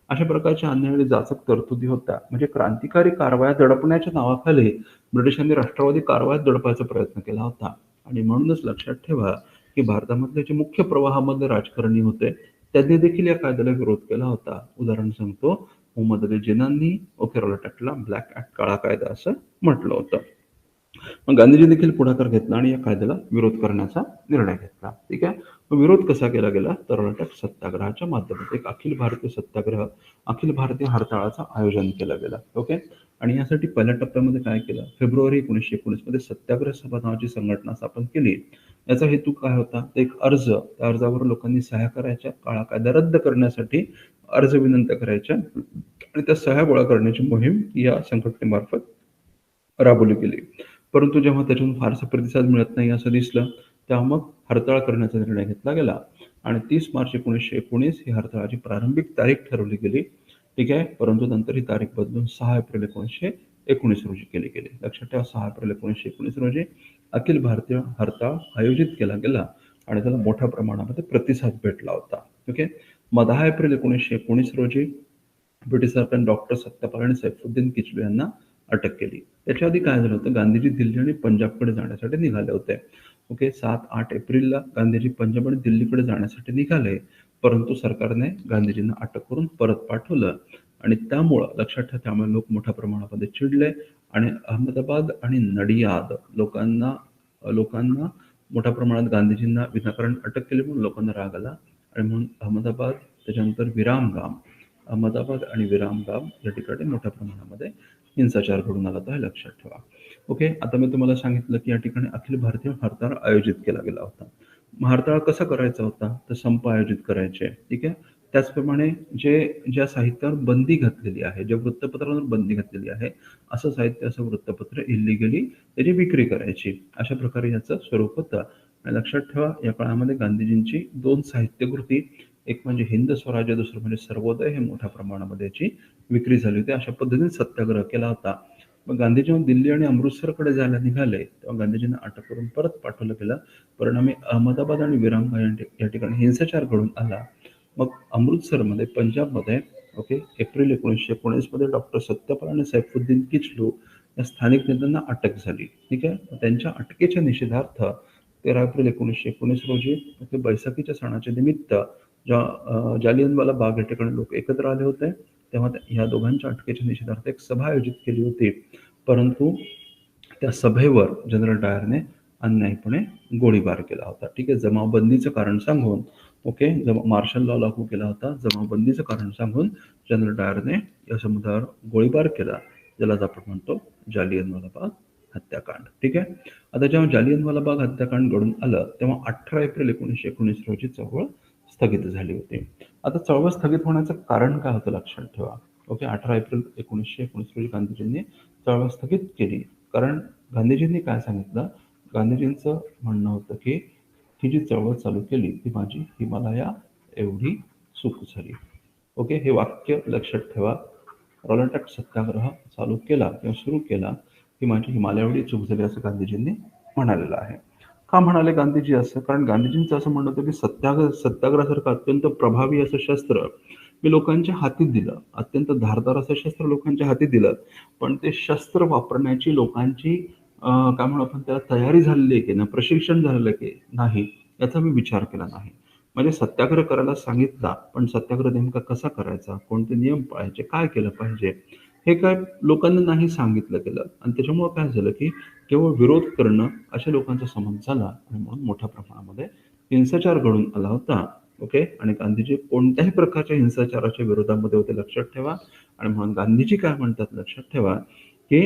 अशा प्रकारच्या अन्याय आणि जाचक तरतुदी होत्या. म्हणजे क्रांतिकारी कारवाया दडपण्याच्या नावाखाली ब्रिटिशांनी राष्ट्रवादी कारवाया दडपायचा प्रयत्न केला होता. आणि म्हणूनच लक्षात ठेवा, की भारतामधले जे मुख्य प्रवाहामधले राजकारणी होते, त्यांनी देखील या कायद्याला विरोध केला होता. उदाहरण सांगतो, मोहम्मद अली जिन्नांनी ओके रॉलेटॅक्टला ब्लॅक ॲक्ट, काळा कायदा असं म्हटलं होतं. मग गांधीजी देखील पुढाकार घेतला आणि या कायद्याला विरोध करण्याचा निर्णय घेतला. ठीक आहे. मग विरोध कसा केला गेला? तर रॉलेटॅक्ट सत्याग्रहाच्या माध्यमातून एक अखिल भारतीय सत्याग्रह, अखिल भारतीय हरताळाचं आयोजन केलं गेलं. ओके. आणि यासाठी पहिल्या टप्प्यामध्ये काय केलं? फेब्रुवारी 1919 मध्ये सत्याग्रह सभा नावाची संघटना स्थापन केली. याचा हेतू काय होता? तर एक अर्ज, त्या अर्जावर लोकांनी सह्या करायच्या, काळा कायदा रद्द करण्यासाठी अर्ज विनंत्या करायच्या आणि त्या सह्या गोळा करण्याची मोहीम या संघटनेमार्फत राबवली गेली. परंतु जेव्हा त्याच्यातून फारसा प्रतिसाद मिळत नाही असं दिसलं, तेव्हा मग हरताळ करण्याचा निर्णय घेतला गेला आणि 30 मार्च 1919 ही हरताळाची प्रारंभिक तारीख ठरवली गेली. ठीक आहे. परंतु नंतर ही तारीख बदलून 6 एप्रिल 1919 रोजी केली गेली. लक्षात ठेवा, 6 एप्रिल 1919 रोजी अखिल भारतीय हरताळ आयोजित केला गेला आणि त्याला मोठ्या प्रमाणामध्ये प्रतिसाद भेटला होता. ओके. मग 10 एप्रिल 1919 रोजी ब्रिटिश सरकारने डॉक्टर सत्यपाल आणि सैफुद्दीन किचलू यांना अटक केली. त्याच्या आधी काय झालं होतं? गांधीजी दिल्ली आणि पंजाबकडे जाण्यासाठी निघाले होते. ओके. 7-8 एप्रिलला गांधीजी पंजाब आणि दिल्लीकडे जाण्यासाठी निघाले, परंतु सरकारने गांधीजींना अटक करून परत पाठवलं आणि त्यामुळं लक्षात ठेवा, त्यामुळे लोक मोठ्या प्रमाणामध्ये चिडले आणि अहमदाबाद आणि नडियाद लोकांना लोकांना मोठ्या प्रमाणात गांधीजींना विनाकारण अटक केली म्हणून लोकांना राग आला आणि म्हणून अहमदाबाद, त्याच्यानंतर विरामगाम, अहमदाबाद आणि विरामगाम या ठिकाणी मोठ्या प्रमाणामध्ये हिंसाचार घडून आला, तर हे लक्षात ठेवा. ओके. आता मी तुम्हाला सांगितलं की या ठिकाणी अखिल भारतीय हरताळ आयोजित केला गेला होता. मग हरताळ कसा करायचा होता? तर संप आयोजित करायचे. ठीक आहे. त्याचप्रमाणे ज्या साहित्यावर बंदी घातलेली आहे, ज्या वृत्तपत्रांवर बंदी घातलेली आहे, असं साहित्य, असं वृत्तपत्र इल्लिगली त्याची विक्री करायची. अशा प्रकारे याचं स्वरूप होतं. आणि लक्षात ठेवा, या काळामध्ये गांधीजींची 2 साहित्यकृती, एक म्हणजे हिंद स्वराज्य, दुसरं म्हणजे सर्वोदय, हे मोठ्या प्रमाणामध्ये याची विक्री झाली होती. अशा पद्धतीने सत्याग्रह केला होता. मग गांधी जेव्हा दिल्ली आणि अमृतसरकडे जायला निघाले, तेव्हा गांधीजींना अटक करून परत पाठवलं गेलं. परिणामी अहमदाबाद आणि विरामगाम या ठिकाणी हिंसाचार घडून आला. मग अमृतसरमध्ये, पंजाबमध्ये ओके, एप्रिल 1919 मध्ये डॉक्टर सत्यपाल आणि सैफुद्दीन किचलू या स्थानिक नेत्यांना अटक झाली. ठीक आहे. त्यांच्या अटकेच्या निषेधार्थ 13 एप्रिल 1919 रोजी ओके, बैसाखीच्या सणाच्या निमित्त जालियनवाला बाग या ठिकाणी लोक एकत्र आले होते. तेव्हा ह्या दोघांच्या अटकेच्या निषेधार्थ एक सभा आयोजित केली होती. परंतु त्या सभेवर जनरल डायरने अन्यायीपणे गोळीबार केला होता. ठीक आहे. जमावबंदीचं कारण सांगून ओके, मार्शल लॉ लागू केला होता. जमावबंदीचं कारण सांगून जनरल डायरने या समुदायावर गोळीबार केला, ज्याला आपण म्हणतो जालियनवाला बाग हत्याकांड. ठीक आहे. आता जेव्हा जालियनवाला बाग हत्याकांड घडून आलं, तेव्हा 18 एप्रिल 1919 रोजी चळवळ स्थगित झाली होती. आता चळवळ स्थगित होण्याचं कारण काय होतं? लक्षात ठेवा. ओके. 18 एप्रिल 1919 रोजी गांधीजींनी चळवळ स्थगित केली. कारण गांधीजींनी काय सांगितलं? गांधीजींचं म्हणणं होतं की ही जी चळवळ चालू केली ती माझी हिमालया एवढी चूक झाली. ओके. हे वाक्य लक्षात ठेवा. रॉलेट ॲक्ट सत्याग्रह चालू केला किंवा सुरू केला ही माझी हिमालया एवढी चूक झाली, असं गांधीजींनी म्हणालेलं आहे. का म्हणाले गांधीजी असं? कारण गांधीजींचं असं म्हणणं होतं की सत्याग्रहासारखं अत्यंत प्रभावी असं शस्त्र मी लोकांच्या हाती दिलं, अत्यंत धारदार असं शस्त्र लोकांच्या हाती दिलं, पण ते शस्त्र वापरण्याची लोकांची काय म्हणू आपण त्याला, तयारी झालेली आहे की नाही, प्रशिक्षण झालेलं की नाही, याचा मी विचार केला नाही. म्हणजे सत्याग्रह करायला सांगितला, पण सत्याग्रह नेमका कसा करायचा, कोणते नियम पाळायचे, काय केलं पाहिजे, हे काय लोकांना नाही सांगितलं गेलं. आणि त्याच्यामुळं काय झालं की केवळ विरोध करणं अशा लोकांचा समज झाला आणि म्हणून मोठ्या प्रमाणामध्ये हिंसाचार घडून आला होता. ओके. आणि गांधीजी कोणत्याही प्रकारच्या हिंसाचाराच्या विरोधामध्ये होते, लक्षात ठेवा. आणि म्हणून गांधीजी काय म्हणतात? लक्षात ठेवा की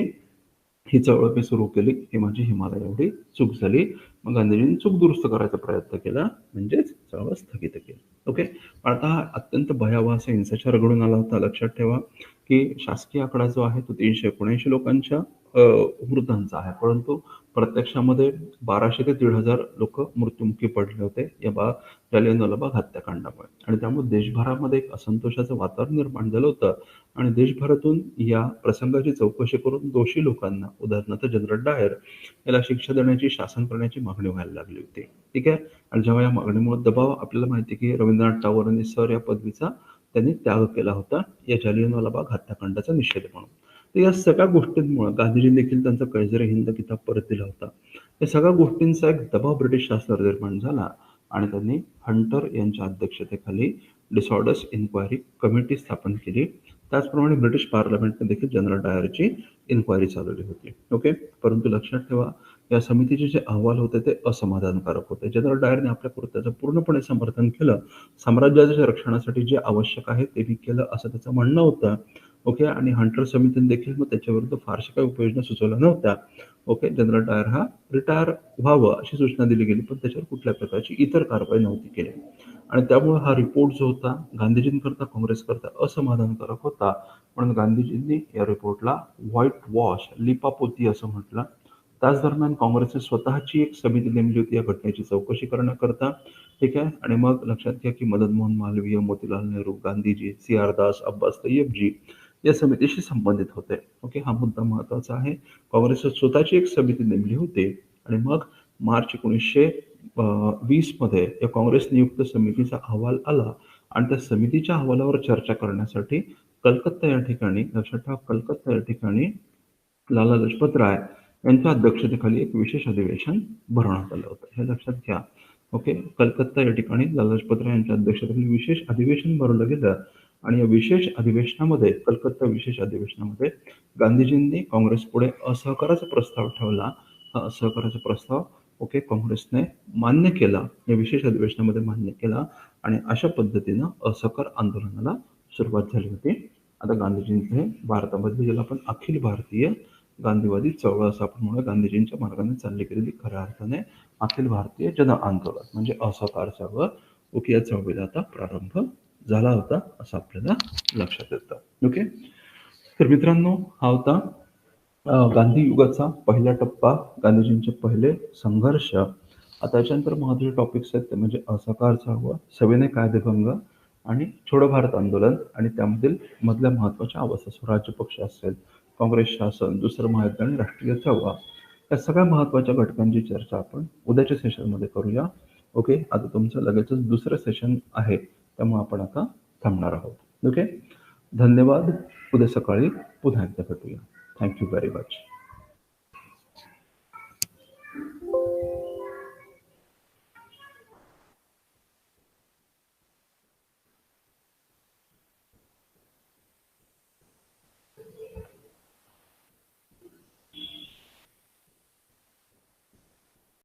ही चळवळ मी सुरू केली, ही माझी हिमालय एवढी चूक झाली. मग गांधीजींनी चूक दुरुस्त करायचा प्रयत्न केला, म्हणजेच चळवळ स्थगित केली. ओके. आता हा अत्यंत भयावह असा हिंसाचार घडून आला होता. लक्षात ठेवा की शासकीय आकडा जो आहे तो 379 लोकांच्या मृतांचा आहे. परंतु प्रत्यक्षामध्ये 1200 ते 1500 लोकं मृत्युमुखी पडले होते या जालियनवाला बाग हत्याकांडामुळे. आणि त्यामुळे देशभरामध्ये एक असंतोषाचं वातावरण निर्माण झालं होतं आणि देशभरातून या प्रसंगाची चौकशी करून दोषी लोकांना, उदाहरणार्थ जनरल डायर याला शिक्षा देण्याची, शासन करण्याची मागणी व्हायला लागली होती. ठीक आहे. आणि जेव्हा या मागणीमुळे दबाव, आपल्याला माहिती आहे की रवींद्रनाथ टागोरांनी सर या पदवीचा त्यांनी त्याग केला होता या जालियनवाला बाग हत्याकांडाचा निषेध म्हणून. तर या सगळ्या गोष्टींमुळे गांधीजींनी देखील त्यांचा कैसर हिंद किताब परत दिला होता. या सगळ्या गोष्टींचा एक दबाव ब्रिटिश शासनावर निर्माण झाला आणि त्यांनी हंटर यांच्या अध्यक्षतेखाली डिसऑर्डर्स इन्क्वायरी कमिटी स्थापन केली. त्याचप्रमाणे ब्रिटिश पार्लमेंटने देखील जनरल डायरची इन्क्वायरी चालवली होती. ओके. परंतु लक्षात ठेवा, या समितीचे जे अहवाल होते ते असमाधानकारक होते. जनरल डायरने आपल्या कृत्याचं पूर्णपणे समर्थन केलं. साम्राज्याच्या रक्षणासाठी जे आवश्यक आहे ते मी केलं असं त्याचं म्हणणं होतं. ओके. आणि हंटर समितीने देखील मग त्याच्याविरुद्ध फारशा काही उपाययोजना सुचवल्या नव्हत्या. ओके. जनरल डायर हा रिटायर व्हावं अशी सूचना दिली गेली, पण त्याच्यावर कुठल्या प्रकारची इतर कारवाई नव्हती केली. आणि त्यामुळे हा रिपोर्ट जो होता गांधीजींकरता, काँग्रेसकरता असमाधानकारक होता. म्हणून गांधीजींनी या रिपोर्टला व्हाईट वॉश, लिपापोती असं म्हटलं. त्याच दरम्यान काँग्रेसने स्वतःची एक समिती नेमली होती या घटनेची चौकशी करण्याकरता. ठीक आहे. आणि मग लक्षात घ्या की मदन मोहन मालवीय, मोतीलाल नेहरू, गांधीजी, सी.आर. दास, अब्बास तय्यबजी या समितीशी संबंधित होते. ओके. हा मुद्दा महत्वाचा आहे. काँग्रेसने स्वतःची एक समिती नेमली होती आणि मग मार्च 1920 मध्ये या काँग्रेस नियुक्त समितीचा अहवाल आला आणि त्या समितीच्या अहवालावर चर्चा करण्यासाठी कलकत्ता या ठिकाणी, लक्षात ठेवा, कलकत्ता या ठिकाणी लाला लजपत राय यांच्या अध्यक्षतेखाली एक विशेष अधिवेशन भरवण्यात आलं होतं. हे लक्षात घ्या. ओके. कलकत्ता या ठिकाणी लाला लजपत राय यांच्या अध्यक्षतेखाली विशेष अधिवेशन भरवलं गेलं आणि या विशेष अधिवेशनामध्ये, कलकत्ता विशेष अधिवेशनामध्ये गांधीजींनी काँग्रेसपुढे असहकाराचा प्रस्ताव ठेवला. हा असहकाराचा प्रस्ताव ओके काँग्रेसने मान्य केला, या विशेष अधिवेशनामध्ये मान्य केला आणि अशा पद्धतीनं असहकार आंदोलनाला सुरुवात झाली होती. आता गांधीजींचे भारतामधले, ज्याला आपण अखिल भारतीय गांधीवादी चळवळ असं आपण म्हणूया, गांधीजींच्या मार्गाने चालली गेलेली खऱ्या अर्थाने अखिल भारतीय जन आंदोलन म्हणजे असहकार चळवळ, ओके, या चळवळीला आता प्रारंभ झाला होता असं आपल्याला लक्षात येतं. ओके. तर मित्रांनो, हा होता गांधी युगाचा पहिला टप्पा, गांधीजींचे पहिले संघर्ष. आता याच्यानंतर महत्त्वाचे टॉपिक्स आहेत ते म्हणजे असहकार चळवळ, सविनय कायदेभंग आणि छोडो भारत आंदोलन आणि त्यामधील मधल्या महत्त्वाच्या अवस्था, स्वराज्य पक्ष असेल, काँग्रेस शासन, दुसरं महायुद्ध आणि राष्ट्रीय चळवळ, या सगळ्या महत्त्वाच्या घटकांची चर्चा आपण उद्याच्या सेशनमध्ये करूया. ओके. आता तुमचं लगेचच दुसरं सेशन आहे, त्यामुळे आपण आता थांबणार आहोत. ओके. धन्यवाद. उद्या सकाळी पुन्हा एकदा भेटूया. Thank you very much.